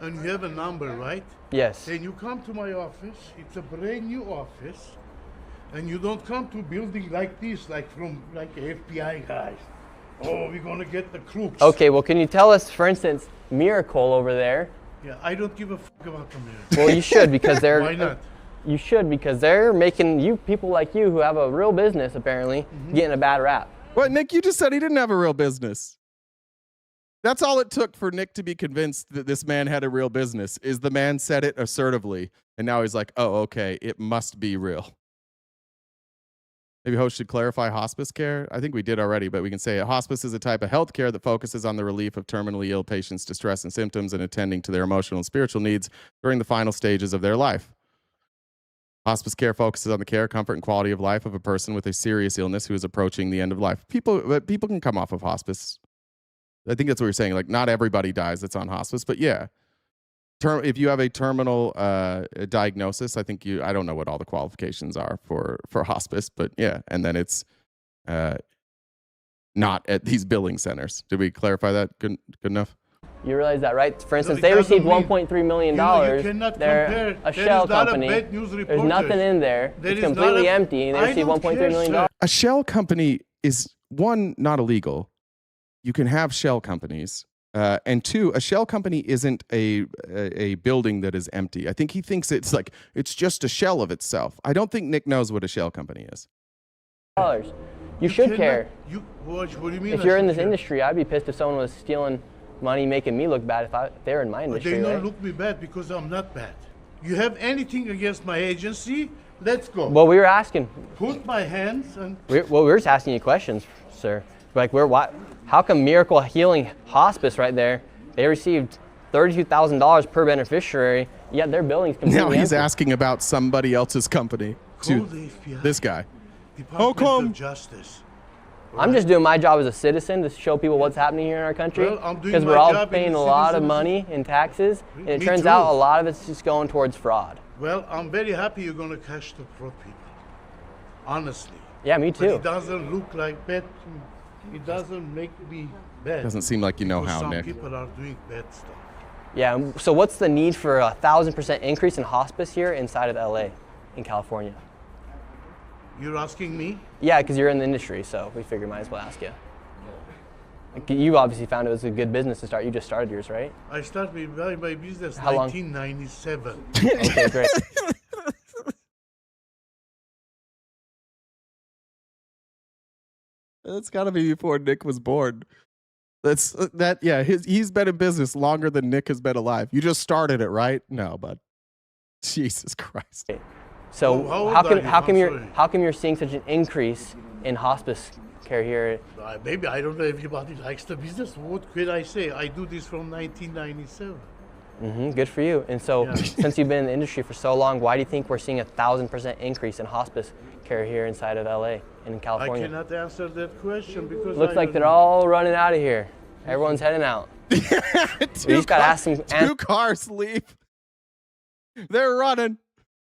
[SPEAKER 15] and you have a number, right?
[SPEAKER 17] Yes.
[SPEAKER 15] Then you come to my office. It's a brand new office, and you don't come to a building like this, like from FBI guys. Oh, we're gonna get the crooks.
[SPEAKER 17] Okay, well, can you tell us, for instance, Miracle over there?
[SPEAKER 15] Yeah, I don't give a fuck about the Miracle.
[SPEAKER 17] Well, you should, because they're.
[SPEAKER 15] Why not?
[SPEAKER 17] You should, because they're making you people like you who have a real business apparently getting a bad rap.
[SPEAKER 1] What, Nick? You just said he didn't have a real business. That's all it took for Nick to be convinced that this man had a real business. Is the man said it assertively, and now he's like, "Oh, okay, it must be real." Maybe host should clarify hospice care. I think we did already, but we can say it. Hospice is a type of health care that focuses on the relief of terminally ill patients' distress and symptoms and attending to their emotional and spiritual needs during the final stages of their life. Hospice care focuses on the care, comfort, and quality of life of a person with a serious illness who is approaching the end of life. People can come off of hospice. I think that's what you're saying. Like, not everybody dies that's on hospice, but yeah. If you have a terminal diagnosis, I think I don't know what all the qualifications are for hospice, but yeah. And then it's not at these billing centers. Did we clarify that good enough?
[SPEAKER 17] You realize that, right? For instance, they received $1.3 million. They're a shell company. There's nothing in there. It's completely empty, and they received $1.3 million.
[SPEAKER 1] A shell company is, one, not illegal. You can have shell companies. And two, a shell company isn't a building that is empty. I think he thinks it's just a shell of itself. I don't think Nick knows what a shell company is.
[SPEAKER 17] You should care.
[SPEAKER 15] What do you mean?
[SPEAKER 17] If you're in this industry, I'd be pissed if someone was stealing money, making me look bad if they were in my industry.
[SPEAKER 15] They don't look me bad because I'm not bad. You have anything against my agency? Let's go.
[SPEAKER 17] Well, we were asking.
[SPEAKER 15] Put my hands and.
[SPEAKER 17] We were just asking you questions, sir. Like, how come Miracle Healing Hospice right there, they received $32,000 per beneficiary, yet their building's completely
[SPEAKER 1] empty? Now he's
[SPEAKER 17] empty.
[SPEAKER 1] asking about somebody else's company.
[SPEAKER 15] Call the FBI.
[SPEAKER 1] This guy.
[SPEAKER 15] Department of Justice.
[SPEAKER 17] I'm just doing my job as a citizen to show people what's happening here in our country. Because we're all paying a lot of money in taxes, and it turns out a lot of it's just going towards fraud.
[SPEAKER 15] Well, I'm very happy you're going to catch the fraud people. Honestly.
[SPEAKER 17] Yeah, me too.
[SPEAKER 15] But it doesn't look like bad. It doesn't make me bad.
[SPEAKER 1] Doesn't seem like you know how, Nick.
[SPEAKER 15] Some people are doing bad stuff.
[SPEAKER 17] Yeah, so what's the need for a 1,000% increase in hospice here inside of LA, in California?
[SPEAKER 15] You're asking me?
[SPEAKER 17] Yeah, because you're in the industry, so we figured might as well ask you. Like, you obviously found it was a good business to start. You just started yours, right?
[SPEAKER 15] I started my business in 1997.
[SPEAKER 17] Okay, great.
[SPEAKER 1] That's got to be before Nick was born. Yeah, he's been in business longer than Nick has been alive. You just started it, right? No, bud. Jesus Christ.
[SPEAKER 17] So how come you're seeing such an increase in hospice care here?
[SPEAKER 15] Maybe I don't know. Everybody likes the business. What could I say? I do this from 1997.
[SPEAKER 17] Good for you. And so, since you've been in the industry for so long, why do you think we're seeing a 1,000% increase in hospice care here inside of LA and in California?
[SPEAKER 15] I cannot answer that question because
[SPEAKER 17] looks like they're all running out of here. Everyone's heading out. We just got to ask some.
[SPEAKER 1] Two cars leave. They're running.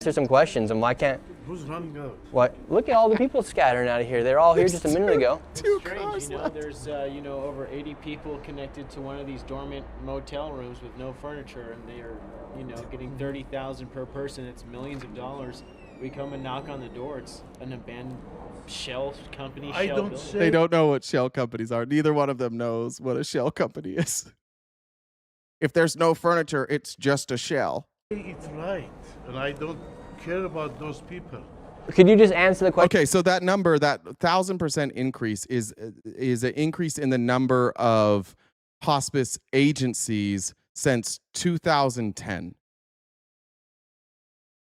[SPEAKER 17] Answer some questions, and why can't?
[SPEAKER 15] Who's running out?
[SPEAKER 17] What? Look at all the people scattering out of here. They're all here just a minute ago.
[SPEAKER 4] Strange, you know. There's over 80 people connected to one of these dormant motel rooms with no furniture, and they are getting $30,000 per person. It's millions of dollars. We come and knock on the door. It's an abandoned shell company.
[SPEAKER 1] They don't know what shell companies are. Neither one of them knows what a shell company is. If there's no furniture, it's just a shell.
[SPEAKER 15] It's right, and I don't care about those people.
[SPEAKER 17] Could you just answer the question?
[SPEAKER 1] Okay, so that number, that 1,000% increase is an increase in the number of hospice agencies since 2010.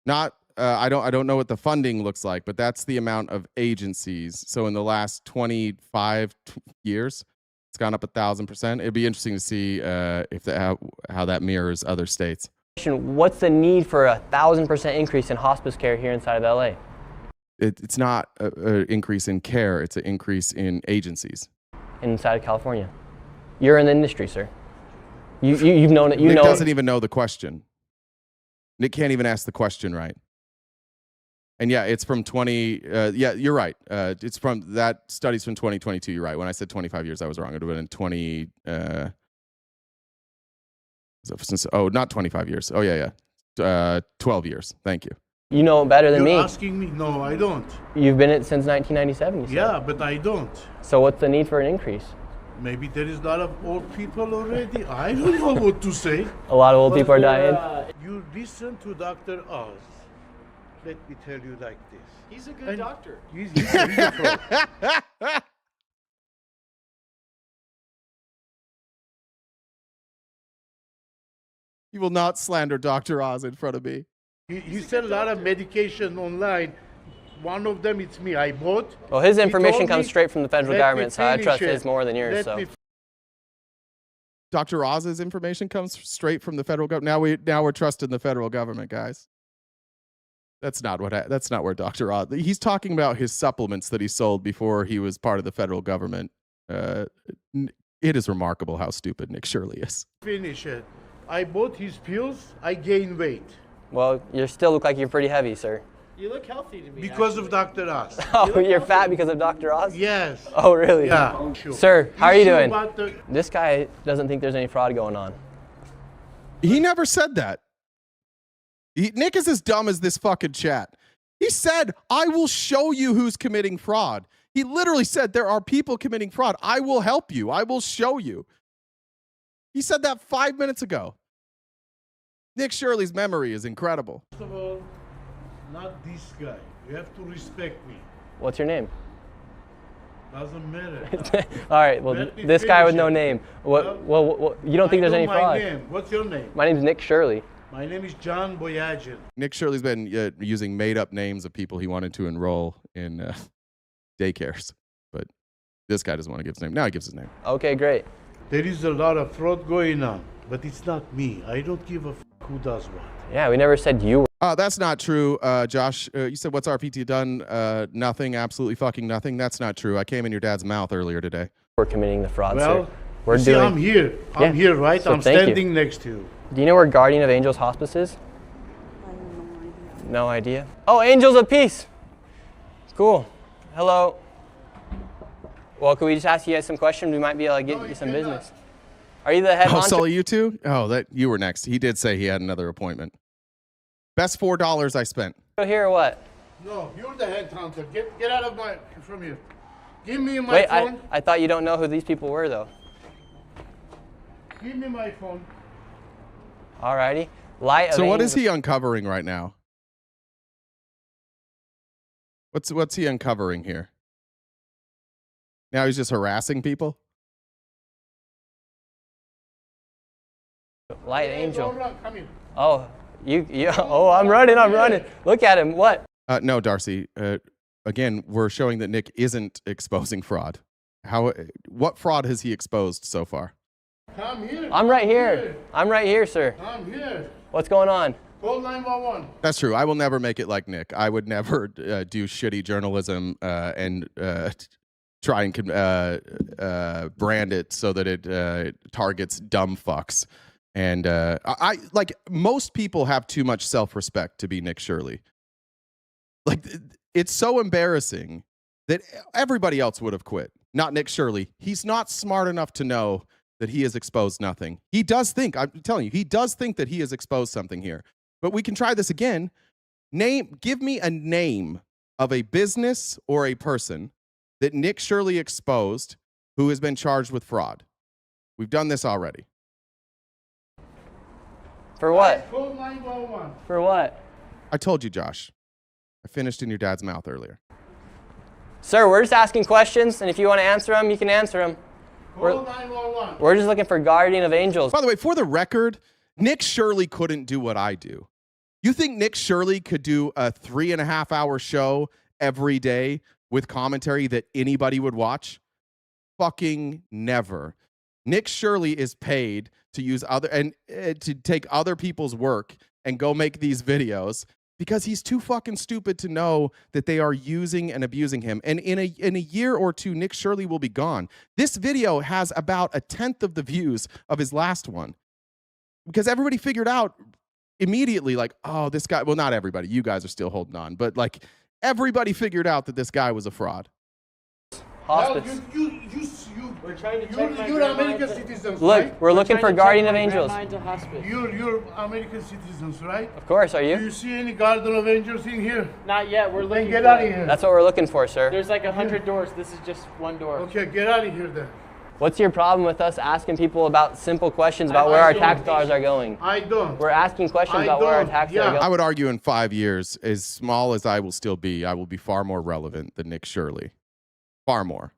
[SPEAKER 1] Not, I don't know what the funding looks like, but that's the amount of agencies. So in the last 25 years, it's gone up 1,000%. It'd be interesting to see how that mirrors other states.
[SPEAKER 17] What's the need for a 1,000% increase in hospice care here inside of LA?
[SPEAKER 1] It's not an increase in care, it's an increase in agencies.
[SPEAKER 17] Inside of California? You're in the industry, sir. You've known it.
[SPEAKER 1] Nick doesn't even know the question. Nick can't even ask the question right. And yeah, it's from 20. Yeah, you're right. It's from that study's from 2022. You're right. When I said 25 years, I was wrong. It would have been in 20. Not 25 years. Oh yeah. 12 years. Thank you.
[SPEAKER 17] You know it better than me.
[SPEAKER 15] You're asking me? No, I don't.
[SPEAKER 17] You've been in it since 1997, you said.
[SPEAKER 15] Yeah, but I don't.
[SPEAKER 17] So what's the need for an increase?
[SPEAKER 15] Maybe there is a lot of old people already. I don't know what to say.
[SPEAKER 17] A lot of old people are dying.
[SPEAKER 15] You listen to Dr. Oz. Let me tell you like this.
[SPEAKER 4] He's a good doctor.
[SPEAKER 15] He's a pro.
[SPEAKER 1] You will not slander Dr. Oz in front of me.
[SPEAKER 15] He said a lot of medication online. One of them, it's me. I bought.
[SPEAKER 17] Well, his information comes straight from the federal government, so I trust his more than yours.
[SPEAKER 1] Dr. Oz's information comes straight from the federal government. Now we're trusting the federal government, guys. That's not where Dr. Oz. He's talking about his supplements that he sold before he was part of the federal government. It is remarkable how stupid Nick Shirley is.
[SPEAKER 15] Finish it. I bought his pills. I gained weight.
[SPEAKER 17] Well, you still look like you're pretty heavy, sir.
[SPEAKER 4] You look healthy to me.
[SPEAKER 15] Because of Dr. Oz.
[SPEAKER 17] Oh, you're fat because of Dr. Oz?
[SPEAKER 15] Yes.
[SPEAKER 17] Oh, really?
[SPEAKER 15] Yeah. Sure.
[SPEAKER 17] Sir, how are you doing? This guy doesn't think there's any fraud going on.
[SPEAKER 1] He never said that. Nick is as dumb as this fucking chat. He said, I will show you who's committing fraud. He literally said, there are people committing fraud. I will help you. I will show you. He said that 5 minutes ago. Nick Shirley's memory is incredible.
[SPEAKER 15] First of all, not this guy. You have to respect me.
[SPEAKER 17] What's your name?
[SPEAKER 15] Doesn't matter.
[SPEAKER 17] All right, well, this guy with no name. Well, you don't think there's any fraud?
[SPEAKER 15] Name. What's your name?
[SPEAKER 17] My name's Nick Shirley.
[SPEAKER 15] My name is John Boyagin.
[SPEAKER 1] Nick Shirley's been using made-up names of people he wanted to enroll in daycares. But this guy doesn't want to give his name. Now he gives his name.
[SPEAKER 17] Okay, great.
[SPEAKER 15] There is a lot of fraud going on, but it's not me. I don't give a who does what.
[SPEAKER 17] Yeah, we never said you were.
[SPEAKER 1] That's not true, Josh. You said, what's RPT done? Nothing, absolutely fucking nothing. That's not true. I came in your dad's mouth earlier today.
[SPEAKER 17] We're committing the fraud,
[SPEAKER 15] well,
[SPEAKER 17] sir. We're
[SPEAKER 15] see, I'm here. I'm here, right?
[SPEAKER 17] So
[SPEAKER 15] I'm standing next to you.
[SPEAKER 17] Do you know where Guardian of Angels Hospice is? No idea. Oh, Angels of Peace. Cool. Hello. Well, could we just ask you guys some questions? We might be able to get you some business. Are you the head honcho?
[SPEAKER 1] Sully, you too? Oh, that you were next. He did say he had another appointment. Best $4 I spent.
[SPEAKER 17] Here or what?
[SPEAKER 15] No, you're the head hunter. Get out of from here. Give me my phone.
[SPEAKER 17] Wait, I thought you don't know who these people were, though.
[SPEAKER 15] Give me my phone.
[SPEAKER 17] Alrighty.
[SPEAKER 1] So what is he uncovering right now? What's he uncovering here? Now he's just harassing people?
[SPEAKER 17] Light Angel.
[SPEAKER 15] Come here.
[SPEAKER 17] Oh, oh, I'm running. Look at him. What?
[SPEAKER 1] No, Darcy. Again, we're showing that Nick isn't exposing fraud. What fraud has he exposed so far?
[SPEAKER 15] Come here.
[SPEAKER 17] I'm right here. I'm right here, sir.
[SPEAKER 15] I'm here.
[SPEAKER 17] What's going on?
[SPEAKER 15] Call 911.
[SPEAKER 1] That's true. I will never make it like Nick. I would never do shitty journalism and try and brand it so that it targets dumb fucks. And I like most people have too much self-respect to be Nick Shirley. Like it's so embarrassing that everybody else would have quit. Not Nick Shirley. He's not smart enough to know that he has exposed nothing. He does think, I'm telling you, he does think that he has exposed something here. But we can try this again. Give me a name of a business or a person that Nick Shirley exposed who has been charged with fraud. We've done this already.
[SPEAKER 17] For what?
[SPEAKER 15] Call 911.
[SPEAKER 17] For what?
[SPEAKER 1] I told you, Josh. I finished in your dad's mouth earlier.
[SPEAKER 17] Sir, we're just asking questions, and if you want to answer them, you can answer them.
[SPEAKER 15] Call 911.
[SPEAKER 17] We're just looking for Guardian of Angels.
[SPEAKER 1] By the way, for the record, Nick Shirley couldn't do what I do. You think Nick Shirley could do a 3.5-hour show every day with commentary that anybody would watch? Fucking never. Nick Shirley is paid to use to take other people's work and go make these videos because he's too fucking stupid to know that they are using and abusing him. And in a year or two, Nick Shirley will be gone. This video has about 1/10 of the views of his last one, because everybody figured out immediately, like, oh, this guy, well, not everybody, you guys are still holding on, but like everybody figured out that this guy was a fraud.
[SPEAKER 17] Hospice.
[SPEAKER 4] We're trying to take
[SPEAKER 15] you're American citizens,
[SPEAKER 17] Look,
[SPEAKER 15] right?
[SPEAKER 17] we're looking for guardian of angels.
[SPEAKER 15] You're American citizens, right?
[SPEAKER 17] Of course, are you?
[SPEAKER 15] Do you see any guardian of angels in here?
[SPEAKER 4] Not yet. We're looking.
[SPEAKER 15] Get out of here.
[SPEAKER 17] That's what we're looking for, sir.
[SPEAKER 4] There's like 100 doors. This is just one door.
[SPEAKER 15] Okay, get out of here then.
[SPEAKER 17] What's your problem with us asking people about simple questions about where our tax dollars are going?
[SPEAKER 15] I don't.
[SPEAKER 17] We're asking questions about where our tax dollars are going.
[SPEAKER 1] I would argue in 5 years, as small as I will still be, I will be far more relevant than Nick Shirley. Far more.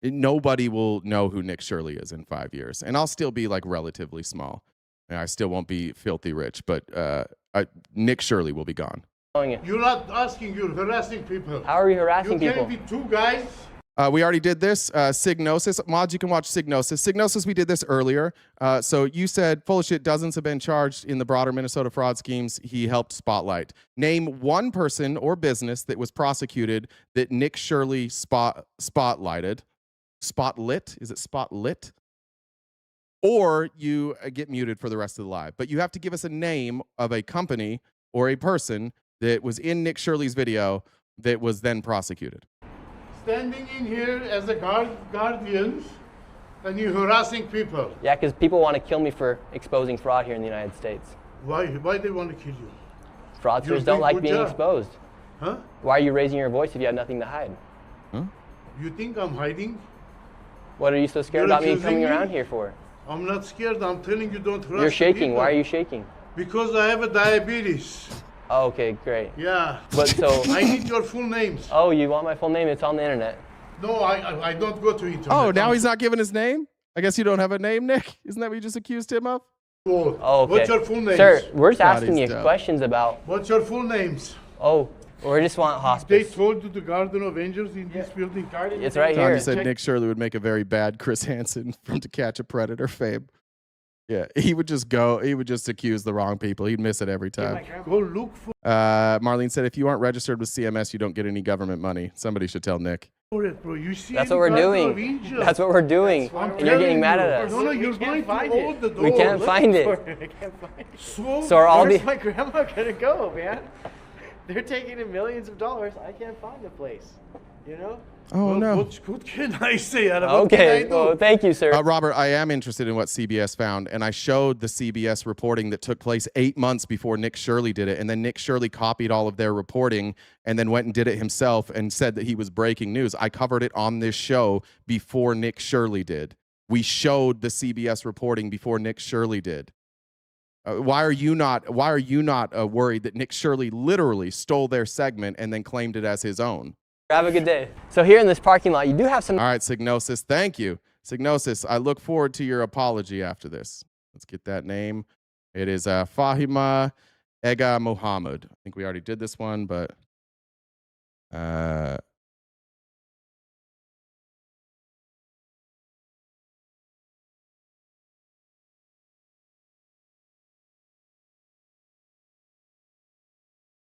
[SPEAKER 1] Nobody will know who Nick Shirley is in 5 years. And I'll still be like relatively small. And I still won't be filthy rich, but Nick Shirley will be gone.
[SPEAKER 15] You're not asking, you're harassing people.
[SPEAKER 17] How are we harassing people?
[SPEAKER 15] You can't be two guys.
[SPEAKER 1] We already did this. Signosis. Mods, you can watch Signosis. Signosis, we did this earlier. So you said, full of shit, dozens have been charged in the broader Minnesota fraud schemes he helped spotlight. Name one person or business that was prosecuted that Nick Shirley spotlighted. Spotlit? Is it spotlit? Or you get muted for the rest of the live. But you have to give us a name of a company or a person that was in Nick Shirley's video that was then prosecuted.
[SPEAKER 15] Standing in here as a guardians, and you're harassing people.
[SPEAKER 17] Yeah, because people want to kill me for exposing fraud here in the United States.
[SPEAKER 15] Why they want to kill you?
[SPEAKER 17] Fraudsters don't like being exposed.
[SPEAKER 15] Huh?
[SPEAKER 17] Why are you raising your voice if you have nothing to hide?
[SPEAKER 1] Huh?
[SPEAKER 15] You think I'm hiding?
[SPEAKER 17] What are you so scared about me coming around here for?
[SPEAKER 15] I'm not scared. I'm telling you, don't harass
[SPEAKER 17] You're shaking.
[SPEAKER 15] people.
[SPEAKER 17] Why are you shaking?
[SPEAKER 15] Because I have a diabetes.
[SPEAKER 17] Oh, okay, great.
[SPEAKER 15] Yeah.
[SPEAKER 17] But so
[SPEAKER 15] I need your full names.
[SPEAKER 17] Oh, you want my full name? It's on the internet.
[SPEAKER 15] No, I don't go to internet.
[SPEAKER 1] Oh, now he's not giving his name? I guess you don't have a name, Nick? Isn't that what you just accused him of?
[SPEAKER 15] Oh,
[SPEAKER 17] okay.
[SPEAKER 15] What's your full names?
[SPEAKER 17] Sir, we're just asking you questions about...
[SPEAKER 15] What's your full names?
[SPEAKER 17] Oh, we just want hospice.
[SPEAKER 15] They told you the Guardian of Angels in this building?
[SPEAKER 17] It's right here.
[SPEAKER 1] Tommy said Nick Shirley would make a very bad Chris Hansen from To Catch a Predator fame. Yeah, he would just accuse the wrong people. He'd miss it every time.
[SPEAKER 15] Go look for
[SPEAKER 1] Marlene said, if you aren't registered with CMS, you don't get any government money. Somebody should tell Nick.
[SPEAKER 15] it, bro. You see
[SPEAKER 17] That's what we're doing. That's what we're doing. And you're getting mad at us.
[SPEAKER 15] No, you're going to hold the door.
[SPEAKER 17] We can't find it.
[SPEAKER 4] I can't find it.
[SPEAKER 17] So are all
[SPEAKER 4] Where's my grandma gonna go, man? They're taking in millions of dollars. I can't find the place. You know?
[SPEAKER 1] Oh, no.
[SPEAKER 15] What can I say?
[SPEAKER 17] Okay, well, thank you, sir.
[SPEAKER 1] Robert, I am interested in what CBS found, and I showed the CBS reporting that took place 8 months before Nick Shirley did it, and then Nick Shirley copied all of their reporting and then went and did it himself and said that he was breaking news. I covered it on this show before Nick Shirley did. We showed the CBS reporting before Nick Shirley did. Why are you not worried that Nick Shirley literally stole their segment and then claimed it as his own?
[SPEAKER 17] Have a good day. So here in this parking lot, you do have some...
[SPEAKER 1] All right, Signosis, thank you. Signosis, I look forward to your apology after this. Let's get that name. It is Fahima Ega Mohammed. I think we already did this one, but...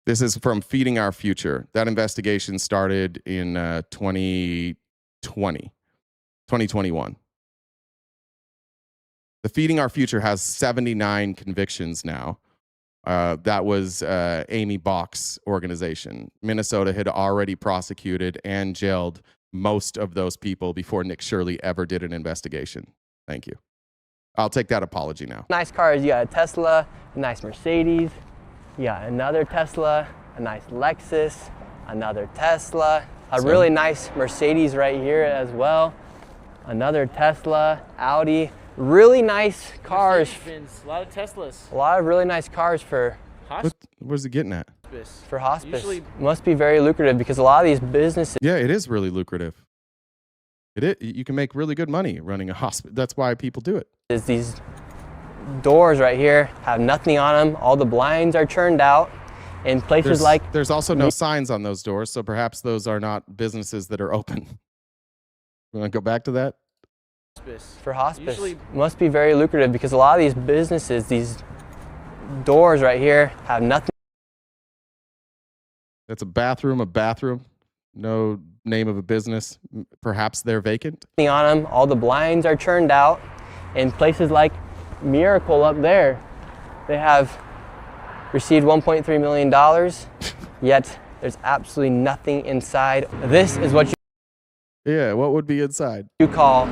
[SPEAKER 1] This is from Feeding Our Future. That investigation started in 2021. The Feeding Our Future has 79 convictions now. That was Amy Bach's organization. Minnesota had already prosecuted and jailed most of those people before Nick Shirley ever did an investigation. Thank you. I'll take that apology now.
[SPEAKER 17] Nice cars. You got a Tesla, a nice Mercedes. You got another Tesla, a nice Lexus, another Tesla, a really nice Mercedes right here as well, another Tesla, Audi, really nice cars.
[SPEAKER 4] A lot of Teslas.
[SPEAKER 17] A lot of really nice cars for
[SPEAKER 1] Hospice. Where's it getting at?
[SPEAKER 17] For hospice. Must be very lucrative because a lot of these businesses.
[SPEAKER 1] Yeah, it is really lucrative. You can make really good money running a hospice. That's why people do it.
[SPEAKER 17] These doors right here have nothing on them. All the blinds are turned out. In places
[SPEAKER 1] there's also no signs on those doors, so perhaps those are not businesses that are open. You want to go back to that?
[SPEAKER 17] For hospice. Must be very lucrative because a lot of these businesses, these doors right here have nothing.
[SPEAKER 1] That's a bathroom, no name of a business. Perhaps they're vacant.
[SPEAKER 17] On them, all the blinds are churned out. In places like Miracle up there, they have received $1.3 million, yet there's absolutely nothing inside. This is what
[SPEAKER 1] what would be inside?
[SPEAKER 17] You call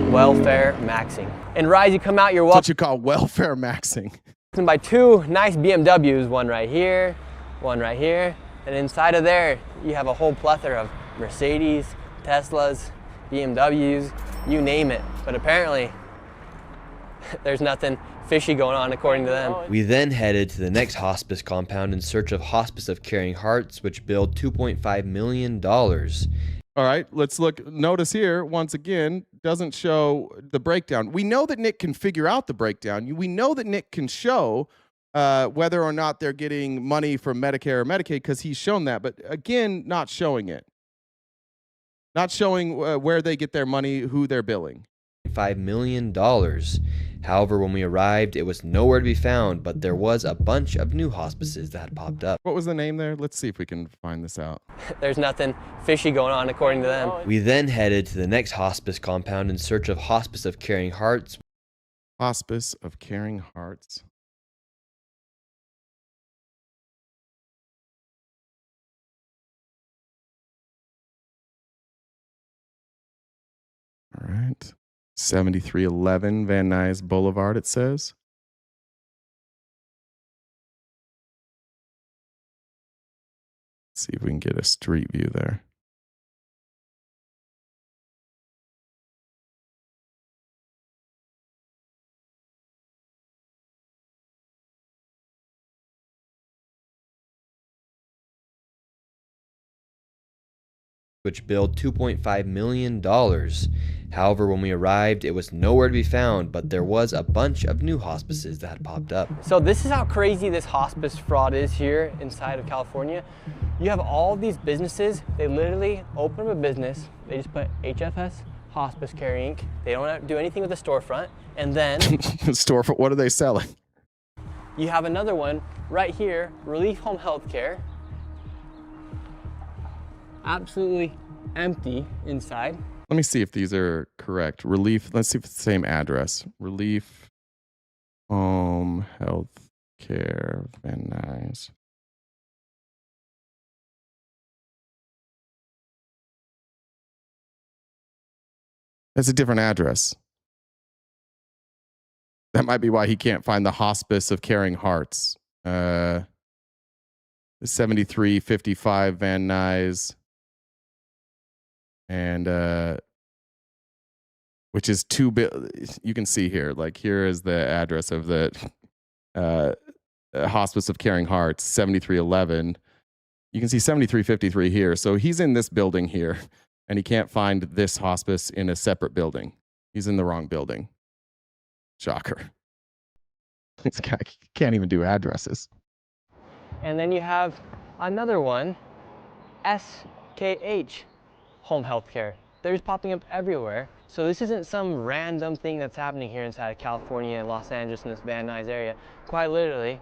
[SPEAKER 17] welfare maxing. In Rise, you come out, you're welcome.
[SPEAKER 1] That's what you call welfare maxing.
[SPEAKER 17] By two nice BMWs, one right here, and inside of there, you have a whole plethora of Mercedes, Teslas, BMWs, you name it. But apparently, there's nothing fishy going on according to them.
[SPEAKER 18] We then headed to the next hospice compound in search of Hospice of Caring Hearts, which billed $2.5 million.
[SPEAKER 1] All right, let's look. Notice here, once again, doesn't show the breakdown. We know that Nick can figure out the breakdown. We know that Nick can show whether or not they're getting money from Medicare or Medicaid because he's shown that. But again, not showing it. Not showing where they get their money, who they're billing.
[SPEAKER 18] $5 million. However, when we arrived, it was nowhere to be found, but there was a bunch of new hospices that had popped up.
[SPEAKER 1] What was the name there? Let's see if we can find this out.
[SPEAKER 17] There's nothing fishy going on according to them.
[SPEAKER 18] We then headed to the next hospice compound in search of Hospice of Caring Hearts.
[SPEAKER 1] Hospice of Caring Hearts. All right. 7311 Van Nuys Boulevard, it says. Let's see if we can get a street view there.
[SPEAKER 18] Which billed $2.5 million. However, when we arrived, it was nowhere to be found, but there was a bunch of new hospices that had popped up.
[SPEAKER 17] So this is how crazy this hospice fraud is here inside of California. You have all these businesses, they literally open up a business, they just put HFS Hospice Care Inc. They don't do anything with the storefront, and then...
[SPEAKER 1] Storefront, what are they selling?
[SPEAKER 17] You have another one right here, Relief Home Healthcare. Absolutely empty inside.
[SPEAKER 1] Let me see if these are correct. Relief, let's see if it's the same address. Relief Home Health Care, Van Nuys. That's a different address. That might be why he can't find the Hospice of Caring Hearts. 7355 Van Nuys. And which is you can see here, like here is the address of the Hospice of Caring Hearts, 7311. You can see 7353 here. So he's in this building here, and he can't find this hospice in a separate building. He's in the wrong building. Shocker. This guy can't even do addresses.
[SPEAKER 17] And then you have another one, SKH Home Healthcare. They're just popping up everywhere. So this isn't some random thing that's happening here inside of California and Los Angeles in this Van Nuys area. Quite literally,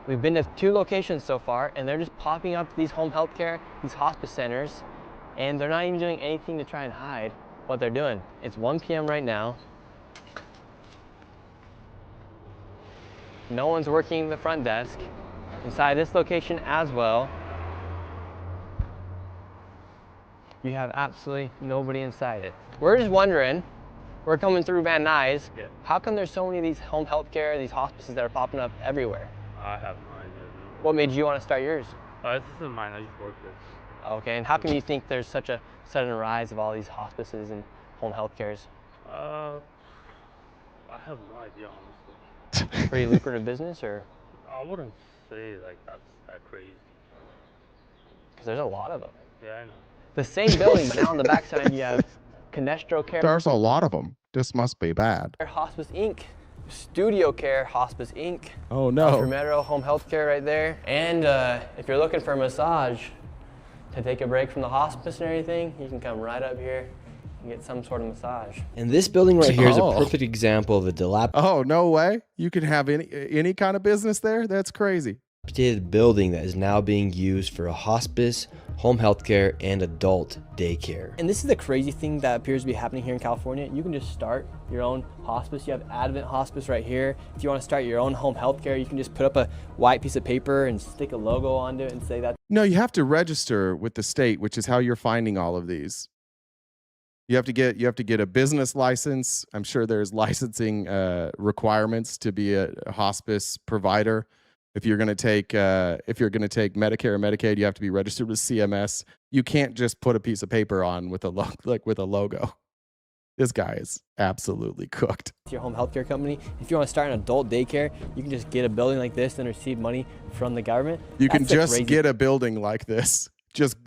[SPEAKER 17] we've been to 2 locations so far, and they're just popping up these home healthcare, these hospice centers, and they're not even doing anything to try and hide what they're doing. It's 1 p.m. right now. No one's working the front desk. Inside this location as well, you have absolutely nobody inside it. We're just wondering, we're coming through Van Nuys, how come there's so many of these home health care, these hospices that are popping up everywhere?
[SPEAKER 10] I have no idea.
[SPEAKER 17] What made you want to start yours?
[SPEAKER 10] This isn't mine, I just work this.
[SPEAKER 17] Okay, and how come you think there's such a sudden rise of all these hospices and home health cares?
[SPEAKER 10] I have no idea, honestly.
[SPEAKER 17] Pretty lucrative business, or?
[SPEAKER 10] I wouldn't say like that's that crazy.
[SPEAKER 17] Because there's a lot of them.
[SPEAKER 10] Yeah, I know.
[SPEAKER 17] The same building, but now on the backside you have Conestro Care.
[SPEAKER 1] There's a lot of them. This must be bad.
[SPEAKER 17] Hospice Inc. Studio Care Hospice Inc.
[SPEAKER 1] Oh no.
[SPEAKER 17] Metro Home Health Care right there. And if you're looking for a massage to take a break from the hospice and everything, you can come right up here and get some sort of massage.
[SPEAKER 18] And this building right here is a perfect example of a dilapidated.
[SPEAKER 1] Oh, no way. You can have any kind of business there? That's crazy.
[SPEAKER 18] building that is now being used for a hospice, home health care, and adult daycare.
[SPEAKER 17] And this is the crazy thing that appears to be happening here in California. You can just start your own hospice. You have Advent Hospice right here. If you want to start your own home health care, you can just put up a white piece of paper and stick a logo onto it and say that.
[SPEAKER 1] No, you have to register with the state, which is how you're finding all of these. You have to get a business license. I'm sure there's licensing requirements to be a hospice provider. If you're going to take Medicare or Medicaid, you have to be registered with CMS. You can't just put a piece of paper on with a logo. This guy is absolutely cooked.
[SPEAKER 17] Your home healthcare company. If you want to start an adult daycare, you can just get a building like this and receive money from the government.
[SPEAKER 1] You can just get a building like this. Just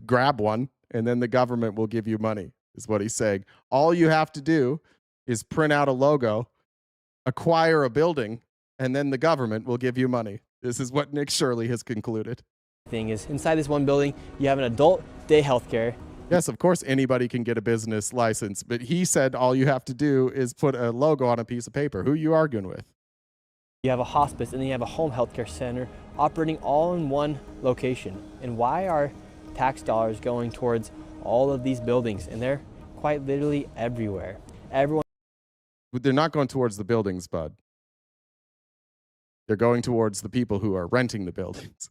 [SPEAKER 1] grab one, and then the government will give you money, is what he's saying. All you have to do is print out a logo, acquire a building, and then the government will give you money. This is what Nick Shirley has concluded.
[SPEAKER 17] Thing is, inside this one building, you have an adult day healthcare.
[SPEAKER 1] Yes, of course, anybody can get a business license, but he said all you have to do is put a logo on a piece of paper. Who are you arguing with?
[SPEAKER 17] You have a hospice, and then you have a home healthcare center operating all in one location. And why are tax dollars going towards all of these buildings? And they're quite literally everywhere.
[SPEAKER 1] They're not going towards the buildings, bud. They're going towards the people who are renting the buildings.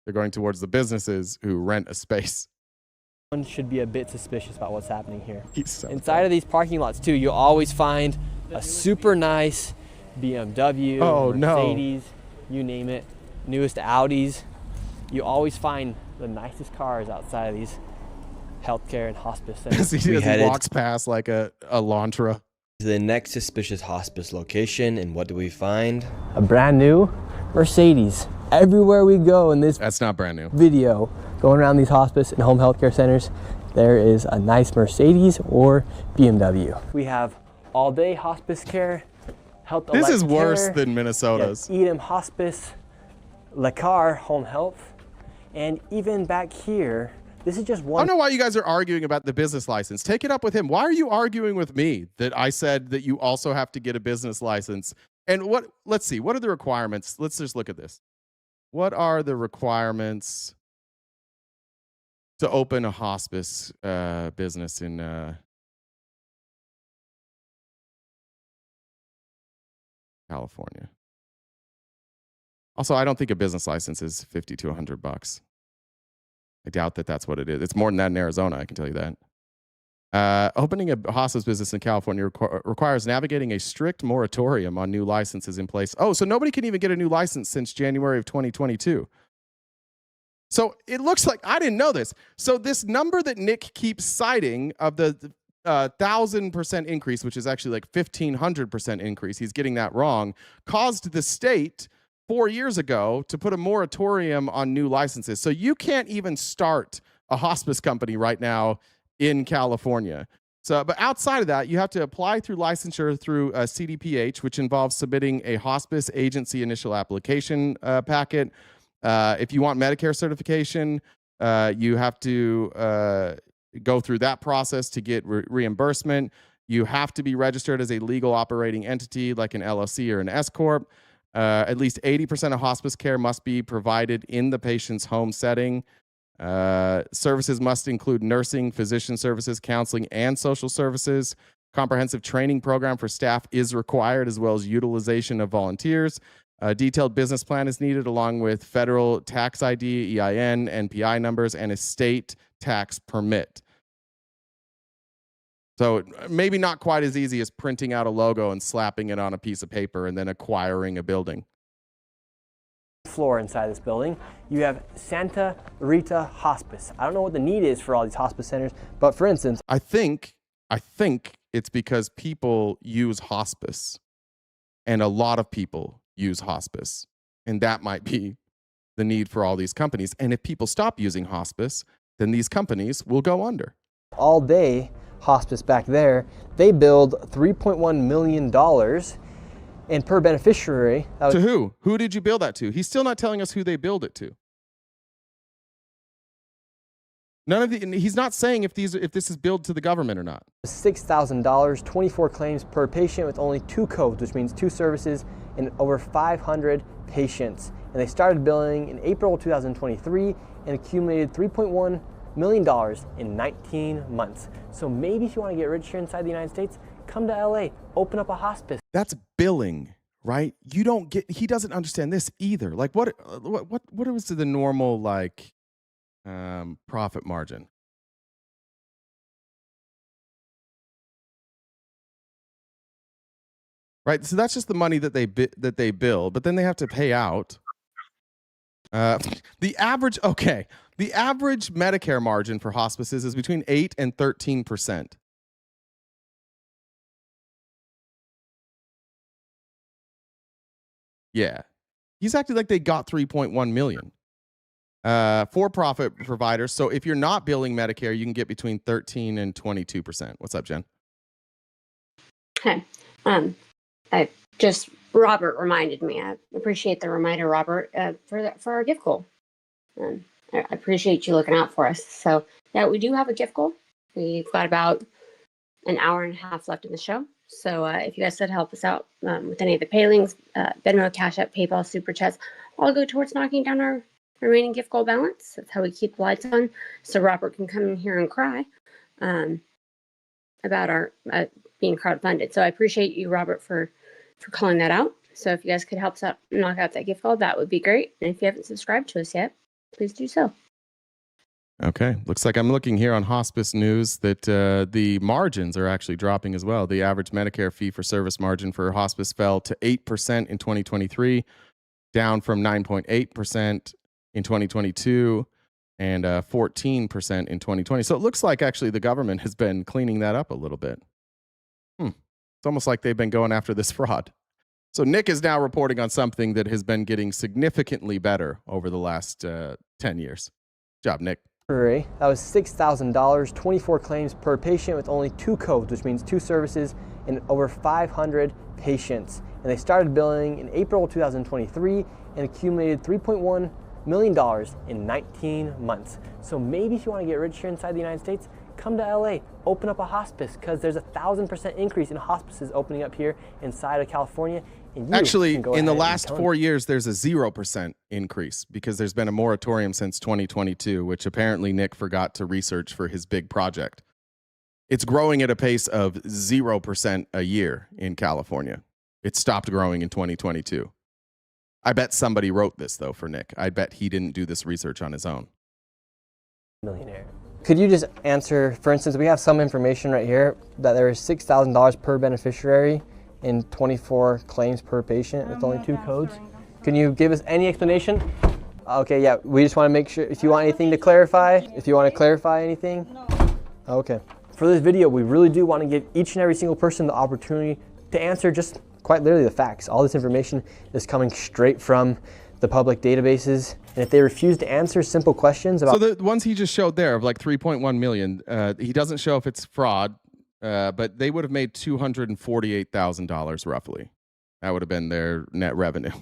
[SPEAKER 1] They're going towards the businesses who rent a space.
[SPEAKER 17] One should be a bit suspicious about what's happening here.
[SPEAKER 1] So
[SPEAKER 17] inside of these parking lots too, you'll always find a super nice BMW, Mercedes, you name it, newest Audis. You always find the nicest cars outside of these healthcare and hospice centers.
[SPEAKER 1] he walks past like a Elantra.
[SPEAKER 18] To the next suspicious hospice location, and what do we find?
[SPEAKER 17] A brand new Mercedes. Everywhere we go in this
[SPEAKER 1] that's not brand new
[SPEAKER 17] video, going around these hospice and home healthcare centers, there is a nice Mercedes or BMW. We have all day hospice care, health.
[SPEAKER 1] This is worse than Minnesota's.
[SPEAKER 17] Edom Hospice, Lacar Home Health, and even back here, this is just one.
[SPEAKER 1] I don't know why you guys are arguing about the business license. Take it up with him. Why are you arguing with me that I said that you also have to get a business license? And let's see, what are the requirements? Let's just look at this. What are the requirements to open a hospice business in California? Also, I don't think a business license is $50 to $100. I doubt that that's what it is. It's more than that in Arizona, I can tell you that. Opening a hospice business in California requires navigating a strict moratorium on new licenses in place. Oh, so nobody can even get a new license since January of 2022. So it looks like, I didn't know this. So this number that Nick keeps citing of the 1,000% increase, which is actually like 1,500% increase, he's getting that wrong, caused the state 4 years ago to put a moratorium on new licenses. So you can't even start a hospice company right now in California. So, but outside of that, you have to apply through licensure through CDPH, which involves submitting a hospice agency initial application packet. If you want Medicare certification, you have to go through that process to get reimbursement. You have to be registered as a legal operating entity like an LLC or an S-Corp. At least 80% of hospice care must be provided in the patient's home setting. Services must include nursing, physician services, counseling, and social services. Comprehensive training program for staff is required, as well as utilization of volunteers. A detailed business plan is needed, along with federal tax ID, EIN, NPI numbers, and a state tax permit. So maybe not quite as easy as printing out a logo and slapping it on a piece of paper and then acquiring a building.
[SPEAKER 17] Floor inside this building, you have Santa Rita Hospice. I don't know what the need is for all these hospice centers, but for instance,
[SPEAKER 1] I think it's because people use hospice, and a lot of people use hospice, and that might be the need for all these companies. And if people stop using hospice, then these companies will go under.
[SPEAKER 17] All day hospice back there, they billed $3.1 million, and per beneficiary.
[SPEAKER 1] To who? Who did you bill that to? He's still not telling us who they billed it to. He's not saying if this is billed to the government or not.
[SPEAKER 17] $6,000, 24 claims per patient with only 2 codes, which means 2 services and over 500 patients and they started billing in April 2023 and accumulated $3.1 million in 19 months. So maybe if you want to get rich here inside the United States, come to LA, open up a hospice.
[SPEAKER 1] That's billing, right? You don't get, he doesn't understand this either. Like what was the normal like profit margin? Right, so that's just the money that they bill, but then they have to pay out. The average Medicare margin for hospices is between 8 and 13%. Yeah, he's acting like they got 3.1 million. For-profit providers. So if you're not billing Medicare, you can get between 13 and 22%. What's up, Jen?
[SPEAKER 2] Okay. Robert reminded me. I appreciate the reminder, Robert, for our gift goal. I appreciate you looking out for us. So yeah, we do have a gift goal. We've got about an hour and a half left in the show. So if you guys could help us out with any of the pay links, Venmo, Cash App, PayPal, Super Chats, all go towards knocking down our remaining gift goal balance. That's how we keep the lights on. So Robert can come in here and cry about our being crowdfunded. So I appreciate you, Robert, for calling that out. So if you guys could help us out, knock out that gift goal, that would be great. And if you haven't subscribed to us yet, please do so.
[SPEAKER 1] Okay. Looks like I'm looking here on Hospice News that the margins are actually dropping as well. The average Medicare fee-for-service margin for hospice fell to 8% in 2023, down from 9.8% in 2022 and 14% in 2020. So it looks like actually the government has been cleaning that up a little bit. It's almost like they've been going after this fraud. So Nick is now reporting on something that has been getting significantly better over the last 10 years. Good job, Nick.
[SPEAKER 17] That was $6,000, 24 claims per patient with only 2 codes, which means 2 services and over 500 patients. And they started billing in April 2023 and accumulated $3.1 million in 19 months. So maybe if you want to get rich here inside the United States, come to LA, open up a hospice, because there's 1,000% increase in hospices opening up here inside of California. And you
[SPEAKER 1] actually, in the last 4 years, there's a 0% increase because there's been a moratorium since 2022, which apparently Nick forgot to research for his big project. It's growing at a pace of 0% a year in California. It stopped growing in 2022. I bet somebody wrote this, though, for Nick. I bet he didn't do this research on his own.
[SPEAKER 17] Millionaire. Could you just answer, for instance, we have some information right here that there is $6,000 per beneficiary and 24 claims per patient with only 2 codes. Can you give us any explanation? Okay, yeah, we just want to make sure, if you want anything to clarify, if you want to clarify anything. No. Okay. For this video, we really do want to give each and every single person the opportunity to answer just quite literally the facts. All this information is coming straight from the public databases, and if they refuse to answer simple questions about...
[SPEAKER 1] So the ones he just showed there of like 3.1 million, he doesn't show if it's fraud, but they would have made $248,000 roughly. That would have been their net revenue.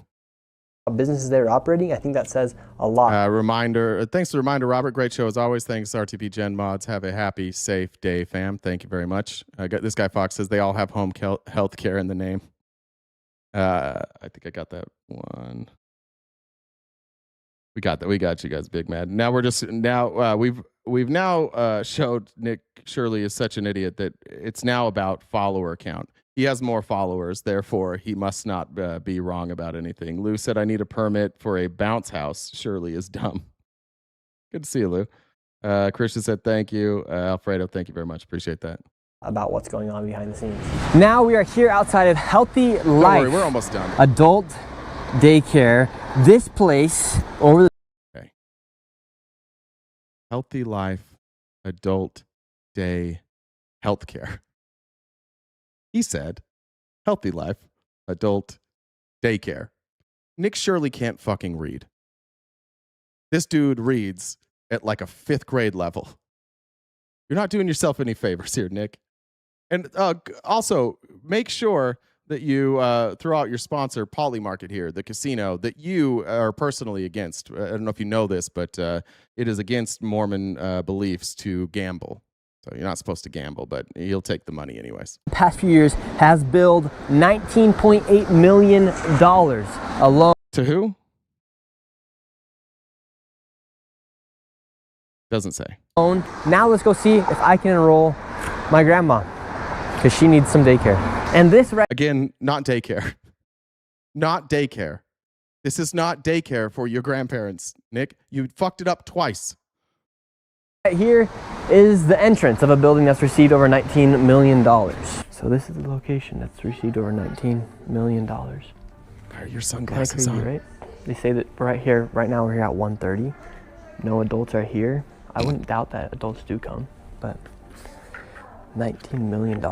[SPEAKER 17] Businesses they're operating, I think that says a lot.
[SPEAKER 1] Reminder, thanks for the reminder, Robert. Great show as always. Thanks, RTP Gen Mods. Have a happy, safe day, fam. Thank you very much. This guy Fox says they all have home health care in the name. I think I got that one. We got that. We got you guys, big mad. Now we've now showed Nick Shirley is such an idiot that it's now about follower count. He has more followers, therefore he must not be wrong about anything. Lou said, I need a permit for a bounce house. Shirley is dumb. Good to see you, Lou. Christian said, thank you. Alfredo, thank you very much. Appreciate that.
[SPEAKER 17] About what's going on behind the scenes. Now we are here outside of Healthy Life.
[SPEAKER 1] Don't worry, we're almost done.
[SPEAKER 17] Adult daycare. This place over the...
[SPEAKER 1] Okay. Healthy Life Adult Day Healthcare. He said, Healthy Life Adult Daycare. Nick Shirley can't fucking read. This dude reads at like a 5th grade level. You're not doing yourself any favors here, Nick. And also, make sure that you throw out your sponsor, Polymarket here, the casino, that you are personally against. I don't know if you know this, but it is against Mormon beliefs to gamble. So you're not supposed to gamble, but he'll take the money anyways.
[SPEAKER 17] Past few years has billed $19.8 million alone.
[SPEAKER 1] To who? Doesn't say.
[SPEAKER 17] Now let's go see if I can enroll my grandma because she needs some daycare. And this
[SPEAKER 1] again, not daycare. Not daycare. This is not daycare for your grandparents, Nick. You fucked it up twice.
[SPEAKER 17] Right here is the entrance of a building that's received over $19 million. So this is the location that's received over $19 million.
[SPEAKER 1] Your sunglasses
[SPEAKER 17] crazy,
[SPEAKER 1] on.
[SPEAKER 17] Right? They say that right here, right now we're here at 1:30. No adults are here. I wouldn't doubt that adults do come, but $19 million.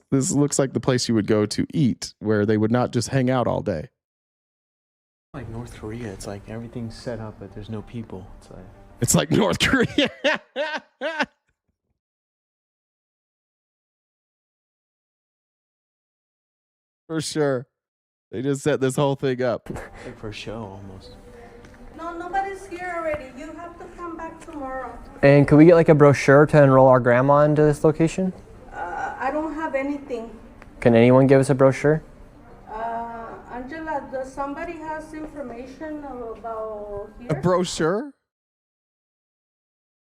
[SPEAKER 1] This looks like the place you would go to eat, where they would not just hang out all day.
[SPEAKER 4] Like North Korea, it's like everything's set up, but there's no people.
[SPEAKER 1] It's like North Korea. For sure. They just set this whole thing up.
[SPEAKER 4] Like for a show, almost.
[SPEAKER 5] No, nobody's here already. You have to come back tomorrow.
[SPEAKER 17] And could we get like a brochure to enroll our grandma into this location?
[SPEAKER 5] I don't have anything.
[SPEAKER 17] Can anyone give us a brochure?
[SPEAKER 5] Angela, does somebody has information about here?
[SPEAKER 1] A brochure?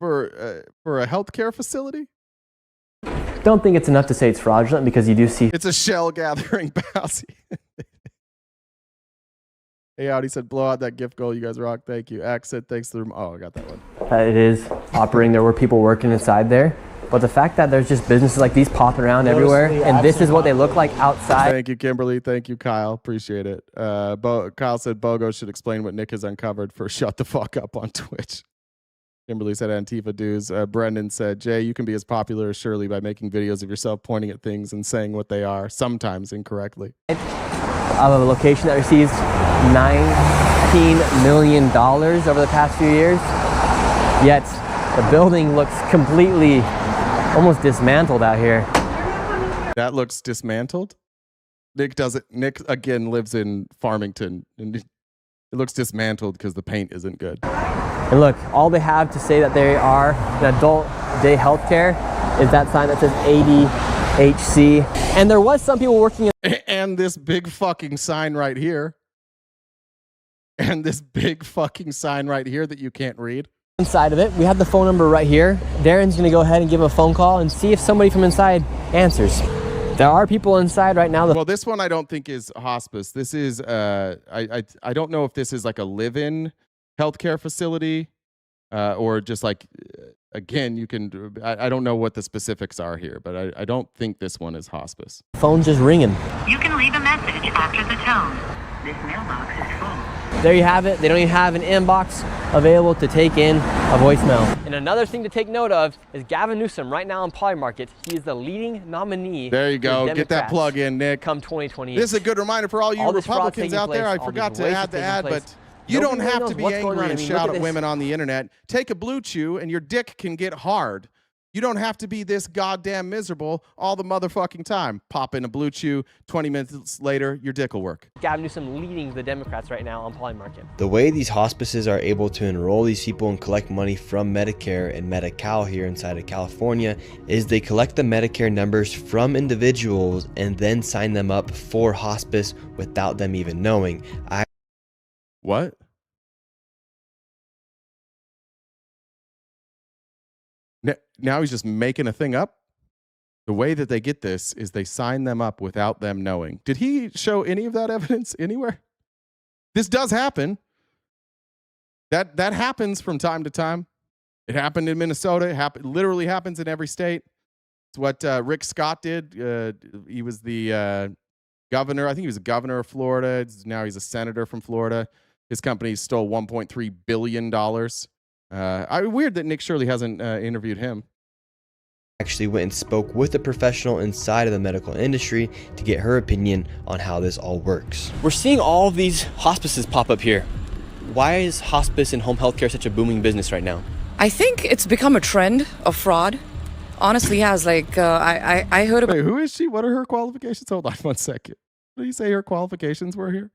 [SPEAKER 1] For a healthcare facility?
[SPEAKER 17] Don't think it's enough to say it's fraudulent because you do see.
[SPEAKER 1] It's a shell gathering bouncy. Hey, Audi said, blow out that gift goal. You guys rock. Thank you. Axe said, thanks to the. Oh, I got that one.
[SPEAKER 17] It is operating. There were people working inside there. But the fact that there's just businesses like these popping around everywhere, and this is what they look like outside.
[SPEAKER 1] Thank you, Kimberly. Thank you, Kyle. Appreciate it. Kyle said, Bogo should explain what Nick has uncovered for Shut the Fuck Up on Twitch. Kimberly said Antifa dues. Brendan said, Jay, you can be as popular as Shirley by making videos of yourself pointing at things and saying what they are, sometimes incorrectly.
[SPEAKER 17] Of a location that receives $19 million over the past few years, yet the building looks completely, almost dismantled out here.
[SPEAKER 1] That looks dismantled? Nick doesn't. Nick, again, lives in Farmington, and it looks dismantled because the paint isn't good.
[SPEAKER 17] And look, all they have to say that they are an adult day healthcare is that sign that says ADHC. And there was some people working in.
[SPEAKER 1] And this big fucking sign right here. And this big fucking sign right here that you can't read.
[SPEAKER 17] Inside of it, we have the phone number right here. Darren's gonna go ahead and give him a phone call and see if somebody from inside answers. There are people inside right now.
[SPEAKER 1] Well, this one I don't think is hospice. This is I don't know if this is like a live-in healthcare facility or just like again you can I don't know what the specifics are here, but I don't think this one is hospice.
[SPEAKER 17] Phone's just ringing.
[SPEAKER 22] You can leave a message after the tone. This mailbox is full.
[SPEAKER 17] There you have it. They don't even have an inbox available to take in a voicemail. And another thing to take note of is Gavin Newsom right now on Polymarket. He is the leading nominee.
[SPEAKER 1] There you go. Get that plug in, Nick.
[SPEAKER 17] Come 2028.
[SPEAKER 1] This is a good reminder for all you Republicans out there. I forgot to add the ad, but you don't have to be angry and shout at women on the internet. Take a Blue Chew and your dick can get hard. You don't have to be this goddamn miserable all the motherfucking time. Pop in a Blue Chew, 20 minutes later, your dick will work.
[SPEAKER 17] Gavin Newsom leading the Democrats right now on Polymarket.
[SPEAKER 18] The way these hospices are able to enroll these people and collect money from Medicare and Medi-Cal here inside of California is they collect the Medicare numbers from individuals and then sign them up for hospice without them even knowing.
[SPEAKER 1] What? Now he's just making a thing up? The way that they get this is they sign them up without them knowing. Did he show any of that evidence anywhere? This does happen. That happens from time to time. It happened in Minnesota. It literally happens in every state. It's what Rick Scott did. He was the governor. I think he was a governor of Florida. Now he's a senator from Florida. His company stole $1.3 billion. Weird that Nick Shirley hasn't interviewed him.
[SPEAKER 18] Actually went and spoke with a professional inside of the medical industry to get her opinion on how this all works.
[SPEAKER 17] We're seeing all of these hospices pop up here. Why is hospice and home health care such a booming business right now?
[SPEAKER 23] I think it's become a trend of fraud. Honestly, has like I heard about.
[SPEAKER 1] Wait, who is she? What are her qualifications? Hold on 1 second. What do you say her qualifications were here?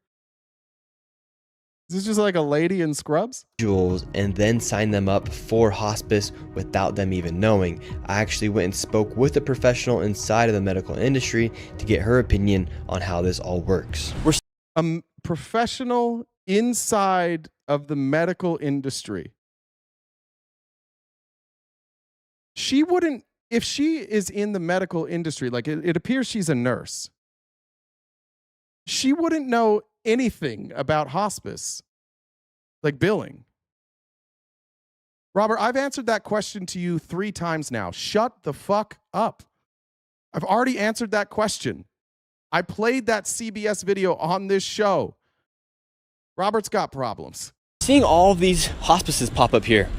[SPEAKER 1] Is this just like a lady in scrubs?
[SPEAKER 18] And then sign them up for hospice without them even knowing. I actually went and spoke with a professional inside of the medical industry to get her opinion on how this all works.
[SPEAKER 1] A professional inside of the medical industry. She wouldn't, if she is in the medical industry, like it appears she's a nurse, she wouldn't know anything about hospice, like billing. Robert, I've answered that question to you 3 times now. Shut the fuck up. I've already answered that question. I played that CBS video on this show. Robert's got problems.
[SPEAKER 17] Seeing all of these hospices pop up here,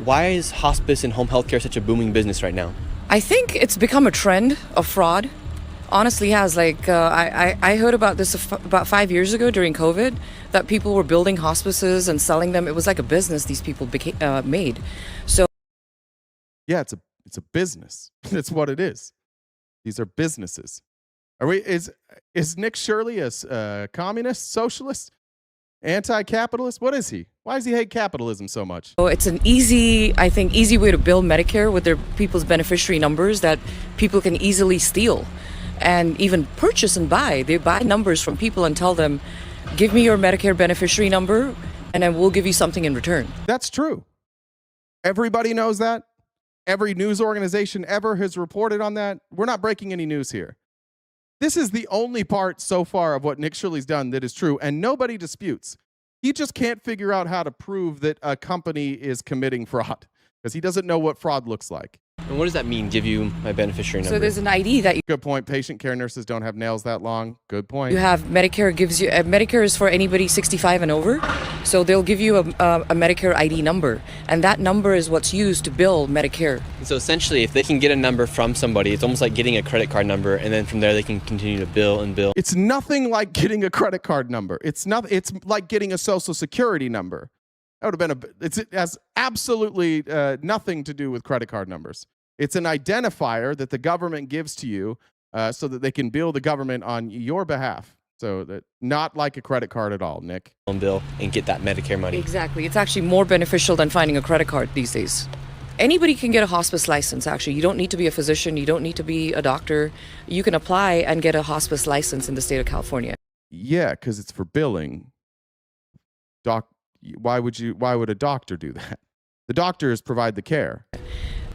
[SPEAKER 17] why is hospice and home health care such a booming business right now?
[SPEAKER 23] I think it's become a trend of fraud. Honestly has. Like, I heard about this about 5 years ago during COVID, that people were building hospices and selling them. It was like a business these people made. So
[SPEAKER 1] yeah, it's a business. That's what it is. These are businesses. Is Nick Shirley a communist, socialist, anti-capitalist? What is he? Why does he hate capitalism so much?
[SPEAKER 23] So it's an easy way to build Medicare with their people's beneficiary numbers that people can easily steal and even purchase and buy. They buy numbers from people and tell them, give me your Medicare beneficiary number and then we'll give you something in return.
[SPEAKER 1] That's true. Everybody knows that. Every news organization ever has reported on that. We're not breaking any news here. This is the only part so far of what Nick Shirley's done that is true, and nobody disputes. He just can't figure out how to prove that a company is committing fraud because he doesn't know what fraud looks like.
[SPEAKER 17] And what does that mean, give you my beneficiary number?
[SPEAKER 23] So there's an ID that you...
[SPEAKER 1] Good point. Patient care nurses don't have nails that long. Good point.
[SPEAKER 23] You have Medicare gives you... Medicare is for anybody 65 and over. So they'll give you a Medicare ID number. And that number is what's used to bill Medicare.
[SPEAKER 17] And so essentially, if they can get a number from somebody, it's almost like getting a credit card number. And then from there, they can continue to bill and bill.
[SPEAKER 1] It's nothing like getting a credit card number. It's like getting a social security number. That would have been it has absolutely nothing to do with credit card numbers. It's an identifier that the government gives to you so that they can bill the government on your behalf. So that not like a credit card at all, Nick.
[SPEAKER 17] Bill and get that Medicare money.
[SPEAKER 23] Exactly. It's actually more beneficial than finding a credit card these days. Anybody can get a hospice license, actually. You don't need to be a physician. You don't need to be a doctor. You can apply and get a hospice license in the state of California.
[SPEAKER 1] Yeah, because it's for billing. Why would a doctor do that? The doctors provide the care.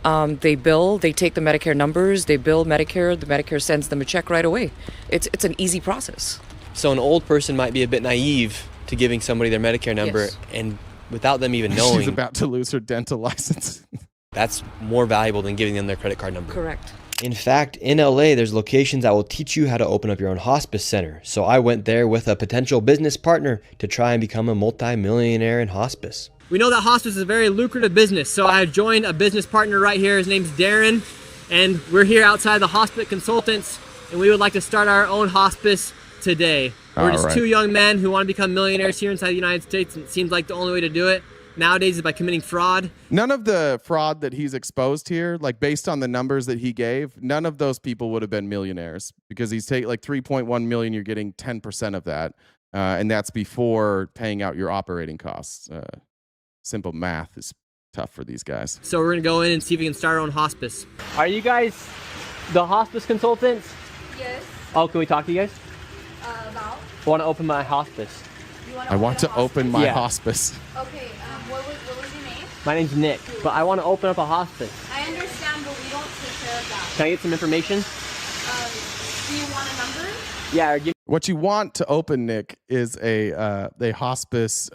[SPEAKER 23] They bill, they take the Medicare numbers, they bill Medicare, the Medicare sends them a check right away. It's an easy process.
[SPEAKER 17] So an old person might be a bit naive to giving somebody their Medicare number,
[SPEAKER 23] yes,
[SPEAKER 17] and without them even knowing...
[SPEAKER 1] She's about to lose her dental license.
[SPEAKER 17] That's more valuable than giving them their credit card number.
[SPEAKER 23] Correct.
[SPEAKER 18] In fact, in LA, there's locations that will teach you how to open up your own hospice center. So I went there with a potential business partner to try and become a multi-millionaire in hospice.
[SPEAKER 17] We know that hospice is a very lucrative business, so I joined a business partner right here. His name's Darren, and we're here outside the Hospice Consultants, and we would like to start our own hospice today. We're just two young men who want to become millionaires here inside the United States, and it seems like the only way to do it nowadays is by committing fraud.
[SPEAKER 1] None of the fraud that he's exposed here, like based on the numbers that he gave, none of those people would have been millionaires because he's taking like 3.1 million, you're getting 10% of that, and that's before paying out your operating costs. Simple math is tough for these guys.
[SPEAKER 17] So we're going to go in and see if we can start our own hospice. Are you guys the hospice consultants?
[SPEAKER 5] Yes.
[SPEAKER 17] Oh, can we talk to you guys?
[SPEAKER 5] About?
[SPEAKER 17] I want to open my hospice.
[SPEAKER 1] I want to open my hospice.
[SPEAKER 5] Okay, what was your name?
[SPEAKER 17] My name's Nick, but I want to open up a hospice.
[SPEAKER 5] I understand, but we don't take care of that.
[SPEAKER 17] Can I get some information?
[SPEAKER 5] Do you want a number?
[SPEAKER 17] Yeah. Or give
[SPEAKER 1] What you want to open, Nick, is a hospice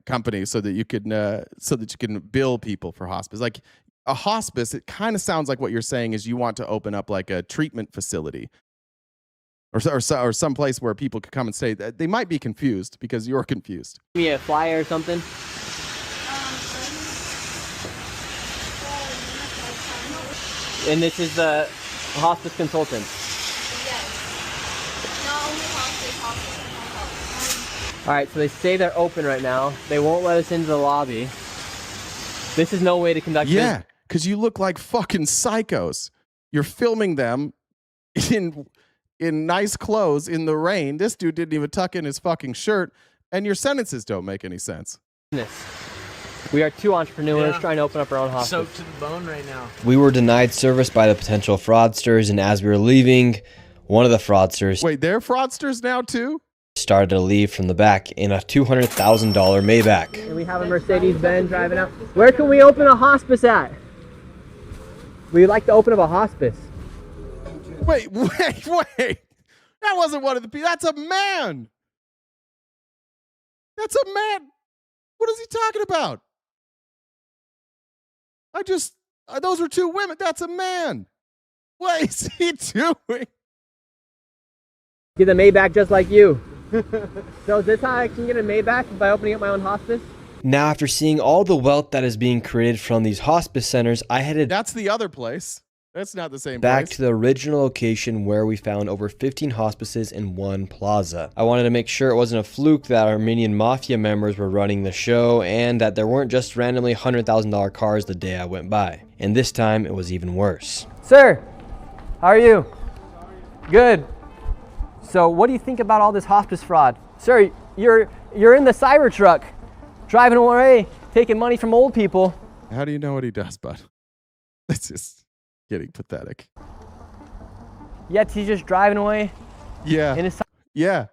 [SPEAKER 1] company so that you can bill people for hospice. Like a hospice, it kind of sounds like what you're saying is you want to open up like a treatment facility, or some place where people could come and stay. They might be confused because you're confused.
[SPEAKER 17] me a flyer or something. And this is the hospice consultant. All right, so they say they're open right now. They won't let us into the lobby. This is no way to conduct business.
[SPEAKER 1] Yeah, because you look like fucking psychos. You're filming them in nice clothes in the rain. This dude didn't even tuck in his fucking shirt, and your sentences don't make any sense.
[SPEAKER 17] We are two entrepreneurs trying to open up our own hospice.
[SPEAKER 4] Soaked to the bone right now.
[SPEAKER 18] We were denied service by the potential fraudsters, and as we were leaving, one of the fraudsters...
[SPEAKER 1] Wait, they're fraudsters now too?
[SPEAKER 18] started to leave from the back in a $200,000 Maybach.
[SPEAKER 17] And we have a Mercedes-Benz driving up. Where can we open a hospice at? We'd like to open up a hospice.
[SPEAKER 1] Wait. That wasn't one of the people. That's a man. That's a man. What is he talking about? Those were two women. That's a man. What is he doing?
[SPEAKER 17] Get the Maybach just like you. So is this how I can get a Maybach by opening up my own hospice?
[SPEAKER 18] Now, after seeing all the wealth that is being created from these hospice centers, I headed
[SPEAKER 1] That's the other place. That's not the same
[SPEAKER 18] back
[SPEAKER 1] place.
[SPEAKER 18] to the original location where we found over 15 hospices in one plaza. I wanted to make sure it wasn't a fluke that Armenian mafia members were running the show and that there weren't just randomly $100,000 cars the day I went by. And this time it was even worse.
[SPEAKER 17] Sir, how are you? Good. So what do you think about all this hospice fraud? Sir, you're in the Cybertruck, driving away, taking money from old people.
[SPEAKER 1] How do you know what he does, bud? It's just getting pathetic.
[SPEAKER 17] Yet he's just driving away.
[SPEAKER 1] Yeah.
[SPEAKER 17] In his
[SPEAKER 1] Yeah.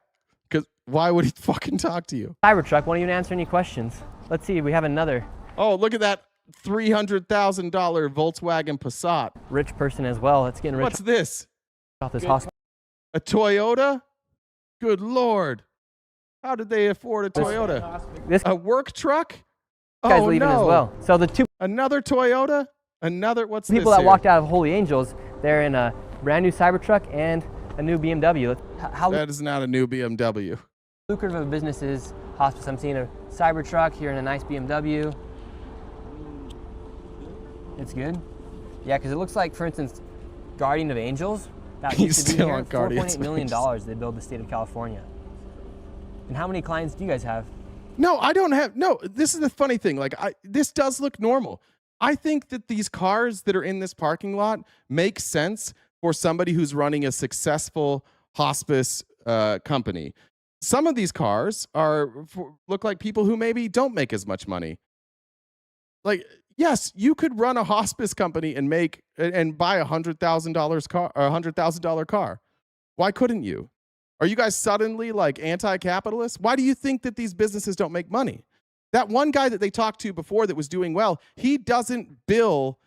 [SPEAKER 1] Because why would he fucking talk to you?
[SPEAKER 17] Cybertruck won't even answer any questions. Let's see, we have another.
[SPEAKER 1] Oh, look at that $300,000 Volkswagen Passat.
[SPEAKER 17] Rich person as well. It's getting rich.
[SPEAKER 1] What's this?
[SPEAKER 17] Off this hospital.
[SPEAKER 1] A Toyota? Good Lord. How did they afford a Toyota? A work truck?
[SPEAKER 17] This guy's
[SPEAKER 1] Oh,
[SPEAKER 17] leaving
[SPEAKER 1] no.
[SPEAKER 17] as well. So the two
[SPEAKER 1] Another Toyota? What's
[SPEAKER 17] people
[SPEAKER 1] this
[SPEAKER 17] that
[SPEAKER 1] here?
[SPEAKER 17] walked out of Holy Angels, they're in a brand new Cybertruck and a new BMW. How
[SPEAKER 1] That is not a new BMW.
[SPEAKER 17] lucrative of a business is hospice? I'm seeing a Cybertruck here in a nice BMW. It's good. Yeah, because it looks like, for instance, Guardian of Angels. That
[SPEAKER 1] He's
[SPEAKER 17] used to be
[SPEAKER 1] still
[SPEAKER 17] here,
[SPEAKER 1] on Guardians
[SPEAKER 17] $4.8
[SPEAKER 1] of
[SPEAKER 17] million
[SPEAKER 1] Angels.
[SPEAKER 17] they build the state of California. And how many clients do you guys have?
[SPEAKER 1] No, I don't have. No, this is the funny thing. Like, this does look normal. I think that these cars that are in this parking lot make sense for somebody who's running a successful hospice company. Some of these cars look like people who maybe don't make as much money. Like, yes, you could run a hospice company and buy $100,000 car or $100,000 car. Why couldn't you? Are you guys suddenly like anti-capitalist? Why do you think that these businesses don't make money? That one guy that they talked to before that was doing well, he doesn't bill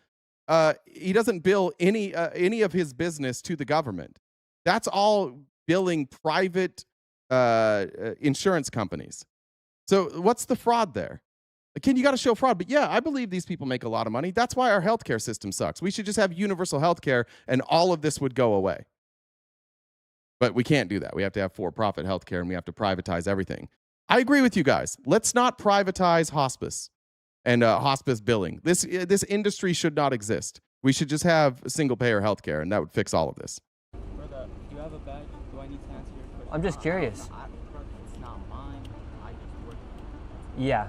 [SPEAKER 1] any of his business to the government. That's all billing private insurance companies. So what's the fraud there? Again, you got to show fraud. But yeah, I believe these people make a lot of money. That's why our healthcare system sucks. We should just have universal healthcare and all of this would go away. But we can't do that. We have to have for-profit healthcare and we have to privatize everything. I agree with you guys. Let's not privatize hospice and hospice billing. This industry should not exist. We should just have single-payer healthcare, and that would fix all of this.
[SPEAKER 3] Brother, do you have a badge? Do I need to answer your question?
[SPEAKER 17] I'm just curious.
[SPEAKER 3] It's not mine. I just work.
[SPEAKER 17] Yeah.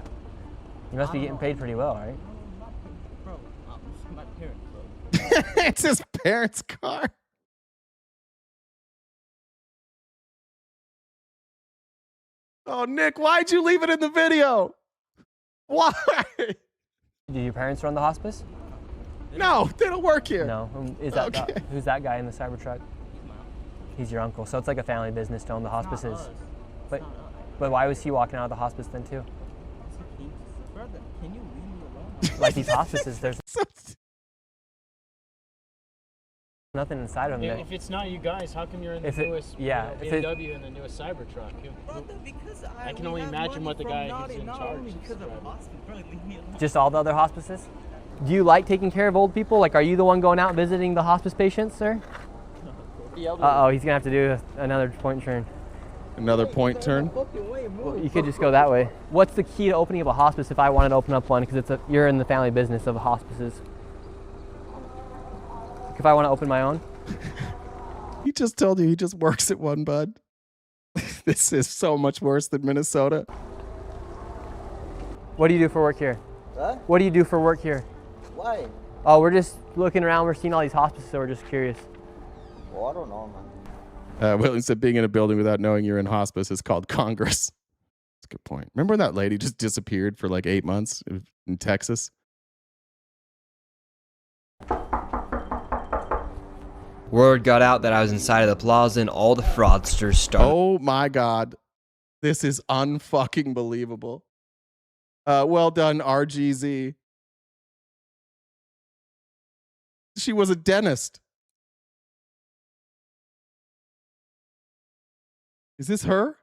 [SPEAKER 17] You must be getting paid pretty well, right?
[SPEAKER 3] Bro, this is my parents, bro.
[SPEAKER 1] It's his parents' car. Oh, Nick, why'd you leave it in the video? Why?
[SPEAKER 17] Do your parents run the hospice?
[SPEAKER 1] No, they don't work here.
[SPEAKER 17] No. Who's that guy in the Cybertruck? He's your uncle. So it's like a family business to own the hospices. But why was he walking out of the hospice then too?
[SPEAKER 3] Brother, can you leave me alone?
[SPEAKER 17] Like these hospices, there's nothing inside of them.
[SPEAKER 4] If it's not you guys, how come you're in the newest BMW and the newest Cybertruck? I can only imagine what the guy who's in charge is driving.
[SPEAKER 17] Just all the other hospices? Do you like taking care of old people? Like, are you the one going out visiting the hospice patients, sir? Uh-oh, he's gonna have to do another point turn.
[SPEAKER 1] Another point turn?
[SPEAKER 17] Well, you could just go that way. What's the key to opening up a hospice if I wanted to open up one? Because you're in the family business of hospices. If I want to open my own?
[SPEAKER 1] He just told you he just works at one, bud. This is so much worse than Minnesota.
[SPEAKER 17] What do you do for work here?
[SPEAKER 3] Huh?
[SPEAKER 17] What do you do for work here?
[SPEAKER 3] Why?
[SPEAKER 17] Oh, we're just looking around. We're seeing all these hospices, so we're just curious.
[SPEAKER 3] Well, I don't know, man.
[SPEAKER 1] William said being in a building without knowing you're in hospice is called Congress. That's a good point. Remember when that lady just disappeared for like 8 months in Texas?
[SPEAKER 18] Word got out that I was inside of the plaza and all the fraudsters started.
[SPEAKER 1] Oh my God. This is unfucking believable. Well done, RGZ. She was a dentist. Is this her?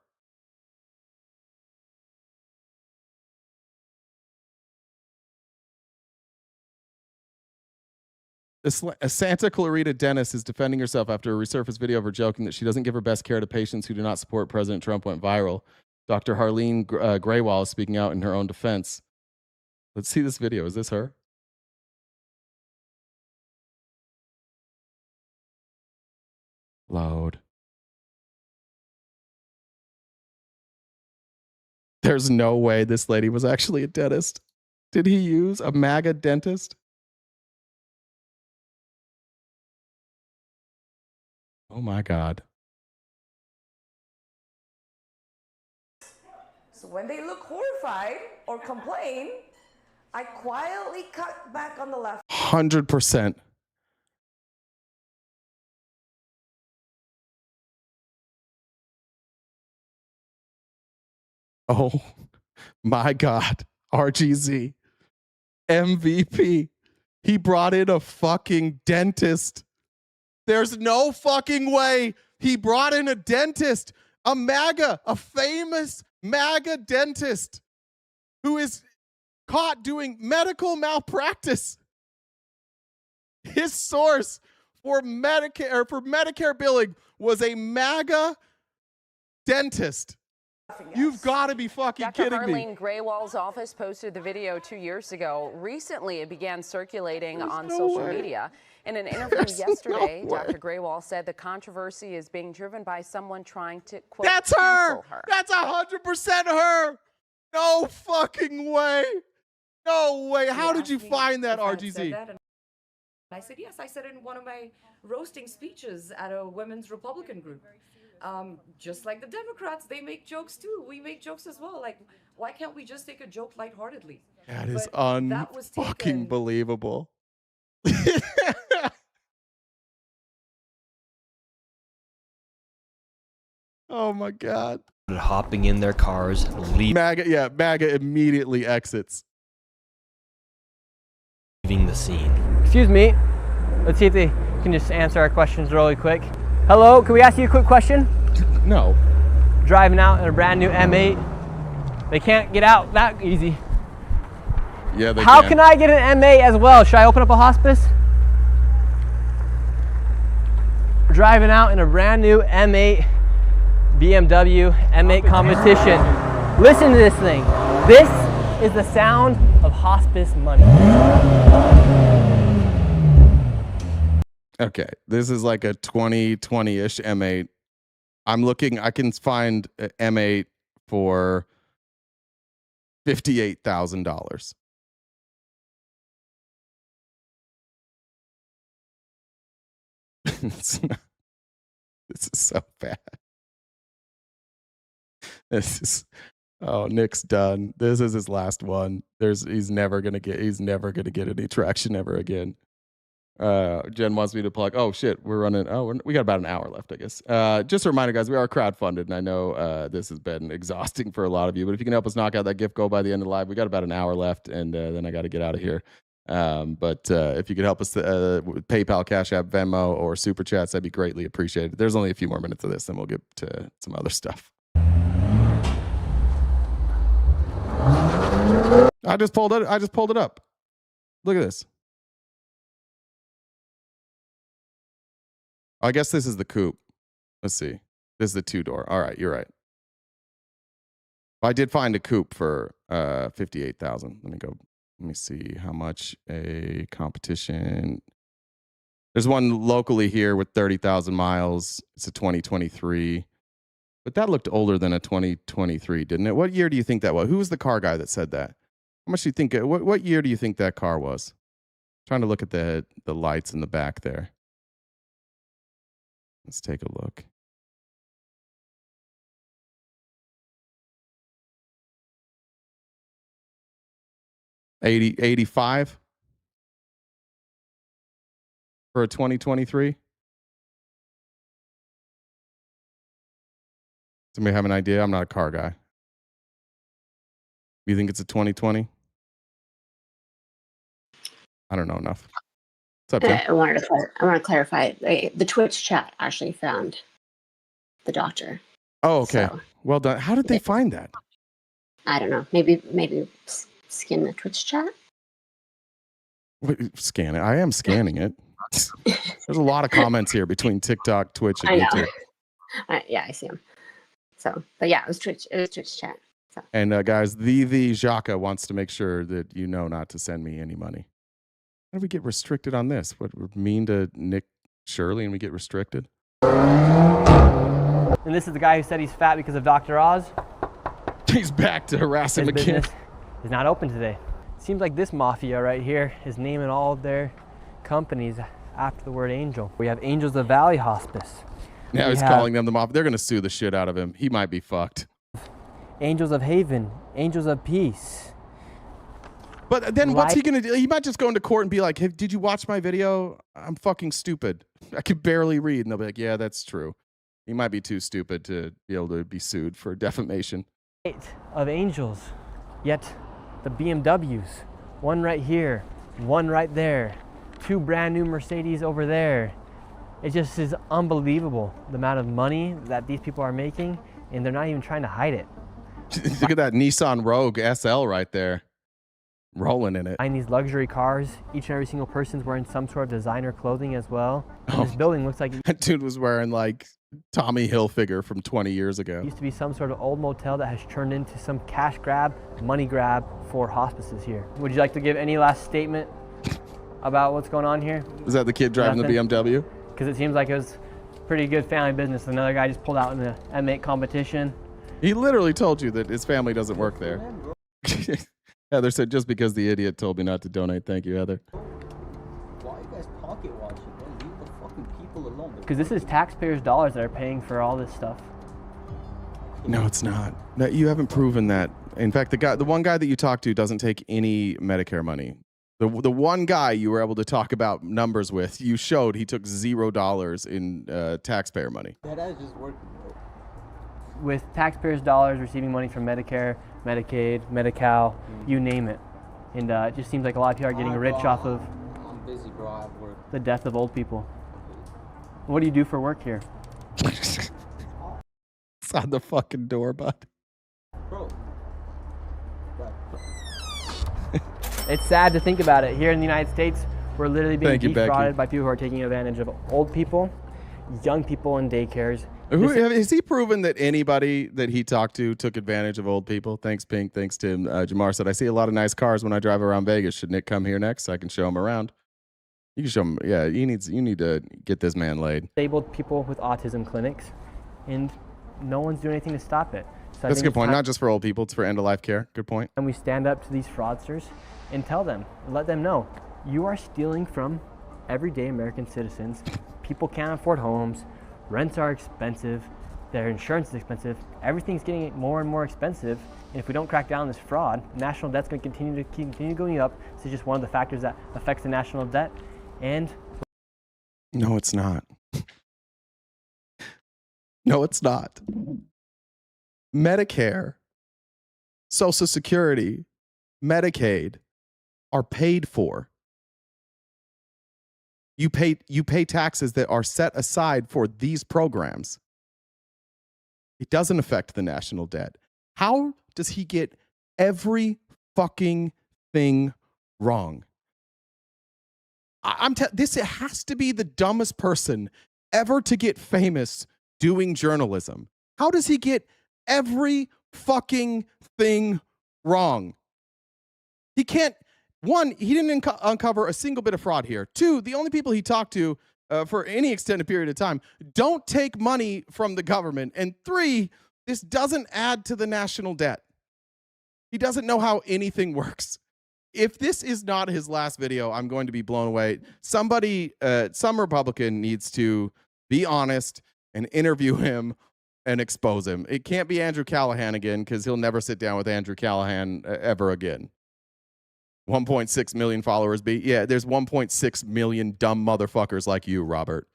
[SPEAKER 1] A Santa Clarita dentist is defending herself after a resurfaced video of her joking that she doesn't give her best care to patients who do not support President Trump went viral. Dr. Harleen Graywall is speaking out in her own defense. Let's see this video. Is this her? Load. There's no way this lady was actually a dentist. Did he use a MAGA dentist? Oh my God.
[SPEAKER 7] So when they look horrified or complain, I quietly cut back on the left.
[SPEAKER 1] 100%. Oh my God. RGZ. MVP. He brought in a fucking dentist. There's no fucking way he brought in a dentist, a famous MAGA dentist who is caught doing medical malpractice. His source for Medicare billing was a MAGA dentist. You've got to be fucking kidding me.
[SPEAKER 8] Dr. Harleen Graywall's office posted the video 2 years ago. Recently, it began circulating on social media. In an interview yesterday, Dr. Graywall said the controversy is being driven by someone trying to, quote,
[SPEAKER 1] That's her. That's 100% her. No fucking way. No way. How did you find that, RGZ?
[SPEAKER 7] I said, yes, I said it in one of my roasting speeches at a women's Republican group. Just like the Democrats, they make jokes too. We make jokes as well. Like, why can't we just take a joke lightheartedly?
[SPEAKER 1] That is unfucking believable. Oh my God.
[SPEAKER 18] Hopping in their cars,
[SPEAKER 1] MAGA immediately exits.
[SPEAKER 18] Leaving the scene.
[SPEAKER 17] Excuse me. Let's see if they can just answer our questions really quick. Hello, can we ask you a quick question?
[SPEAKER 1] No.
[SPEAKER 17] Driving out in a brand new M8. They can't get out that easy.
[SPEAKER 1] Yeah, they
[SPEAKER 17] How can I get an M8 as well? Should I open up a hospice? Driving out in a brand new M8 BMW M8 competition. Listen to this thing. This is the sound of hospice money.
[SPEAKER 1] Okay, this is like a 2020-ish M8. I'm looking, I can find an M8 for $58,000. This is so bad. Nick's done. This is his last one. He's never gonna get any traction ever again. Jen wants me to plug. Oh shit, we're running. We got about an hour left, I guess. Just a reminder, guys, we are crowdfunded, and I know this has been exhausting for a lot of you. But if you can help us knock out that gift goal by the end of the live, we got about an hour left, and then I got to get out of here. But if you could help us with PayPal, Cash App, Venmo, or Super Chats, that'd be greatly appreciated. There's only a few more minutes of this, then we'll get to some other stuff. I just pulled it up. Look at this. I guess this is the coupe. Let's see. This is the two-door. All right, you're right. I did find a coupe for $58,000. Let me see how much a competition. There's one locally here with 30,000 miles. It's a 2023. But that looked older than a 2023, didn't it? What year do you think that was? Who was the car guy that said that? How much do you think? What year do you think that car was? Trying to look at the lights in the back there. Let's take a look. $85 for a 2023. Somebody have an idea? I'm not a car guy. You think it's a 2020? I don't know enough. What's up, Jim?
[SPEAKER 2] I want to clarify. The Twitch chat actually found the doctor.
[SPEAKER 1] Oh, okay.
[SPEAKER 2] So,
[SPEAKER 1] well done. How did they find that?
[SPEAKER 2] I don't know. Maybe skin the Twitch chat.
[SPEAKER 1] Wait, scan it. I am scanning it. There's a lot of comments here between TikTok, Twitch, and
[SPEAKER 2] I know.
[SPEAKER 1] YouTube.
[SPEAKER 2] Yeah, I see him. So, but yeah, it was Twitch. It was Twitch chat. So.
[SPEAKER 1] And guys, the Jaka wants to make sure that you know not to send me any money. How do we get restricted on this? What, we're mean to Nick Shirley and we get restricted?
[SPEAKER 17] And this is the guy who said he's fat because of Dr. Oz.
[SPEAKER 1] He's back to harass him
[SPEAKER 17] His
[SPEAKER 1] again.
[SPEAKER 17] business is not open today. Seems like this mafia right here is naming all of their companies after the word angel. We have Angels of Valley Hospice.
[SPEAKER 1] Now he's calling them the mafia. They're going to sue the shit out of him. He might be fucked.
[SPEAKER 17] Angels of Haven, Angels of Peace.
[SPEAKER 1] But then what's he going to do? He might just go into court and be like, hey, did you watch my video? I'm fucking stupid. I can barely read. And they'll be like, yeah, that's true. He might be too stupid to be able to be sued for defamation.
[SPEAKER 17] Of angels, yet the BMWs, one right here, one right there, 2 brand new Mercedes over there. It just is unbelievable the amount of money that these people are making, and they're not even trying to hide it.
[SPEAKER 1] Look at that Nissan Rogue SL right there, rolling in it.
[SPEAKER 17] Buying these luxury cars, each and every single person's wearing some sort of designer clothing as well. And this building looks like
[SPEAKER 1] that dude was wearing like Tommy Hilfiger from 20 years ago.
[SPEAKER 17] It used to be some sort of old motel that has turned into some cash grab, money grab for hospices here. Would you like to give any last statement about what's going on here?
[SPEAKER 1] Is that the kid driving the BMW?
[SPEAKER 17] Because it seems like it was pretty good family business. Another guy just pulled out in the M8 competition.
[SPEAKER 1] He literally told you that his family doesn't work there. Heather said, just because the idiot told me not to donate. Thank you, Heather.
[SPEAKER 3] Why are you guys pocket watching? Man, leave the fucking people alone.
[SPEAKER 17] Because this is taxpayers' dollars that are paying for all this stuff.
[SPEAKER 1] No, it's not. No, you haven't proven that. In fact, the one guy that you talked to doesn't take any Medicare money. The one guy you were able to talk about numbers with, you showed he took $0 in taxpayer money.
[SPEAKER 3] That is just working, bro.
[SPEAKER 17] With taxpayers' dollars receiving money from Medicare, Medicaid, Medi-Cal, you name it. And it just seems like a lot of people are getting rich off of
[SPEAKER 3] I'm busy, bro. I have work.
[SPEAKER 17] the death of old people. What do you do for work here?
[SPEAKER 1] It's on the fucking door, bud.
[SPEAKER 3] Bro.
[SPEAKER 17] It's sad to think about it. Here in the United States, we're literally being defrauded by people who are taking advantage of old people, young people in daycares.
[SPEAKER 1] Has he proven that anybody that he talked to took advantage of old people? Thanks, Pink. Thanks, Tim. Jamar said, I see a lot of nice cars when I drive around Vegas. Should Nick come here next so I can show him around? You can show him. Yeah, you need to get this man laid.
[SPEAKER 17] Disabled people with autism clinics, and no one's doing anything to stop it. So
[SPEAKER 1] That's a good point. Not just for old people. It's for end-of-life care. Good point.
[SPEAKER 17] And we stand up to these fraudsters and tell them, let them know, you are stealing from everyday American citizens. People can't afford homes. Rents are expensive. Their insurance is expensive. Everything's getting more and more expensive. And if we don't crack down on this fraud, national debt's going to continue going up. This is just one of the factors that affects the national debt. And
[SPEAKER 1] no, it's not. No, it's not. Medicare, Social Security, Medicaid are paid for. You pay taxes that are set aside for these programs. It doesn't affect the national debt. How does he get every fucking thing wrong? This has to be the dumbest person ever to get famous doing journalism. How does he get every fucking thing wrong? He can't. One, he didn't uncover a single bit of fraud here. Two, the only people he talked to for any extended period of time don't take money from the government. And three, this doesn't add to the national debt. He doesn't know how anything works. If this is not his last video, I'm going to be blown away. Somebody, some Republican needs to be honest and interview him and expose him. It can't be Andrew Callahan again, because he'll never sit down with Andrew Callahan ever again. 1.6 million followers. Yeah, there's 1.6 million dumb motherfuckers like you, Robert.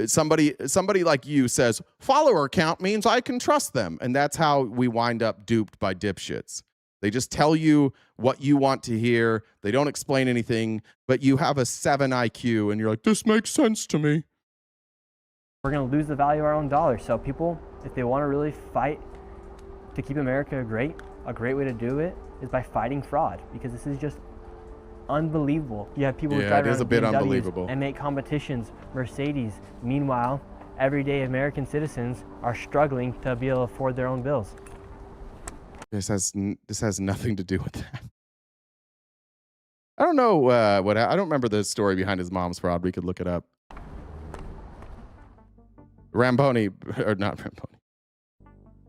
[SPEAKER 1] somebody like you says follower count means I can trust them, and that's how we wind up duped by dipshits. They just tell you what you want to hear. They don't explain anything, but you have a 7 IQ and you're like, this makes sense to me.
[SPEAKER 17] We're going to lose the value of our own dollar. So people, if they want to really fight to keep America great, a great way to do it is by fighting fraud, because this is just unbelievable. You have people who drive around BMWs and make competitions, Mercedes. Meanwhile, everyday American citizens are struggling to be able to afford their own bills.
[SPEAKER 1] This has nothing to do with that. I don't know I don't remember the story behind his mom's fraud. We could look it up. Ramboni, or not Ramboni.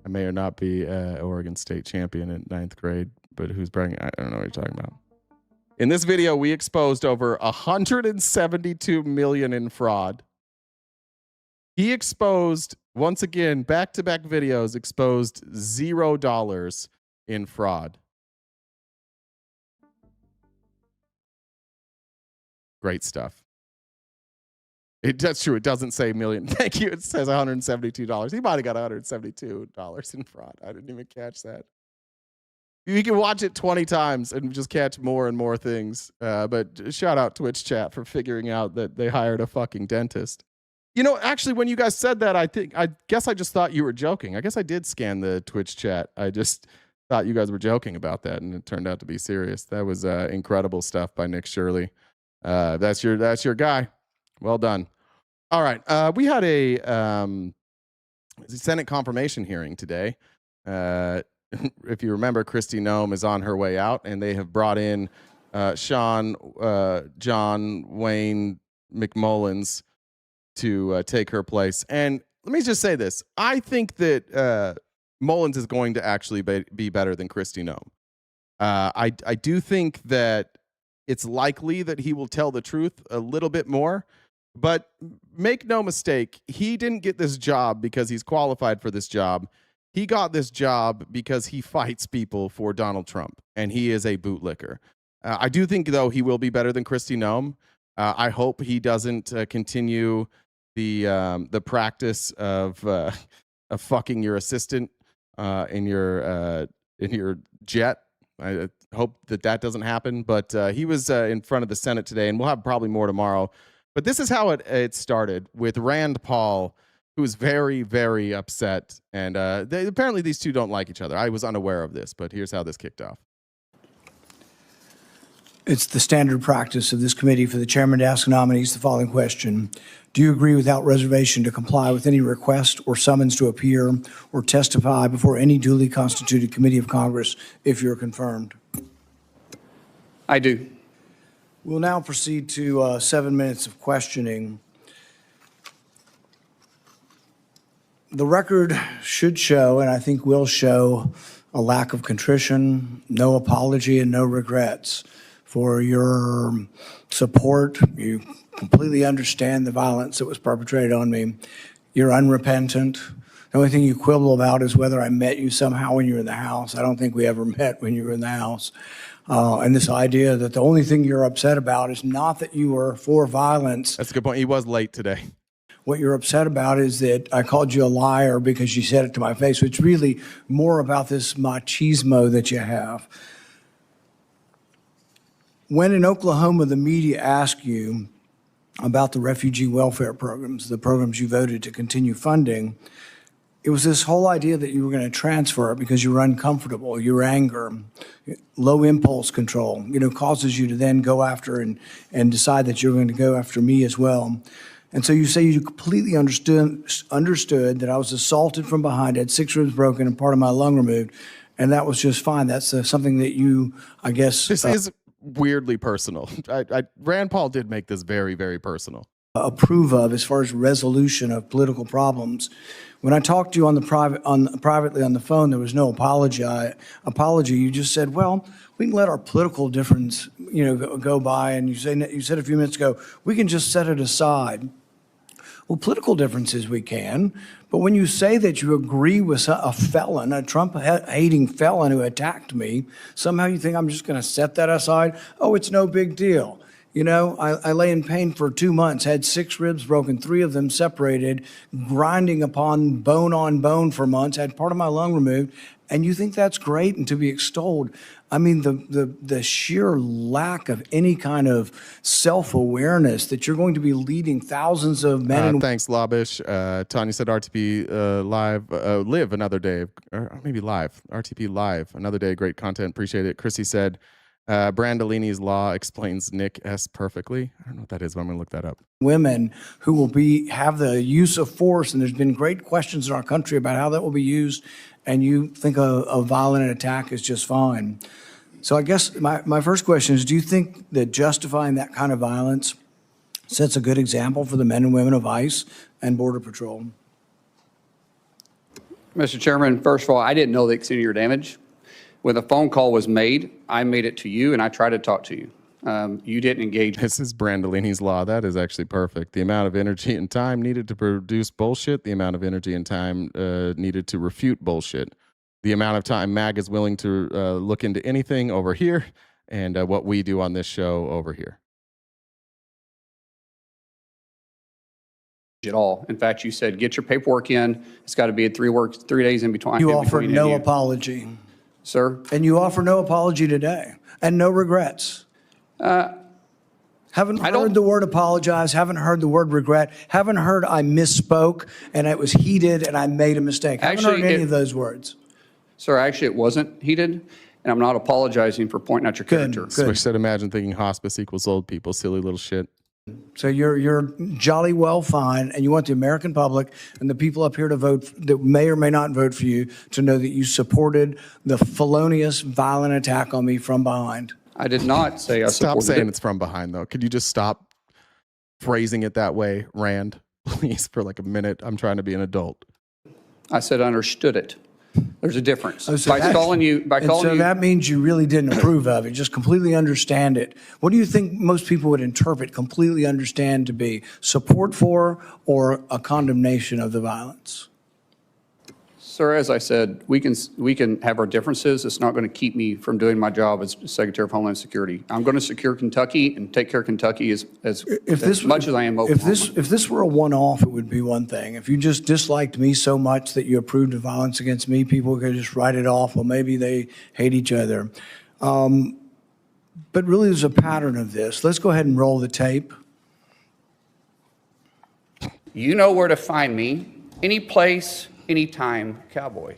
[SPEAKER 1] I may or not be Oregon State champion in 9th grade, but who's bragging? I don't know what you're talking about. In this video, we exposed over 172 million in fraud. He exposed, once again, back-to-back videos, exposed $0 in fraud. Great stuff. That's true. It doesn't say million. Thank you. It says $172. He might have got $172 in fraud. I didn't even catch that. You can watch it 20 times and just catch more and more things. But shout out Twitch chat for figuring out that they hired a fucking dentist. You know, actually, when you guys said that, I guess I just thought you were joking. I guess I did scan the Twitch chat. I just thought you guys were joking about that, and it turned out to be serious. That was incredible stuff by Nick Shirley. That's your guy. Well done. All right. We had a Senate confirmation hearing today. If you remember, Kristi Noem is on her way out, and they have brought in John Wayne McMullins to take her place. And let me just say this. I think that Mullins is going to actually be better than Kristi Noem. I do think that it's likely that he will tell the truth a little bit more. But make no mistake, he didn't get this job because he's qualified for this job. He got this job because he fights people for Donald Trump, and he is a bootlicker. I do think, though, he will be better than Kristi Noem. I hope he doesn't continue the practice of fucking your assistant in your jet. I hope that doesn't happen. But he was in front of the Senate today, and we'll have probably more tomorrow. But this is how it started with Rand Paul, who was very, very upset. And apparently these two don't like each other. I was unaware of this, but here's how this kicked off.
[SPEAKER 9] It's the standard practice of this committee for the chairman to ask nominees the following question. Do you agree without reservation to comply with any request or summons to appear or testify before any duly constituted committee of Congress if you're confirmed?
[SPEAKER 11] I do.
[SPEAKER 9] We'll now proceed to 7 minutes of questioning. The record should show, and I think will show, a lack of contrition, no apology, and no regrets for your support. You completely understand the violence that was perpetrated on me. You're unrepentant. The only thing you quibble about is whether I met you somehow when you were in the house. I don't think we ever met when you were in the house. And this idea that the only thing you're upset about is not that you were for violence.
[SPEAKER 1] That's a good point. He was late today.
[SPEAKER 9] What you're upset about is that I called you a liar because you said it to my face. So it's really more about this machismo that you have. When in Oklahoma, the media asked you about the refugee welfare programs, the programs you voted to continue funding, it was this whole idea that you were going to transfer it because you were uncomfortable, your anger, low impulse control, causes you to then go after and decide that you're going to go after me as well. And so you say you completely understood that I was assaulted from behind, had 6 ribs broken and part of my lung removed, and that was just fine. That's something that you, I guess...
[SPEAKER 1] This is weirdly personal. Rand Paul did make this very, very personal.
[SPEAKER 9] Approve of as far as resolution of political problems. When I talked to you privately on the phone, there was no apology. You just said, well, we can let our political difference, go by. And you said a few minutes ago, we can just set it aside. Well, political differences we can, but when you say that you agree with a felon, a Trump-hating felon who attacked me, somehow you think I'm just going to set that aside? Oh, it's no big deal. You know, I lay in pain for 2 months, had 6 ribs broken, 3 of them separated, grinding upon bone for months, had part of my lung removed. And you think that's great and to be extolled. I mean, the sheer lack of any kind of self-awareness that you're going to be leading thousands of men and
[SPEAKER 1] Thanks, Labish. Tanya said RTP live another day, or maybe live. RTP live another day. Great content. Appreciate it. Chrissy said, Brandolini's law explains Nick S perfectly. I don't know what that is, but I'm going to look that up.
[SPEAKER 9] women who will have the use of force. And there's been great questions in our country about how that will be used. And you think a violent attack is just fine. So I guess my first question is, do you think that justifying that kind of violence sets a good example for the men and women of ICE and Border Patrol?
[SPEAKER 11] Mr. Chairman, first of all, I didn't know the extent of your damage. When the phone call was made, I made it to you and I tried to talk to you. You didn't engage.
[SPEAKER 1] This is Brandolini's law. That is actually perfect. The amount of energy and time needed to produce bullshit, the amount of energy and time needed to refute bullshit, the amount of time MAG is willing to look into anything over here, and what we do on this show over here.
[SPEAKER 11] At all. In fact, you said, get your paperwork in. It's got to be 3 days in between.
[SPEAKER 9] You offered no apology.
[SPEAKER 11] Sir?
[SPEAKER 9] And you offer no apology today and no regrets. Haven't heard the word apologize, haven't heard the word regret, haven't heard I misspoke and it was heated and I made a mistake. Haven't heard any of those words.
[SPEAKER 11] Sir, actually, it wasn't heated, and I'm not apologizing for pointing out your character.
[SPEAKER 1] Switch said, imagine thinking hospice equals old people, silly little shit.
[SPEAKER 9] So you're jolly well fine, and you want the American public and the people up here to vote that may or may not vote for you to know that you supported the felonious, violent attack on me from behind.
[SPEAKER 11] I did not say I supported
[SPEAKER 1] Stop saying
[SPEAKER 11] it.
[SPEAKER 1] it's from behind, though. Could you just stop phrasing it that way, Rand? Please, for like a minute. I'm trying to be an adult.
[SPEAKER 11] I said I understood it. There's a difference.
[SPEAKER 9] Oh, so
[SPEAKER 11] By calling you,
[SPEAKER 9] that means you really didn't approve of it, just completely understand it. What do you think most people would interpret completely understand to be? Support for or a condemnation of the violence?
[SPEAKER 11] Sir, as I said, we can have our differences. It's not going to keep me from doing my job as Secretary of Homeland Security. I'm going to secure Kentucky and take care of Kentucky as much as I am Oklahoma.
[SPEAKER 9] If this were a one-off, it would be one thing. If you just disliked me so much that you approved of violence against me, people could just write it off. Well, maybe they hate each other. But really, there's a pattern of this. Let's go ahead and roll the tape.
[SPEAKER 11] You know where to find me. Any place, anytime, cowboy.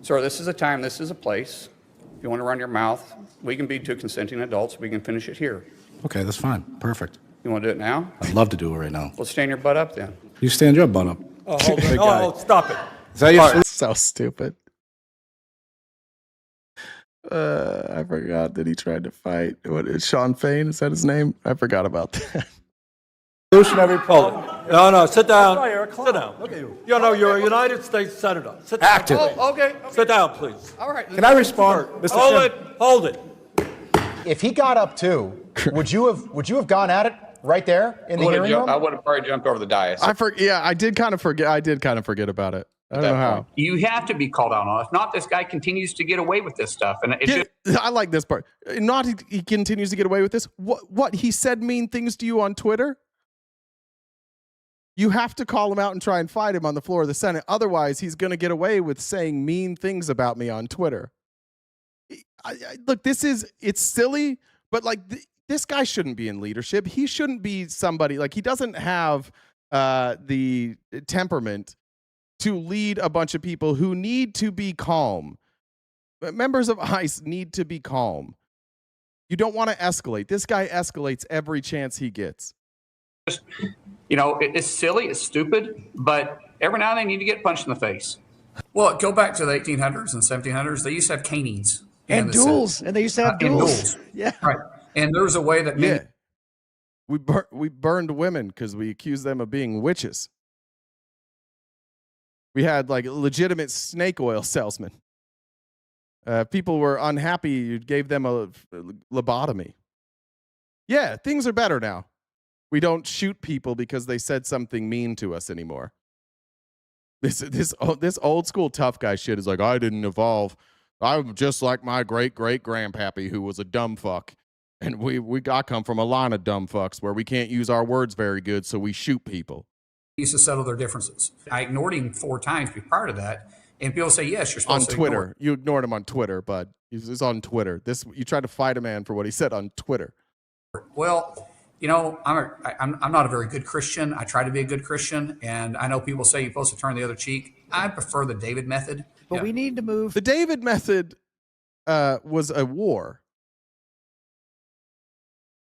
[SPEAKER 11] Sir, this is a time, this is a place. If you want to run your mouth, we can be 2 consenting adults. We can finish it here.
[SPEAKER 12] Okay, that's fine. Perfect.
[SPEAKER 11] You want to do it now?
[SPEAKER 12] I'd love to do it right now.
[SPEAKER 11] Well, stand your butt up then.
[SPEAKER 12] You stand your butt up.
[SPEAKER 13] Oh, hold on.
[SPEAKER 12] Big guy.
[SPEAKER 13] Oh, stop it.
[SPEAKER 12] Is that your
[SPEAKER 1] So stupid. I forgot that he tried to fight. What is Sean Fain? Is that his name? I forgot about that.
[SPEAKER 13] Revolutionary Republic. No, sit down. Sit down. Look at you. You know, you're a United States Senator. Sit down.
[SPEAKER 12] Active.
[SPEAKER 13] Oh, okay. Sit down, please.
[SPEAKER 11] All right.
[SPEAKER 12] Can I respond? Mr.
[SPEAKER 13] Hold it.
[SPEAKER 14] If he got up too, would you have gone at it right there in the hearing room?
[SPEAKER 11] I would have probably jumped over the dais.
[SPEAKER 1] I did kind of forget about it. I don't know how.
[SPEAKER 24] You have to be called out on it. If not, this guy continues to get away with this stuff. And
[SPEAKER 1] I like this part. Not he continues to get away with this. What he said mean things to you on Twitter? You have to call him out and try and fight him on the floor of the Senate. Otherwise, he's going to get away with saying mean things about me on Twitter. Look, it's silly, but like this guy shouldn't be in leadership. He shouldn't be somebody, like he doesn't have the temperament to lead a bunch of people who need to be calm. Members of ICE need to be calm. You don't want to escalate. This guy escalates every chance he gets.
[SPEAKER 24] you know, it's silly, it's stupid, but every now and then you need to get punched in the face.
[SPEAKER 25] Well, go back to the 1800s and 1700s. They used to have canings.
[SPEAKER 9] And duels. And they used to have duels.
[SPEAKER 25] Yeah. Right. And there was a way that...
[SPEAKER 1] We burned women because we accused them of being witches. We had like legitimate snake oil salesmen. People were unhappy. You gave them a lobotomy. Yeah, things are better now. We don't shoot people because they said something mean to us anymore. This old school tough guy shit is like, I didn't evolve. I'm just like my great-great-grandpappy who was a dumb fuck. And I come from a line of dumb fucks where we can't use our words very good, so we shoot people.
[SPEAKER 25] He used to settle their differences. I ignored him 4 times prior to that, and people say, yes, you're supposed
[SPEAKER 1] on
[SPEAKER 25] to ignore
[SPEAKER 1] Twitter.
[SPEAKER 25] it.
[SPEAKER 1] You ignored him on Twitter, bud. He's on Twitter. You tried to fight a man for what he said on Twitter.
[SPEAKER 25] Well, you know, I'm not a very good Christian. I try to be a good Christian, and I know people say you're supposed to turn the other cheek. I prefer the David method.
[SPEAKER 14] But we need to move.
[SPEAKER 1] The David method was a war.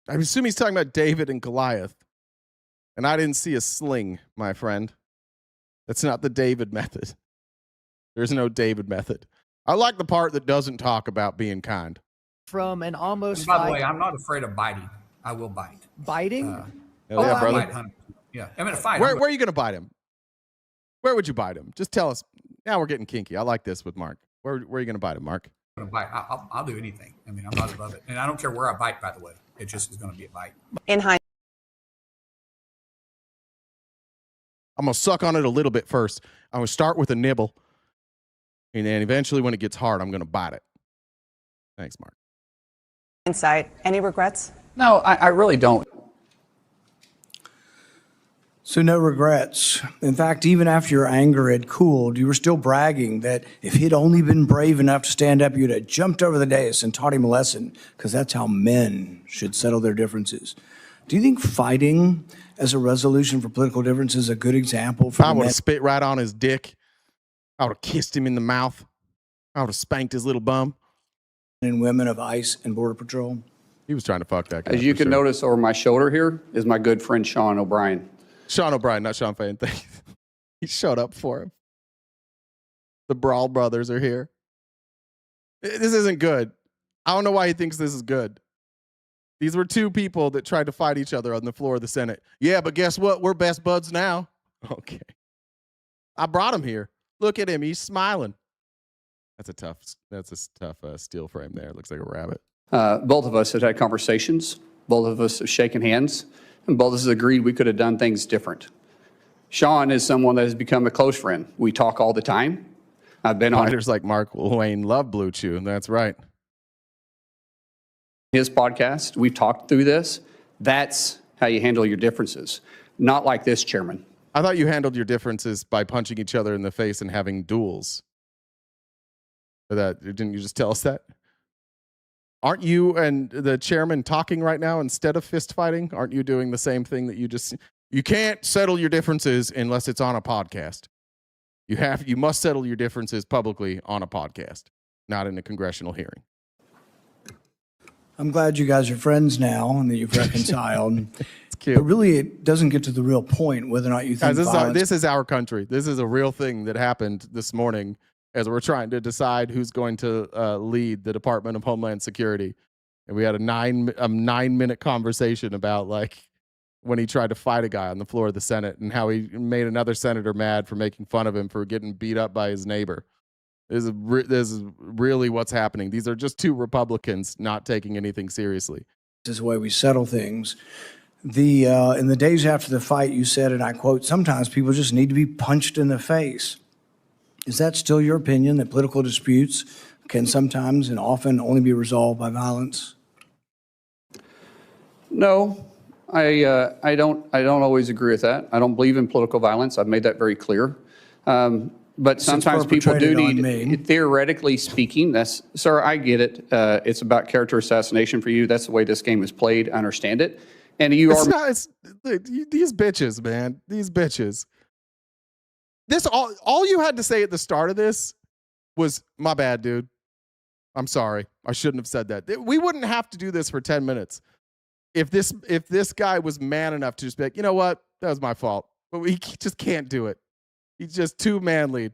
[SPEAKER 1] I assume he's talking about David and Goliath. And I didn't see a sling, my friend. That's not the David method. There's no David method. I like the part that doesn't talk about being kind.
[SPEAKER 14] From an almost
[SPEAKER 25] And by the way, I'm not afraid of biting. I will bite.
[SPEAKER 14] Biting?
[SPEAKER 1] Yeah, brother.
[SPEAKER 25] Bite, yeah, I'm in a fight.
[SPEAKER 1] Where are you going to bite him? Where would you bite him? Just tell us. Now we're getting kinky. I like this with Mark. Where are you going to bite him, Mark?
[SPEAKER 25] I'm gonna bite. I'll do anything. I mean, I'm not above it. And I don't care where I bite, by the way. It just is going to be a bite.
[SPEAKER 8] In high.
[SPEAKER 1] I'm going to suck on it a little bit first. I'm going to start with a nibble. And then eventually when it gets hard, I'm going to bite it. Thanks, Mark.
[SPEAKER 8] Insight. Any regrets?
[SPEAKER 11] No, I really don't.
[SPEAKER 9] So no regrets. In fact, even after your anger had cooled, you were still bragging that if he'd only been brave enough to stand up, you'd have jumped over the dais and taught him a lesson, because that's how men should settle their differences. Do you think fighting as a resolution for political differences is a good example for
[SPEAKER 1] I
[SPEAKER 9] the
[SPEAKER 1] would
[SPEAKER 9] men?
[SPEAKER 1] have spit right on his dick. I would have kissed him in the mouth. I would have spanked his little bum.
[SPEAKER 9] And women of ICE and Border Patrol?
[SPEAKER 1] He was trying to fuck that guy.
[SPEAKER 11] As you
[SPEAKER 1] for
[SPEAKER 11] can
[SPEAKER 1] sure.
[SPEAKER 11] notice over my shoulder here is my good friend Sean O'Brien.
[SPEAKER 1] Sean O'Brien, not Sean Fain. He showed up for him. The Brawl brothers are here. This isn't good. I don't know why he thinks this is good. These were 2 people that tried to fight each other on the floor of the Senate. Yeah, but guess what? We're best buds now. Okay. I brought him here. Look at him. He's smiling. That's a tough steel frame there. It looks like a rabbit.
[SPEAKER 11] Both of us have had conversations. Both of us have shaken hands. And both of us agreed we could have done things different. Sean is someone that has become a close friend. We talk all the time. I've been on
[SPEAKER 1] Fighters like Mark Wayne love Blue Chew. That's right.
[SPEAKER 11] his podcast. We've talked through this. That's how you handle your differences. Not like this, Chairman.
[SPEAKER 1] I thought you handled your differences by punching each other in the face and having duels. Didn't you just tell us that? Aren't you and the chairman talking right now instead of fist fighting? Aren't you doing the same thing that you can't settle your differences unless it's on a podcast. You must settle your differences publicly on a podcast, not in a congressional hearing.
[SPEAKER 9] I'm glad you guys are friends now and that you've reconciled.
[SPEAKER 1] It's cute.
[SPEAKER 9] But really, it doesn't get to the real point whether or not you think
[SPEAKER 1] Guys, this is our country. This is a real thing that happened this morning as we're trying to decide who's going to lead the Department of Homeland Security. And we had a 9-minute conversation about when he tried to fight a guy on the floor of the Senate and how he made another senator mad for making fun of him for getting beat up by his neighbor. This is really what's happening. These are just two Republicans not taking anything seriously.
[SPEAKER 9] This is the way we settle things. In the days after the fight, you said, and I quote, "Sometimes people just need to be punched in the face." Is that still your opinion, that political disputes can sometimes and often only be resolved by violence?
[SPEAKER 11] No, I don't always agree with that. I don't believe in political violence. I've made that very clear. But sometimes people do need, theoretically speaking, sir, I get it. It's about character assassination for you. That's the way this game is played. I understand it. And these
[SPEAKER 1] bitches, man, these bitches. All you had to say at the start of this was, "My bad, dude. I'm sorry. I shouldn't have said that." We wouldn't have to do this for 10 minutes if this guy was man enough to just be like, "You know what? That was my fault." But we just can't do it. He's just too manly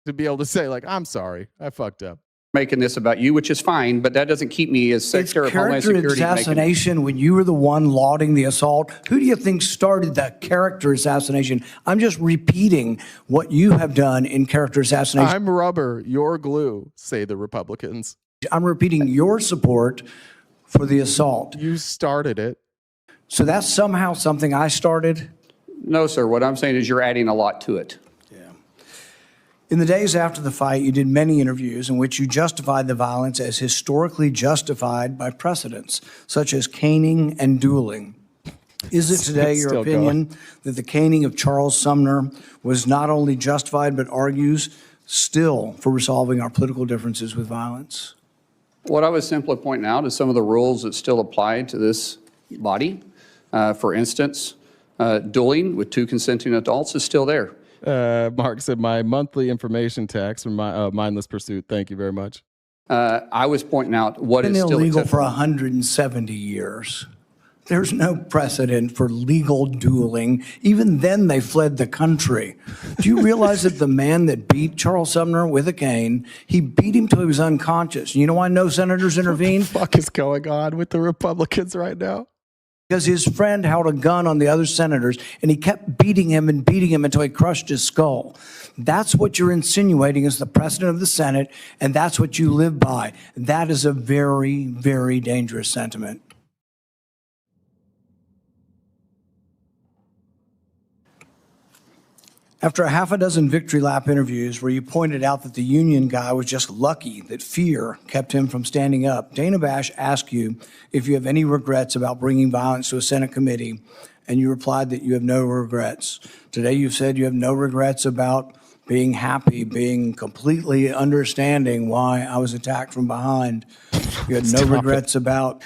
[SPEAKER 1] to be able to say, "I'm sorry. I fucked up."
[SPEAKER 11] Making this about you, which is fine, but that doesn't keep me as Secretary of Homeland Security.
[SPEAKER 9] Character assassination when you were the one lauding the assault. Who do you think started that character assassination? I'm just repeating what you have done in character assassination.
[SPEAKER 1] I'm rubber, you're glue, say the Republicans.
[SPEAKER 9] I'm repeating your support for the assault.
[SPEAKER 1] You started it.
[SPEAKER 9] So that's somehow something I started?
[SPEAKER 11] No, sir. What I'm saying is you're adding a lot to it.
[SPEAKER 9] In the days after the fight, you did many interviews in which you justified the violence as historically justified by precedents, such as caning and dueling. Is it today your
[SPEAKER 1] Still
[SPEAKER 9] opinion that the caning of Charles Sumner was not only justified, but argues still for resolving our political differences with violence?
[SPEAKER 11] What I was simply pointing out is some of the rules that still apply to this body. For instance, dueling with 2 consenting adults is still there.
[SPEAKER 1] Mark said, my monthly information tax from my mindless pursuit. Thank you very much.
[SPEAKER 11] I was pointing out what is still
[SPEAKER 9] illegal
[SPEAKER 11] acceptable.
[SPEAKER 9] for 170 years. There's no precedent for legal dueling. Even then, they fled the country. Do you realize that the man that beat Charles Sumner with a cane, he beat him till he was unconscious? You know why no senators intervened?
[SPEAKER 1] What the fuck is going on with the Republicans right now?
[SPEAKER 9] Because his friend held a gun on the other senators, and he kept beating him until he crushed his skull. That's what you're insinuating is the precedent of the Senate, and that's what you live by. That is a very, very dangerous sentiment. After a half a dozen victory lap interviews where you pointed out that the union guy was just lucky that fear kept him from standing up, Dana Bash asked you if you have any regrets about bringing violence to a Senate committee, and you replied that you have no regrets. Today you've said you have no regrets about being happy, being completely understanding why I was attacked from behind. You had no regrets about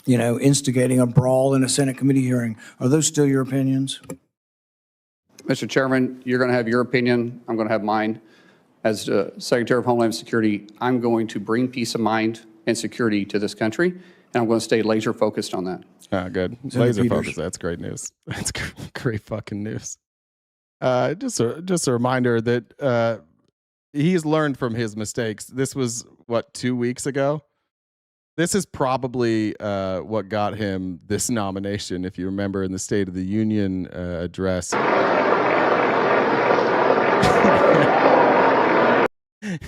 [SPEAKER 9] instigating a brawl in a Senate committee hearing. Are those still your opinions?
[SPEAKER 11] Mr. Chairman, you're going to have your opinion. I'm going to have mine. As Secretary of Homeland Security, I'm going to bring peace of mind and security to this country, and I'm going to stay laser focused on that.
[SPEAKER 1] Good. Laser focused. That's great news. That's great fucking news. Just a reminder that he's learned from his mistakes. This was, 2 weeks ago? This is probably what got him this nomination, if you remember, in the State of the Union address.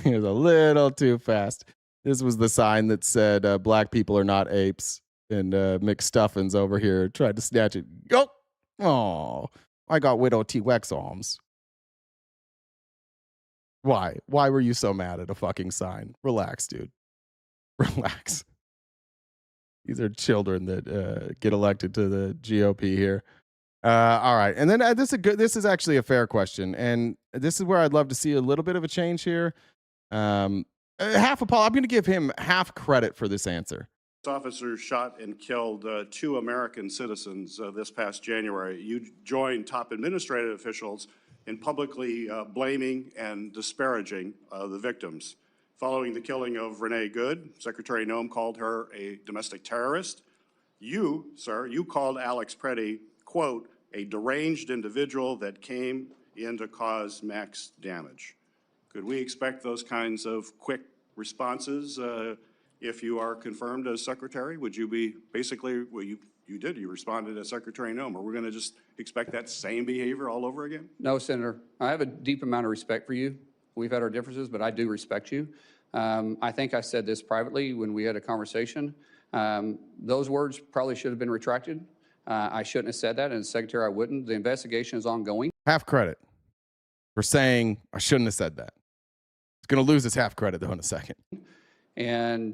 [SPEAKER 1] He was a little too fast. This was the sign that said, black people are not apes. And McStuffins over here tried to snatch it. Oh, I got Widow T. Wex arms. Why? Why were you so mad at a fucking sign? Relax, dude. Relax. These are children that get elected to the GOP here. All right. And then this is actually a fair question. And this is where I'd love to see a little bit of a change here. I'm going to give him half credit for this answer.
[SPEAKER 6] Officers shot and killed 2 American citizens this past January. You joined top administrative officials in publicly blaming and disparaging the victims. Following the killing of Renee Good, Secretary Noem called her a domestic terrorist. You, sir, you called Alex Preddy, quote, a deranged individual that came in to cause max damage. Could we expect those kinds of quick responses if you are confirmed as secretary? Would you be basically, well, you responded as Secretary Noem. Are we going to just expect that same behavior all over again?
[SPEAKER 11] No, Senator. I have a deep amount of respect for you. We've had our differences, but I do respect you. I think I said this privately when we had a conversation. Those words probably should have been retracted. I shouldn't have said that, and as Secretary, I wouldn't. The investigation is ongoing.
[SPEAKER 1] Half credit for saying I shouldn't have said that. It's going to lose his half credit, though, in a second.
[SPEAKER 11] And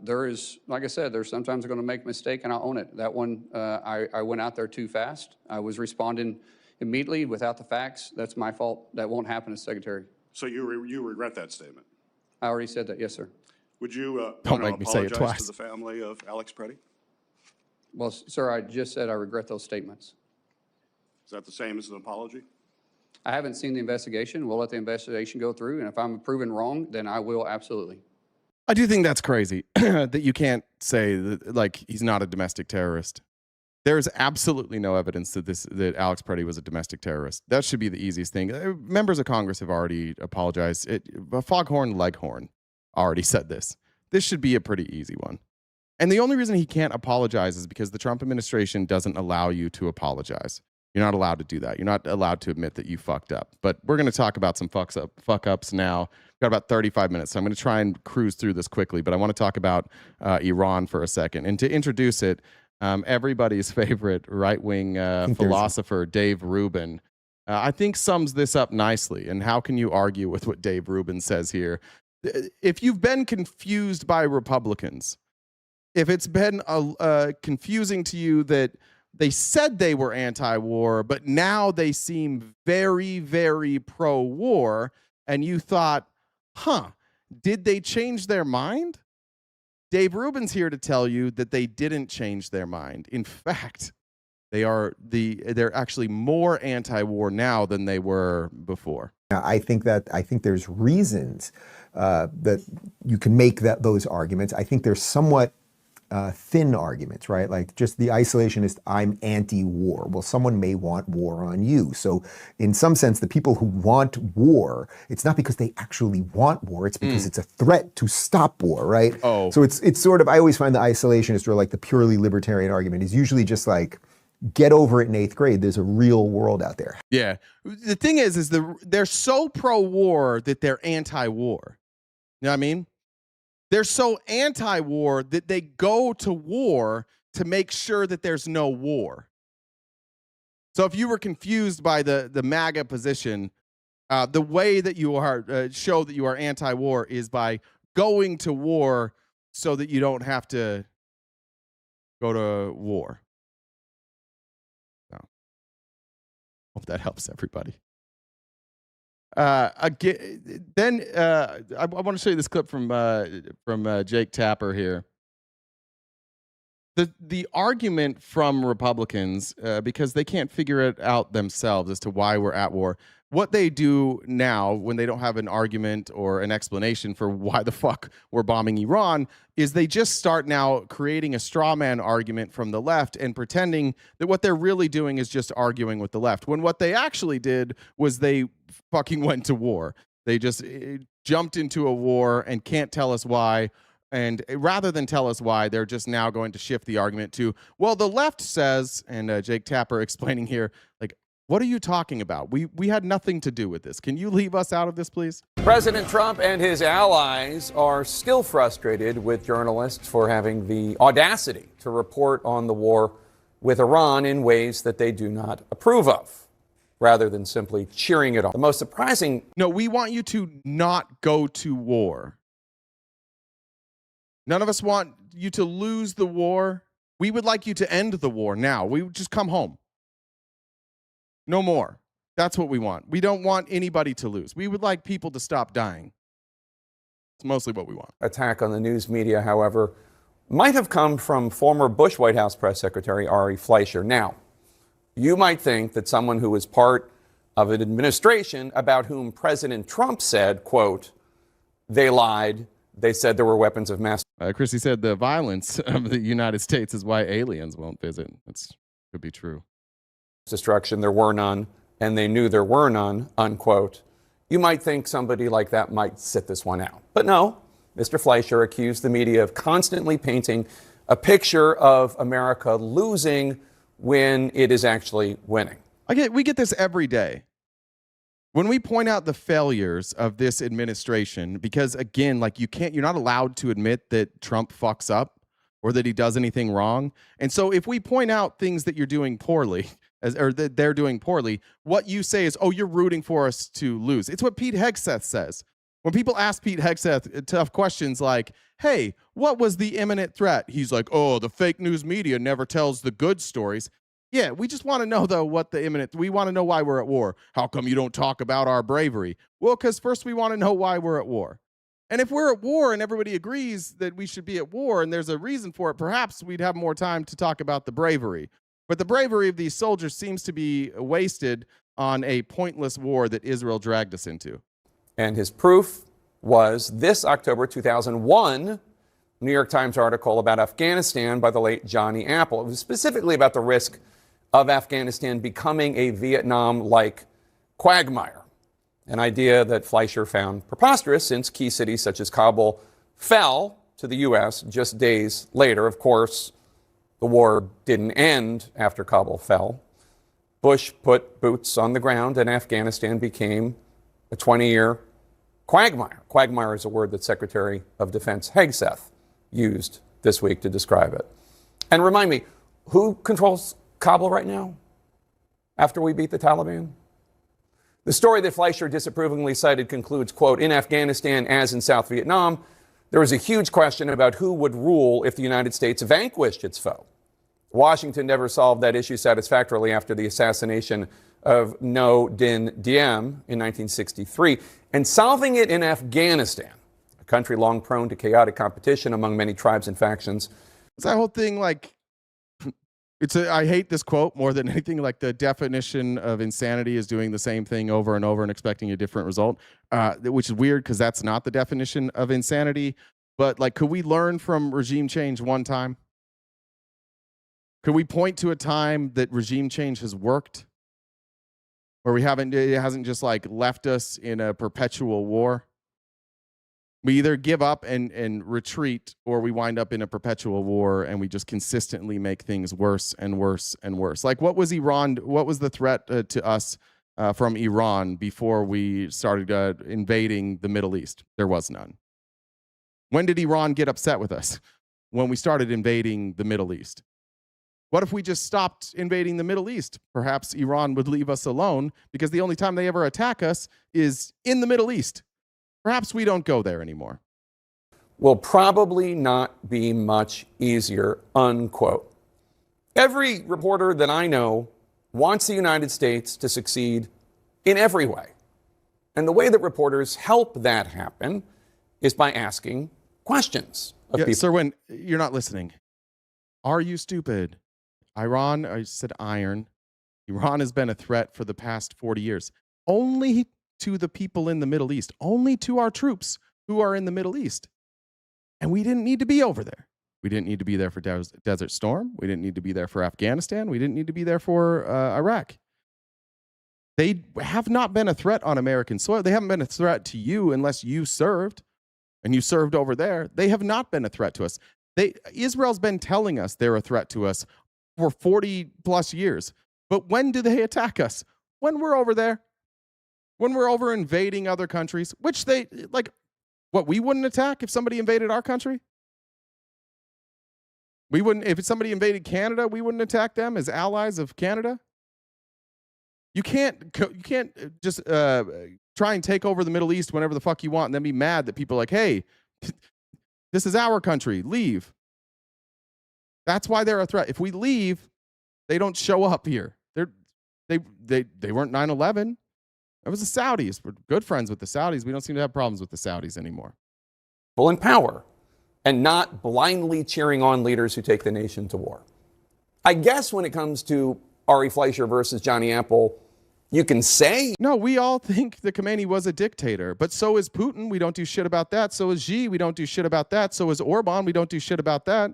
[SPEAKER 11] there is, like I said, there's sometimes going to make a mistake, and I'll own it. That one, I went out there too fast. I was responding immediately without the facts. That's my fault. That won't happen as Secretary.
[SPEAKER 6] So you regret that statement?
[SPEAKER 11] I already said that, yes, sir.
[SPEAKER 6] Would you
[SPEAKER 1] Don't make me say it twice.
[SPEAKER 6] To the family of Alex Preddy?
[SPEAKER 11] Well, sir, I just said I regret those statements.
[SPEAKER 6] Is that the same as an apology?
[SPEAKER 11] I haven't seen the investigation. We'll let the investigation go through, and if I'm proven wrong, then I will absolutely.
[SPEAKER 1] I do think that's crazy that you can't say that, like, he's not a domestic terrorist. There's absolutely no evidence that Alex Preddy was a domestic terrorist. That should be the easiest thing. Members of Congress have already apologized. Foghorn Leghorn already said this. This should be a pretty easy one. And the only reason he can't apologize is because the Trump administration doesn't allow you to apologize. You're not allowed to do that. You're not allowed to admit that you fucked up. But we're going to talk about some fuck ups now. We've got about 35 minutes, so I'm going to try and cruise through this quickly. But I want to talk about Iran for a second. And to introduce it, everybody's favorite right-wing philosopher, Dave Rubin, I think sums this up nicely. And how can you argue with what Dave Rubin says here? If you've been confused by Republicans, if it's been confusing to you that they said they were anti-war, but now they seem very, very pro-war, and you thought, did they change their mind? Dave Rubin's here to tell you that they didn't change their mind. In fact, they're actually more anti-war now than they were before.
[SPEAKER 15] I think there's reasons that you can make those arguments. I think they're somewhat thin arguments, right? Like just the isolationist, I'm anti-war. Well, someone may want war on you. So in some sense, the people who want war, it's not because they actually want war, it's because it's a threat to stop war, right?
[SPEAKER 1] Oh.
[SPEAKER 15] So it's sort of, I always find the isolationist or like the purely libertarian argument is usually just like, get over it in 8th grade. There's a real world out there.
[SPEAKER 1] Yeah. The thing is they're so pro-war that they're anti-war. You know what I mean? They're so anti-war that they go to war to make sure that there's no war. So if you were confused by the MAGA position, the way that you are show that you are anti-war is by going to war so that you don't have to go to war. So, hope that helps everybody. Again, then I want to show you this clip from Jake Tapper here. The argument from Republicans, because they can't figure it out themselves as to why we're at war. What they do now when they don't have an argument or an explanation for why the fuck we're bombing Iran is they just start now creating a straw man argument from the left and pretending that what they're really doing is just arguing with the left. When what they actually did was they fucking went to war. They just jumped into a war and can't tell us why. And rather than tell us why, they're just now going to shift the argument to, well, the left says, and Jake Tapper explaining here, like, what are you talking about? We had nothing to do with this. Can you leave us out of this, please?
[SPEAKER 16] President Trump and his allies are still frustrated with journalists for having the audacity to report on the war with Iran in ways that they do not approve of, rather than simply cheering it on. The most surprising...
[SPEAKER 1] No, we want you to not go to war. None of us want you to lose the war. We would like you to end the war now. We would just come home. No more. That's what we want. We don't want anybody to lose. We would like people to stop dying. It's mostly what we want.
[SPEAKER 16] Attack on the news media, however, might have come from former Bush White House Press Secretary Ari Fleischer. Now, you might think that someone who was part of an administration about whom President Trump said, quote, they lied, they said there were weapons of mass.
[SPEAKER 1] Chrissy said the violence of the United States is why aliens won't visit. That could be true.
[SPEAKER 16] Destruction, there were none, and they knew there were none, unquote. You might think somebody like that might sit this one out. But no, Mr. Fleischer accused the media of constantly painting a picture of America losing when it is actually winning.
[SPEAKER 1] We get this every day. When we point out the failures of this administration, because again, like you're not allowed to admit that Trump fucks up or that he does anything wrong. And so if we point out things that you're doing poorly, or that they're doing poorly, what you say is, oh, you're rooting for us to lose. It's what Pete Hegseth says. When people ask Pete Hegseth tough questions like, hey, what was the imminent threat? He's like, oh, the fake news media never tells the good stories. Yeah, we just want to know, though, we want to know why we're at war. How come you don't talk about our bravery? Well, because first we want to know why we're at war. And if we're at war and everybody agrees that we should be at war and there's a reason for it, perhaps we'd have more time to talk about the bravery. But the bravery of these soldiers seems to be wasted on a pointless war that Israel dragged us into.
[SPEAKER 16] And his proof was this October 2001 New York Times article about Afghanistan by the late Johnny Apple. It was specifically about the risk of Afghanistan becoming a Vietnam-like quagmire, an idea that Fleischer found preposterous since key cities such as Kabul fell to the U.S. just days later. Of course, the war didn't end after Kabul fell. Bush put boots on the ground and Afghanistan became a 20-year quagmire. Quagmire is a word that Secretary of Defense Hegseth used this week to describe it. And remind me, who controls Kabul right now after we beat the Taliban? The story that Fleischer disapprovingly cited concludes, quote, in Afghanistan, as in South Vietnam, there was a huge question about who would rule if the United States vanquished its foe. Washington never solved that issue satisfactorily after the assassination of Ngo Dinh Diem in 1963, and solving it in Afghanistan, a country long prone to chaotic competition among many tribes and factions.
[SPEAKER 1] Is that whole thing like, I hate this quote more than anything, like the definition of insanity is doing the same thing over and over and expecting a different result, which is weird because that's not the definition of insanity. But like, could we learn from regime change one time? Could we point to a time that regime change has worked? Where it hasn't just like left us in a perpetual war? We either give up and retreat, or we wind up in a perpetual war and we just consistently make things worse and worse and worse. Like, what was Iran? What was the threat to us from Iran before we started invading the Middle East? There was none. When did Iran get upset with us? When we started invading the Middle East. What if we just stopped invading the Middle East? Perhaps Iran would leave us alone, because the only time they ever attack us is in the Middle East. Perhaps we don't go there anymore.
[SPEAKER 16] Will probably not be much easier, unquote. Every reporter that I know wants the United States to succeed in every way. And the way that reporters help that happen is by asking questions of people.
[SPEAKER 1] Sir, when you're not listening, are you stupid? Iran, I said iron. Iran has been a threat for the past 40 years. Only to the people in the Middle East. Only to our troops who are in the Middle East. And we didn't need to be over there. We didn't need to be there for Desert Storm. We didn't need to be there for Afghanistan. We didn't need to be there for Iraq. They have not been a threat on American soil. They haven't been a threat to you unless you served. And you served over there. They have not been a threat to us. Israel's been telling us they're a threat to us for 40 plus years. But when do they attack us? When we're over there. When we're over invading other countries, which they, like, what, we wouldn't attack if somebody invaded our country? We wouldn't, if somebody invaded Canada, we wouldn't attack them as allies of Canada? You can't just try and take over the Middle East whenever the fuck you want and then be mad that people are like, hey, this is our country, leave. That's why they're a threat. If we leave, they don't show up here. They weren't 9/11. It was the Saudis. We're good friends with the Saudis. We don't seem to have problems with the Saudis anymore.
[SPEAKER 16] People in power and not blindly cheering on leaders who take the nation to war. I guess when it comes to Ari Fleischer versus Johnny Apple, you can say.
[SPEAKER 1] No, we all think that Khomeini was a dictator, but so is Putin. We don't do shit about that. So is Xi. We don't do shit about that. So is Orban. We don't do shit about that.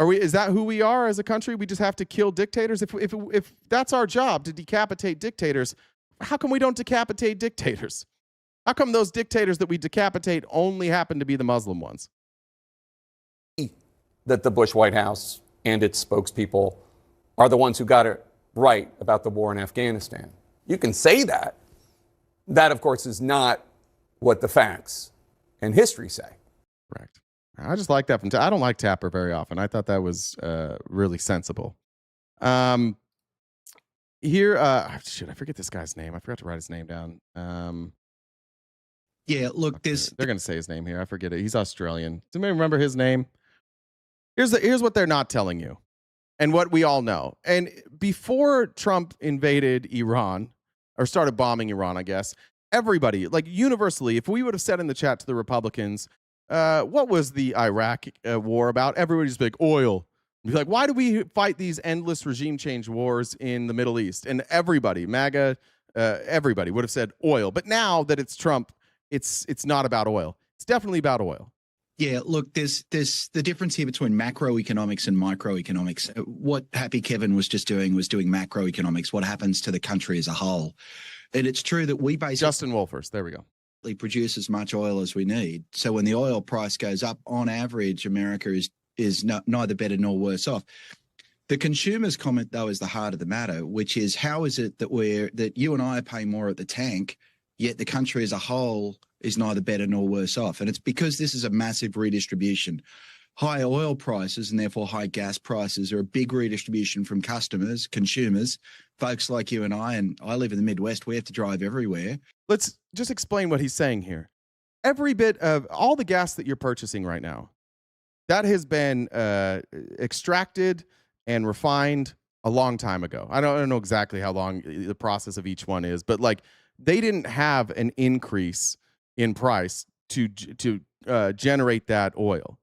[SPEAKER 1] Is that who we are as a country? We just have to kill dictators? If that's our job, to decapitate dictators, how come we don't decapitate dictators? How come those dictators that we decapitate only happen to be the Muslim ones?
[SPEAKER 16] That the Bush White House and its spokespeople are the ones who got it right about the war in Afghanistan. You can say that. That, of course, is not what the facts and history say.
[SPEAKER 1] Correct. I just like that from I don't like Tapper very often. I thought that was really sensible. Here, shit, I forget this guy's name. I forgot to write his name down.
[SPEAKER 10] Yeah, look,
[SPEAKER 1] they're going to say his name here. I forget it. He's Australian. Does anybody remember his name? Here's what they're not telling you, and what we all know. And before Trump invaded Iran, or started bombing Iran, I guess, everybody, like universally, if we would have said in the chat to the Republicans, what was the Iraq war about? Everybody's like, oil. Be like, why do we fight these endless regime change wars in the Middle East? And everybody, MAGA, everybody would have said oil. But now that it's Trump, it's not about oil. It's definitely about oil.
[SPEAKER 10] Yeah, look, there's the difference here between macroeconomics and microeconomics. What Happy Kevin was just doing was doing macroeconomics, what happens to the country as a whole. And it's true that we basically...
[SPEAKER 1] Justin Wolfers, there we go.
[SPEAKER 10] Produce as much oil as we need. So when the oil price goes up, on average, America is neither better nor worse off. The consumer's comment, though, is the heart of the matter, which is how is it that you and I are paying more at the tank, yet the country as a whole is neither better nor worse off? And it's because this is a massive redistribution. high oil prices and therefore high gas prices are a big redistribution from customers, consumers, folks like you and I live in the Midwest. We have to drive everywhere.
[SPEAKER 1] Let's just explain what he's saying here. Every bit of all the gas that you're purchasing right now, that has been extracted and refined a long time ago. I don't know exactly how long the process of each one is, but like they didn't have an increase in price to generate that oil.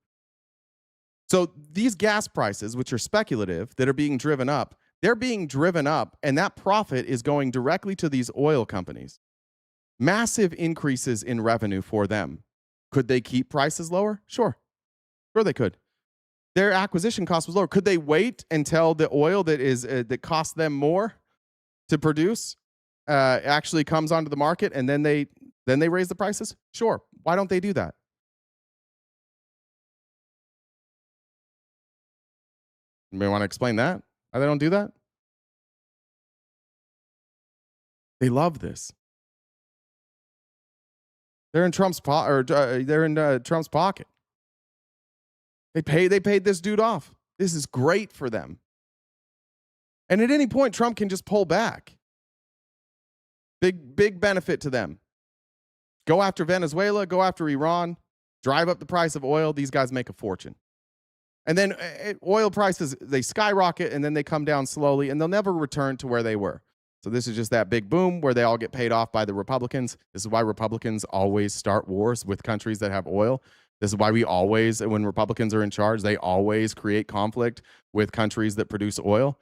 [SPEAKER 1] So these gas prices, which are speculative, that are being driven up, they're being driven up, and that profit is going directly to these oil companies. Massive increases in revenue for them. Could they keep prices lower? Sure. Sure they could. Their acquisition cost was lower. Could they wait until the oil that costs them more to produce actually comes onto the market and then they raise the prices? Sure. Why don't they do that? Anybody want to explain that? Why they don't do that? They love this. They're in Trump's Trump's pocket. They paid this dude off. This is great for them. And at any point, Trump can just pull back. Big benefit to them. Go after Venezuela, go after Iran, drive up the price of oil. These guys make a fortune. And then oil prices, they skyrocket and then they come down slowly and they'll never return to where they were. So this is just that big boom where they all get paid off by the Republicans. This is why Republicans always start wars with countries that have oil. This is why we always, when Republicans are in charge, they always create conflict with countries that produce oil.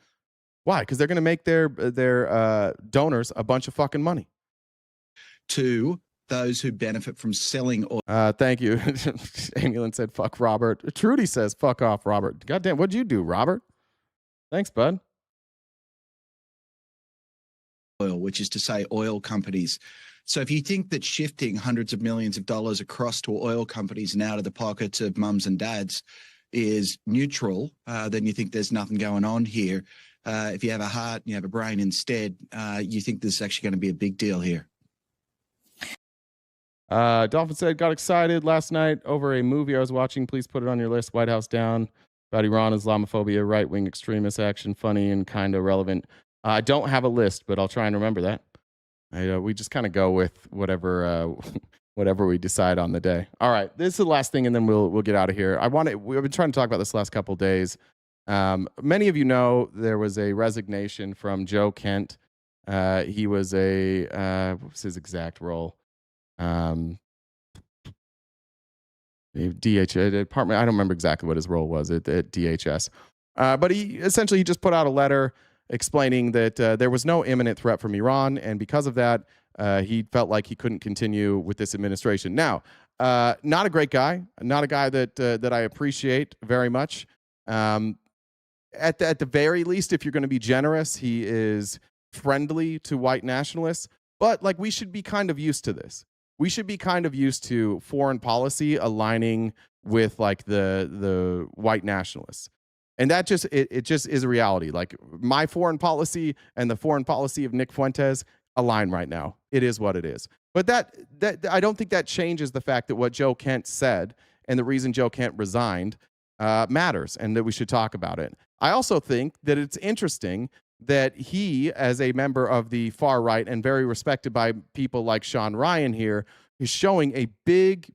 [SPEAKER 1] Why? Because they're going to make their donors a bunch of fucking money.
[SPEAKER 10] To those who benefit from selling oil.
[SPEAKER 1] Thank you. Ambulance said, fuck Robert. Trudy says, fuck off, Robert. Goddamn, what'd you do, Robert? Thanks, bud.
[SPEAKER 10] Oil, which is to say oil companies. So if you think that shifting hundreds of millions of dollars across to oil companies and out of the pockets of mums and dads is neutral, then you think there's nothing going on here. If you have a heart and you have a brain instead, you think this is actually going to be a big deal here.
[SPEAKER 1] Dolphin said, got excited last night over a movie I was watching. Please put it on your list. White House Down. About Iran, Islamophobia, right-wing extremist action, funny and kind of relevant. I don't have a list, but I'll try and remember that. We just kind of go with whatever we decide on the day. All right, this is the last thing, and then we'll get out of here. We've been trying to talk about this last couple of days. Many of you know there was a resignation from Joe Kent. He was what was his exact role? Department. I don't remember exactly what his role was at DHS. But he just put out a letter explaining that there was no imminent threat from Iran, and because of that, he felt like he couldn't continue with this administration. Now, not a great guy, not a guy that I appreciate very much. At the very least, if you're going to be generous, he is friendly to white nationalists. But like, we should be kind of used to this. We should be kind of used to foreign policy aligning with like the white nationalists. And that just is a reality. Like, my foreign policy and the foreign policy of Nick Fuentes align right now. It is what it is. But that I don't think that changes the fact that what Joe Kent said and the reason Joe Kent resigned matters, and that we should talk about it. I also think that it's interesting that he, as a member of the far right and very respected by people like Sean Ryan here, is showing a big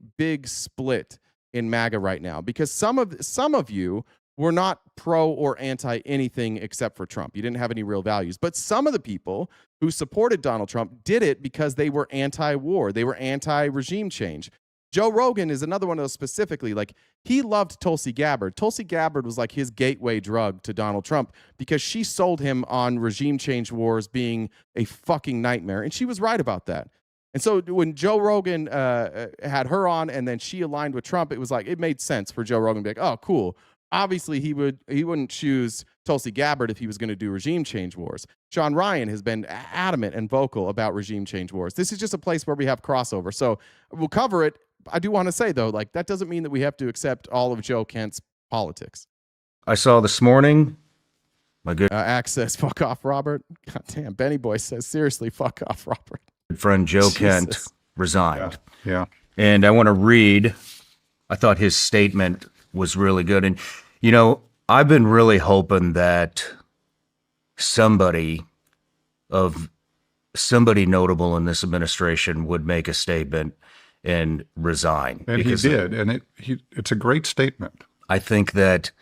[SPEAKER 1] split in MAGA right now, because some of you were not pro or anti anything except for Trump. You didn't have any real values. But some of the people who supported Donald Trump did it because they were anti-war. They were anti-regime change. Joe Rogan is another one of those specifically. Like, he loved Tulsi Gabbard. Tulsi Gabbard was like his gateway drug to Donald Trump because she sold him on regime change wars being a fucking nightmare. And she was right about that. And so when Joe Rogan had her on and then she aligned with Trump, it was like, it made sense for Joe Rogan to be like, oh, cool. Obviously, he wouldn't choose Tulsi Gabbard if he was going to do regime change wars. Sean Ryan has been adamant and vocal about regime change wars. This is just a place where we have crossover. So we'll cover it. I do want to say, though, like, that doesn't mean that we have to accept all of Joe Kent's politics.
[SPEAKER 12] I saw this morning, my good
[SPEAKER 1] Access, fuck off, Robert. God damn, Benny Boy says, seriously, fuck off, Robert.
[SPEAKER 12] friend Joe
[SPEAKER 1] Jesus.
[SPEAKER 12] Kent resigned.
[SPEAKER 11] Yeah.
[SPEAKER 12] And I want to read, I thought his statement was really good. And, I've been really hoping that somebody notable in this administration would make a statement and resign.
[SPEAKER 19] And he did, and it's a great statement.
[SPEAKER 12] I think that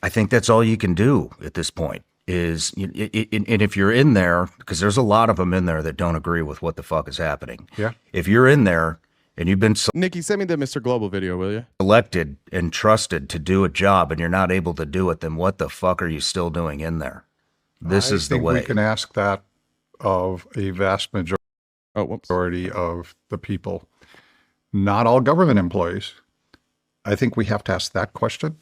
[SPEAKER 12] I think that's all you can do at this point is, and if you're in there, because there's a lot of them in there that don't agree with what the fuck is happening.
[SPEAKER 19] Yeah.
[SPEAKER 12] If you're in there and you've been
[SPEAKER 1] Nikki, send me the Mr. Global video, will you?
[SPEAKER 12] elected and trusted to do a job and you're not able to do it, then what the fuck are you still doing in there? This is the way.
[SPEAKER 19] We can ask that of a vast majority of the people. Not all government employees. I think we have to ask that question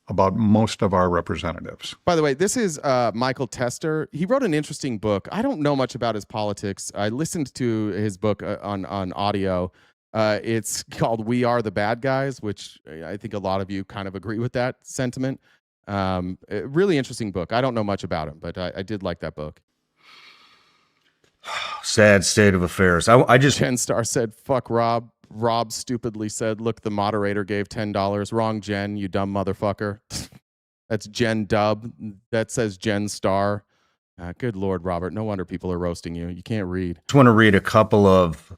[SPEAKER 19] about most of our representatives.
[SPEAKER 1] By the way, this is Michael Tester. He wrote an interesting book. I don't know much about his politics. I listened to his book on audio. It's called We Are the Bad Guys, which I think a lot of you kind of agree with that sentiment. Really interesting book. I don't know much about him, but I did like that book.
[SPEAKER 12] Sad state of affairs. I just
[SPEAKER 1] Jen Star said, fuck Rob. Rob stupidly said, look, the moderator gave $10. Wrong, Jen, you dumb motherfucker. That's Jen Dub. That says Jen Star. Good Lord, Robert. No wonder people are roasting you. You can't read.
[SPEAKER 12] I just want to read a couple of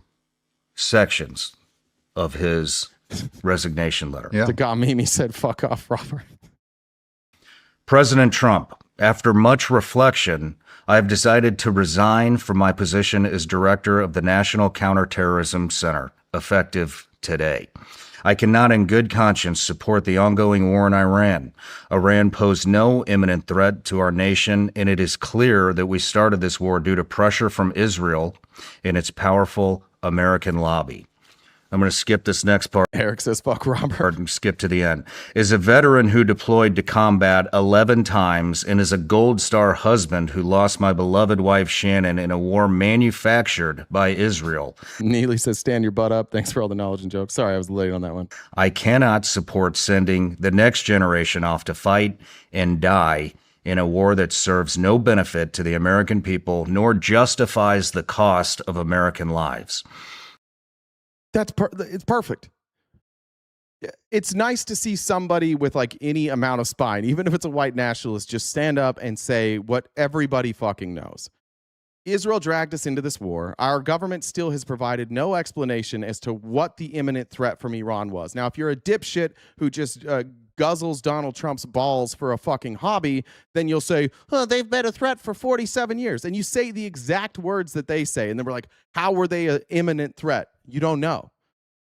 [SPEAKER 12] sections of his resignation letter.
[SPEAKER 1] The guy Mimi said, fuck off, Robert.
[SPEAKER 12] President Trump, after much reflection, I have decided to resign from my position as director of the National Counterterrorism Center, effective today. I cannot in good conscience support the ongoing war in Iran. Iran posed no imminent threat to our nation, and it is clear that we started this war due to pressure from Israel and its powerful American lobby. I'm going to skip this next part.
[SPEAKER 1] Eric says, fuck Robert.
[SPEAKER 12] And skip to the end. Is a veteran who deployed to combat 11 times and is a Gold Star husband who lost my beloved wife Shannon in a war manufactured by Israel.
[SPEAKER 1] Neely says, stand your butt up. Thanks for all the knowledge and jokes. Sorry, I was late on that one.
[SPEAKER 12] I cannot support sending the next generation off to fight and die in a war that serves no benefit to the American people, nor justifies the cost of American lives.
[SPEAKER 1] It's perfect. It's nice to see somebody with like any amount of spine, even if it's a white nationalist, just stand up and say what everybody fucking knows. Israel dragged us into this war. Our government still has provided no explanation as to what the imminent threat from Iran was. Now, if you're a dipshit who just guzzles Donald Trump's balls for a fucking hobby, then you'll say, oh, they've been a threat for 47 years. And you say the exact words that they say. And then we're like, how were they an imminent threat? You don't know.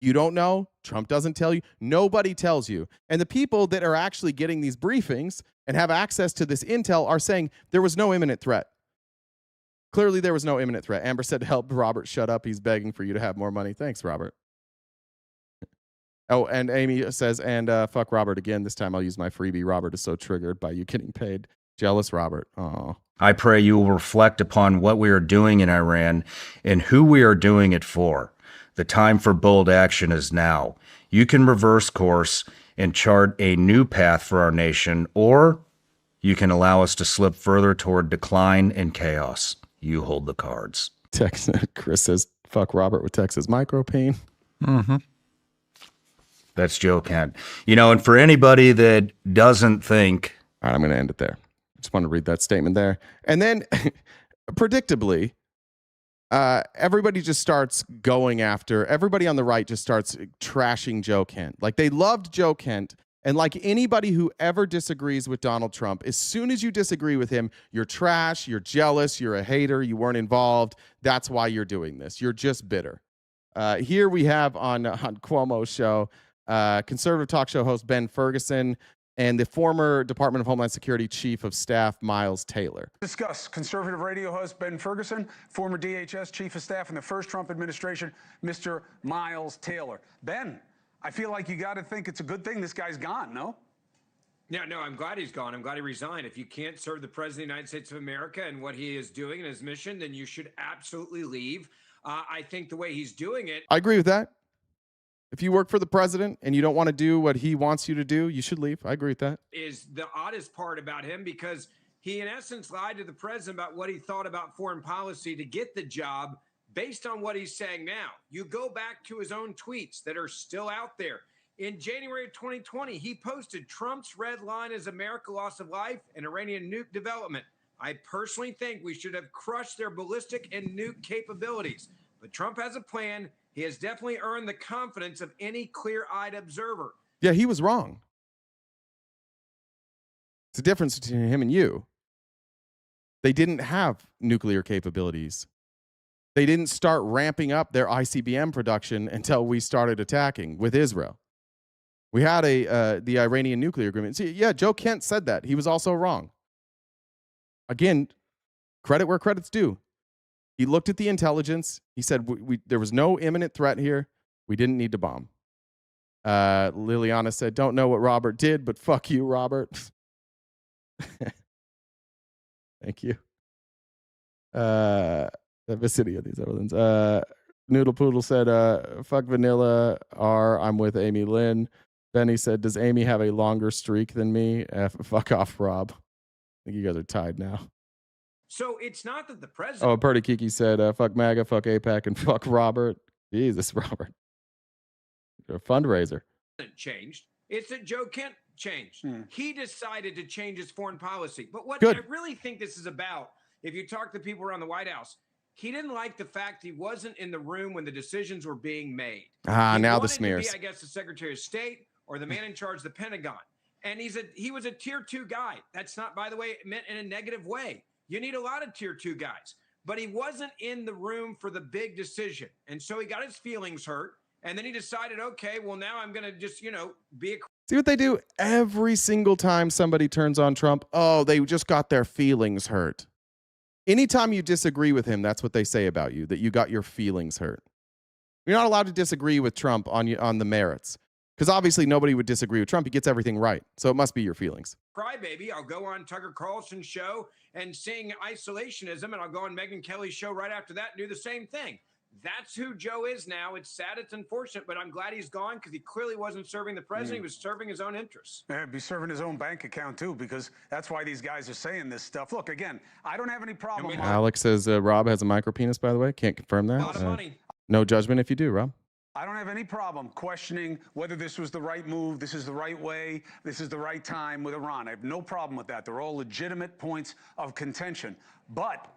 [SPEAKER 1] You don't know. Trump doesn't tell you. Nobody tells you. And the people that are actually getting these briefings and have access to this intel are saying there was no imminent threat. Clearly, there was no imminent threat. Amber said to help Robert shut up. He's begging for you to have more money. Thanks, Robert. Oh, and Amy says, and fuck Robert again. This time I'll use my freebie. Robert is so triggered by you getting paid. Jealous Robert. Oh.
[SPEAKER 12] I pray you will reflect upon what we are doing in Iran and who we are doing it for. The time for bold action is now. You can reverse course and chart a new path for our nation, or you can allow us to slip further toward decline and chaos. You hold the cards.
[SPEAKER 1] Chris says, fuck Robert with Texas micropain.
[SPEAKER 12] Mm-hmm. That's Joe Kent. And for anybody that doesn't think...
[SPEAKER 1] All right, I'm going to end it there. I just want to read that statement there. And then, predictably, everybody just starts going after, everybody on the right just starts trashing Joe Kent. Like, they loved Joe Kent. And like anybody who ever disagrees with Donald Trump, as soon as you disagree with him, you're trash, you're jealous, you're a hater, you weren't involved. That's why you're doing this. You're just bitter. Here we have on Cuomo's show, conservative talk show host Ben Ferguson and the former Department of Homeland Security Chief of Staff, Miles Taylor.
[SPEAKER 20] Discuss conservative radio host Ben Ferguson, former DHS Chief of Staff in the first Trump administration, Mr. Miles Taylor. Ben, I feel like you got to think it's a good thing this guy's gone, no?
[SPEAKER 21] Yeah, no, I'm glad he's gone. I'm glad he resigned. If you can't serve the President of the United States of America and what he is doing in his mission, then you should absolutely leave. I think the way he's doing it...
[SPEAKER 1] I agree with that. If you work for the president and you don't want to do what he wants you to do, you should leave. I agree with that.
[SPEAKER 21] ...is the oddest part about him, because he, in essence, lied to the president about what he thought about foreign policy to get the job based on what he's saying now. You go back to his own tweets that are still out there. In January of 2020, he posted Trump's red line is America loss of life and Iranian nuke development. I personally think we should have crushed their ballistic and nuke capabilities. But Trump has a plan. He has definitely earned the confidence of any clear-eyed observer.
[SPEAKER 1] Yeah, he was wrong. It's the difference between him and you. They didn't have nuclear capabilities. They didn't start ramping up their ICBM production until we started attacking with Israel. We had the Iranian nuclear agreement. See, yeah, Joe Kent said that. He was also wrong. Again, credit where credit's due. He looked at the intelligence. He said there was no imminent threat here. We didn't need to bomb. Liliana said, don't know what Robert did, but fuck you, Robert. Thank you. The vicinity of these evidence. Noodle Poodle said, fuck Vanilla R. I'm with Amy Lynn. Benny said, does Amy have a longer streak than me? Fuck off, Rob. I think you guys are tied now.
[SPEAKER 21] So it's not that the president...
[SPEAKER 1] Oh, Purdy Kiki said, fuck MAGA, fuck APAC, and fuck Robert. Jesus, Robert. You're a fundraiser.
[SPEAKER 21] ...changed. It's that Joe Kent changed. He decided to change his foreign policy. But what
[SPEAKER 1] Good.
[SPEAKER 21] I really think this is about, if you talk to people around the White House, he didn't like the fact he wasn't in the room when the decisions were being made.
[SPEAKER 1] Now the
[SPEAKER 21] wanted
[SPEAKER 1] smears.
[SPEAKER 21] To be, I guess, the Secretary of State or the man in charge of the Pentagon. And he was a tier 2 guy. That's not, by the way, meant in a negative way. You need a lot of tier 2 guys. But he wasn't in the room for the big decision. And so he got his feelings hurt. And then he decided, okay, well, now I'm going to just, be a...
[SPEAKER 1] See what they do every single time somebody turns on Trump? Oh, they just got their feelings hurt. Anytime you disagree with him, that's what they say about you, that you got your feelings hurt. You're not allowed to disagree with Trump on the merits. Because obviously nobody would disagree with Trump. He gets everything right. So it must be your feelings.
[SPEAKER 21] Crybaby. I'll go on Tucker Carlson's show and sing isolationism, and I'll go on Megyn Kelly's show right after that and do the same thing. That's who Joe is now. It's sad, it's unfortunate, but I'm glad he's gone because he clearly wasn't serving the president. He was serving his own interests.
[SPEAKER 20] Yeah, he'd be serving his own bank account, too, because that's why these guys are saying this stuff. Look, again, I don't have any problem.
[SPEAKER 1] Alex says Rob has a micro penis, by the way. Can't confirm that.
[SPEAKER 21] A lot of money.
[SPEAKER 1] No judgment if you do, Rob.
[SPEAKER 20] I don't have any problem questioning whether this was the right move, this is the right way, this is the right time with Iran. I have no problem with that. They're all legitimate points of contention. But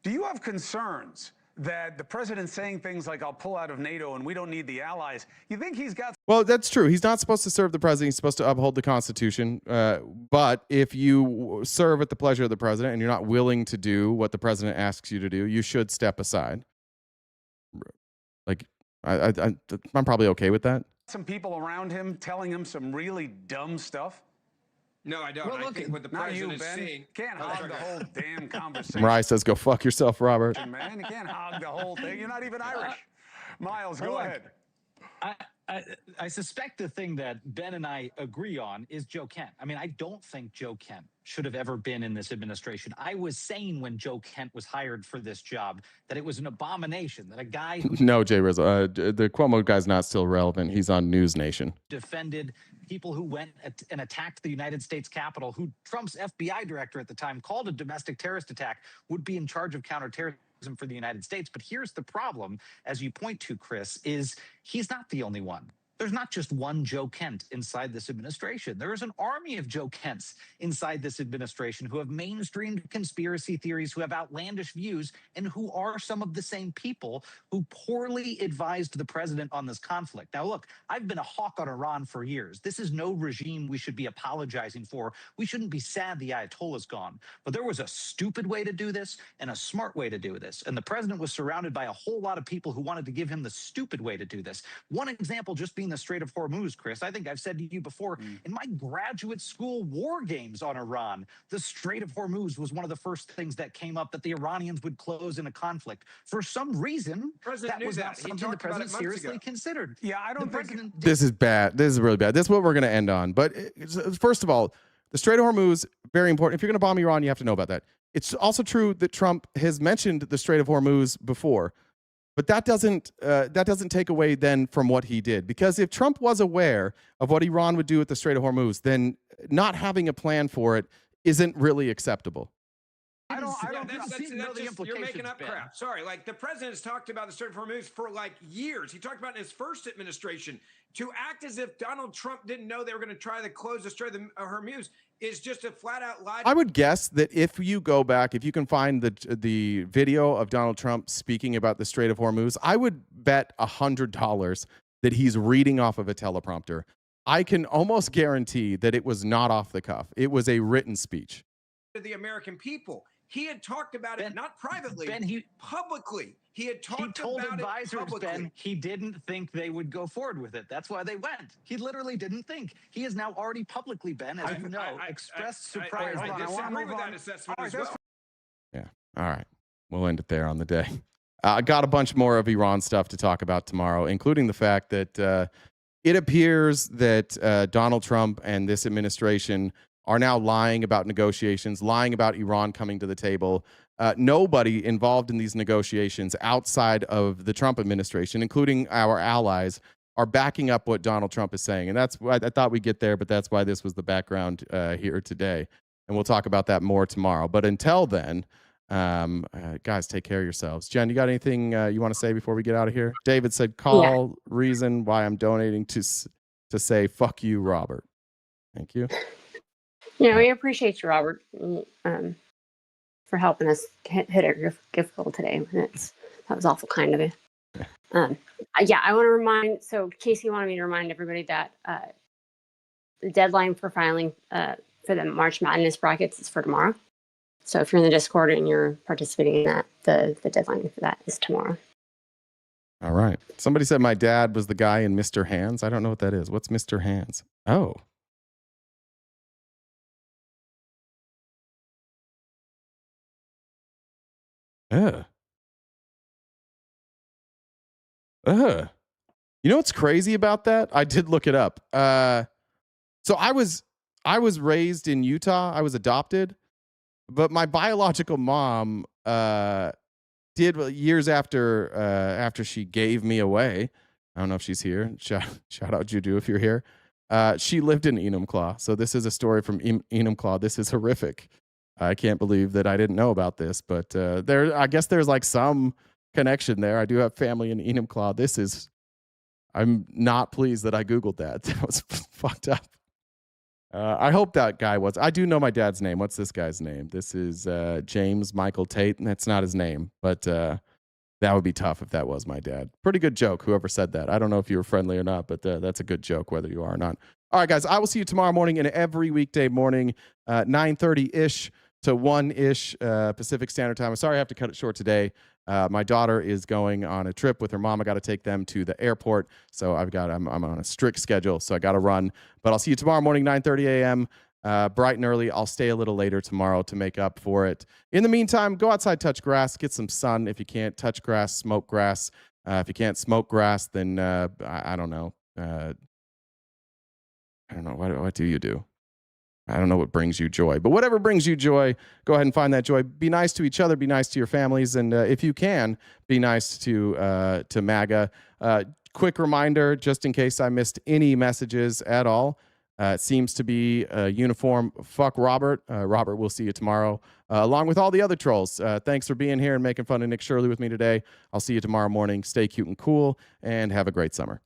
[SPEAKER 20] do you have concerns that the president's saying things like, I'll pull out of NATO and we don't need the allies? You think he's got...
[SPEAKER 1] Well, that's true. He's not supposed to serve the president. He's supposed to uphold the Constitution. But if you serve at the pleasure of the president and you're not willing to do what the president asks you to do, you should step aside. Like, I'm probably okay with that.
[SPEAKER 20] Some people around him telling him some really dumb stuff?
[SPEAKER 21] No, I don't.
[SPEAKER 20] Well,
[SPEAKER 21] I think what the president is
[SPEAKER 20] Ben.
[SPEAKER 21] seeing...
[SPEAKER 20] Can't hog the whole damn conversation.
[SPEAKER 1] Mariah says, go fuck yourself, Robert.
[SPEAKER 20] Man, you can't hog the whole thing. You're not even Irish. Miles, go ahead.
[SPEAKER 4] I suspect the thing that Ben and I agree on is Joe Kent. I mean, I don't think Joe Kent should have ever been in this administration. I was saying when Joe Kent was hired for this job that it was an abomination, that a guy who
[SPEAKER 1] No, Jay Rizzo. The Cuomo guy's not still relevant. He's on News Nation.
[SPEAKER 4] defended people who went and attacked the United States Capitol, who Trump's FBI director at the time called a domestic terrorist attack, would be in charge of counterterrorism for the United States. But here's the problem, as you point to, Chris, is he's not the only one. There's not just one Joe Kent inside this administration. There is an army of Joe Kents inside this administration who have mainstreamed conspiracy theories, who have outlandish views, and who are some of the same people who poorly advised the president on this conflict. Now, look, I've been a hawk on Iran for years. This is no regime we should be apologizing for. We shouldn't be sad the Ayatollah's gone. But there was a stupid way to do this and a smart way to do this. And the president was surrounded by a whole lot of people who wanted to give him the stupid way to do this. One example just being the Strait of Hormuz, Chris. I think I've said to you before, in my graduate school war games on Iran, the Strait of Hormuz was one of the first things that came up, that the Iranians would close in a conflict. For some reason, that was not something the president seriously considered.
[SPEAKER 20] Yeah, I don't think...
[SPEAKER 1] This is bad. This is really bad. This is what we're going to end on. But first of all, the Strait of Hormuz, very important. If you're going to bomb Iran, you have to know about that. It's also true that Trump has mentioned the Strait of Hormuz before. But that doesn't take away then from what he did. Because if Trump was aware of what Iran would do at the Strait of Hormuz, then not having a plan for it isn't really acceptable.
[SPEAKER 4] I don't know the
[SPEAKER 21] You're
[SPEAKER 4] implications,
[SPEAKER 21] making up
[SPEAKER 4] Ben.
[SPEAKER 21] crap. Sorry, like the president's talked about the Strait of Hormuz for like years. He talked about it in his first administration. To act as if Donald Trump didn't know they were going to try to close the Strait of Hormuz is just a flat out lie.
[SPEAKER 1] I would guess that if you go back, if you can find the video of Donald Trump speaking about the Strait of Hormuz, I would bet $100 that he's reading off of a teleprompter. I can almost guarantee that it was not off the cuff. It was a written speech.
[SPEAKER 21] To the American people. He had talked about it, not privately, publicly. He had talked
[SPEAKER 4] He told
[SPEAKER 21] about
[SPEAKER 4] advisors,
[SPEAKER 21] it publicly.
[SPEAKER 4] Ben, he didn't think they would go forward with it. That's why they went. He literally didn't think. He has now already publicly, Ben, as you know, expressed surprise.
[SPEAKER 21] I disagree with that assessment as well.
[SPEAKER 1] Yeah. All right. We'll end it there on the day. I got a bunch more of Iran stuff to talk about tomorrow, including the fact that it appears that Donald Trump and this administration are now lying about negotiations, lying about Iran coming to the table. Nobody involved in these negotiations outside of the Trump administration, including our allies, are backing up what Donald Trump is saying. And that's why I thought we'd get there, but that's why this was the background here today. And we'll talk about that more tomorrow. But until then, guys, take care of yourselves. Jen, you got anything you want to say before we get out of here? David said, call reason why I'm donating to say, fuck you, Robert. Thank you.
[SPEAKER 2] Yeah, we appreciate you, Robert, for helping us hit our gift goal today. That was awful kind of you. I want to remind, so Casey wanted me to remind everybody that the deadline for filing for the March Madness brackets is for tomorrow. So if you're in the Discord and you're participating in that, the deadline for that is tomorrow.
[SPEAKER 1] All right. Somebody said my dad was the guy in Mr. Hands. I don't know what that is. What's Mr. Hands? Oh. You know what's crazy about that? I did look it up. So I was raised in Utah. I was adopted, but my biological mom did years after she gave me away. I don't know if she's here. Shout out Juju if you're here. She lived in Enumclaw. So this is a story from Enumclaw. This is horrific. I can't believe that I didn't know about this, but I guess there's like some connection there. I do have family in Enumclaw. I'm not pleased that I Googled that. That was fucked up. I hope that guy was. I do know my dad's name. What's this guy's name? This is James Michael Tate, and that's not his name, but that would be tough if that was my dad. Pretty good joke, whoever said that. I don't know if you were friendly or not, but that's a good joke, whether you are or not. All right, guys, I will see you tomorrow morning and every weekday morning, 9:30-ish to 1-ish Pacific Standard Time. I'm sorry I have to cut it short today. My daughter is going on a trip with her mom. I got to take them to the airport, so I'm on a strict schedule, so I got to run. But I'll see you tomorrow morning, 9:30 a.m., bright and early. I'll stay a little later tomorrow to make up for it. In the meantime, go outside, touch grass, get some sun. If you can't touch grass, smoke grass. If you can't smoke grass, then I don't know. I don't know. What do you do? I don't know what brings you joy, but whatever brings you joy, go ahead and find that joy. Be nice to each other. Be nice to your families. And if you can, be nice to MAGA. Quick reminder, just in case I missed any messages at all, it seems to be uniform. Fuck Robert. Robert, we'll see you tomorrow, along with all the other trolls. Thanks for being here and making fun of Nick Shirley with me today. I'll see you tomorrow morning. Stay cute and cool, and have a great summer.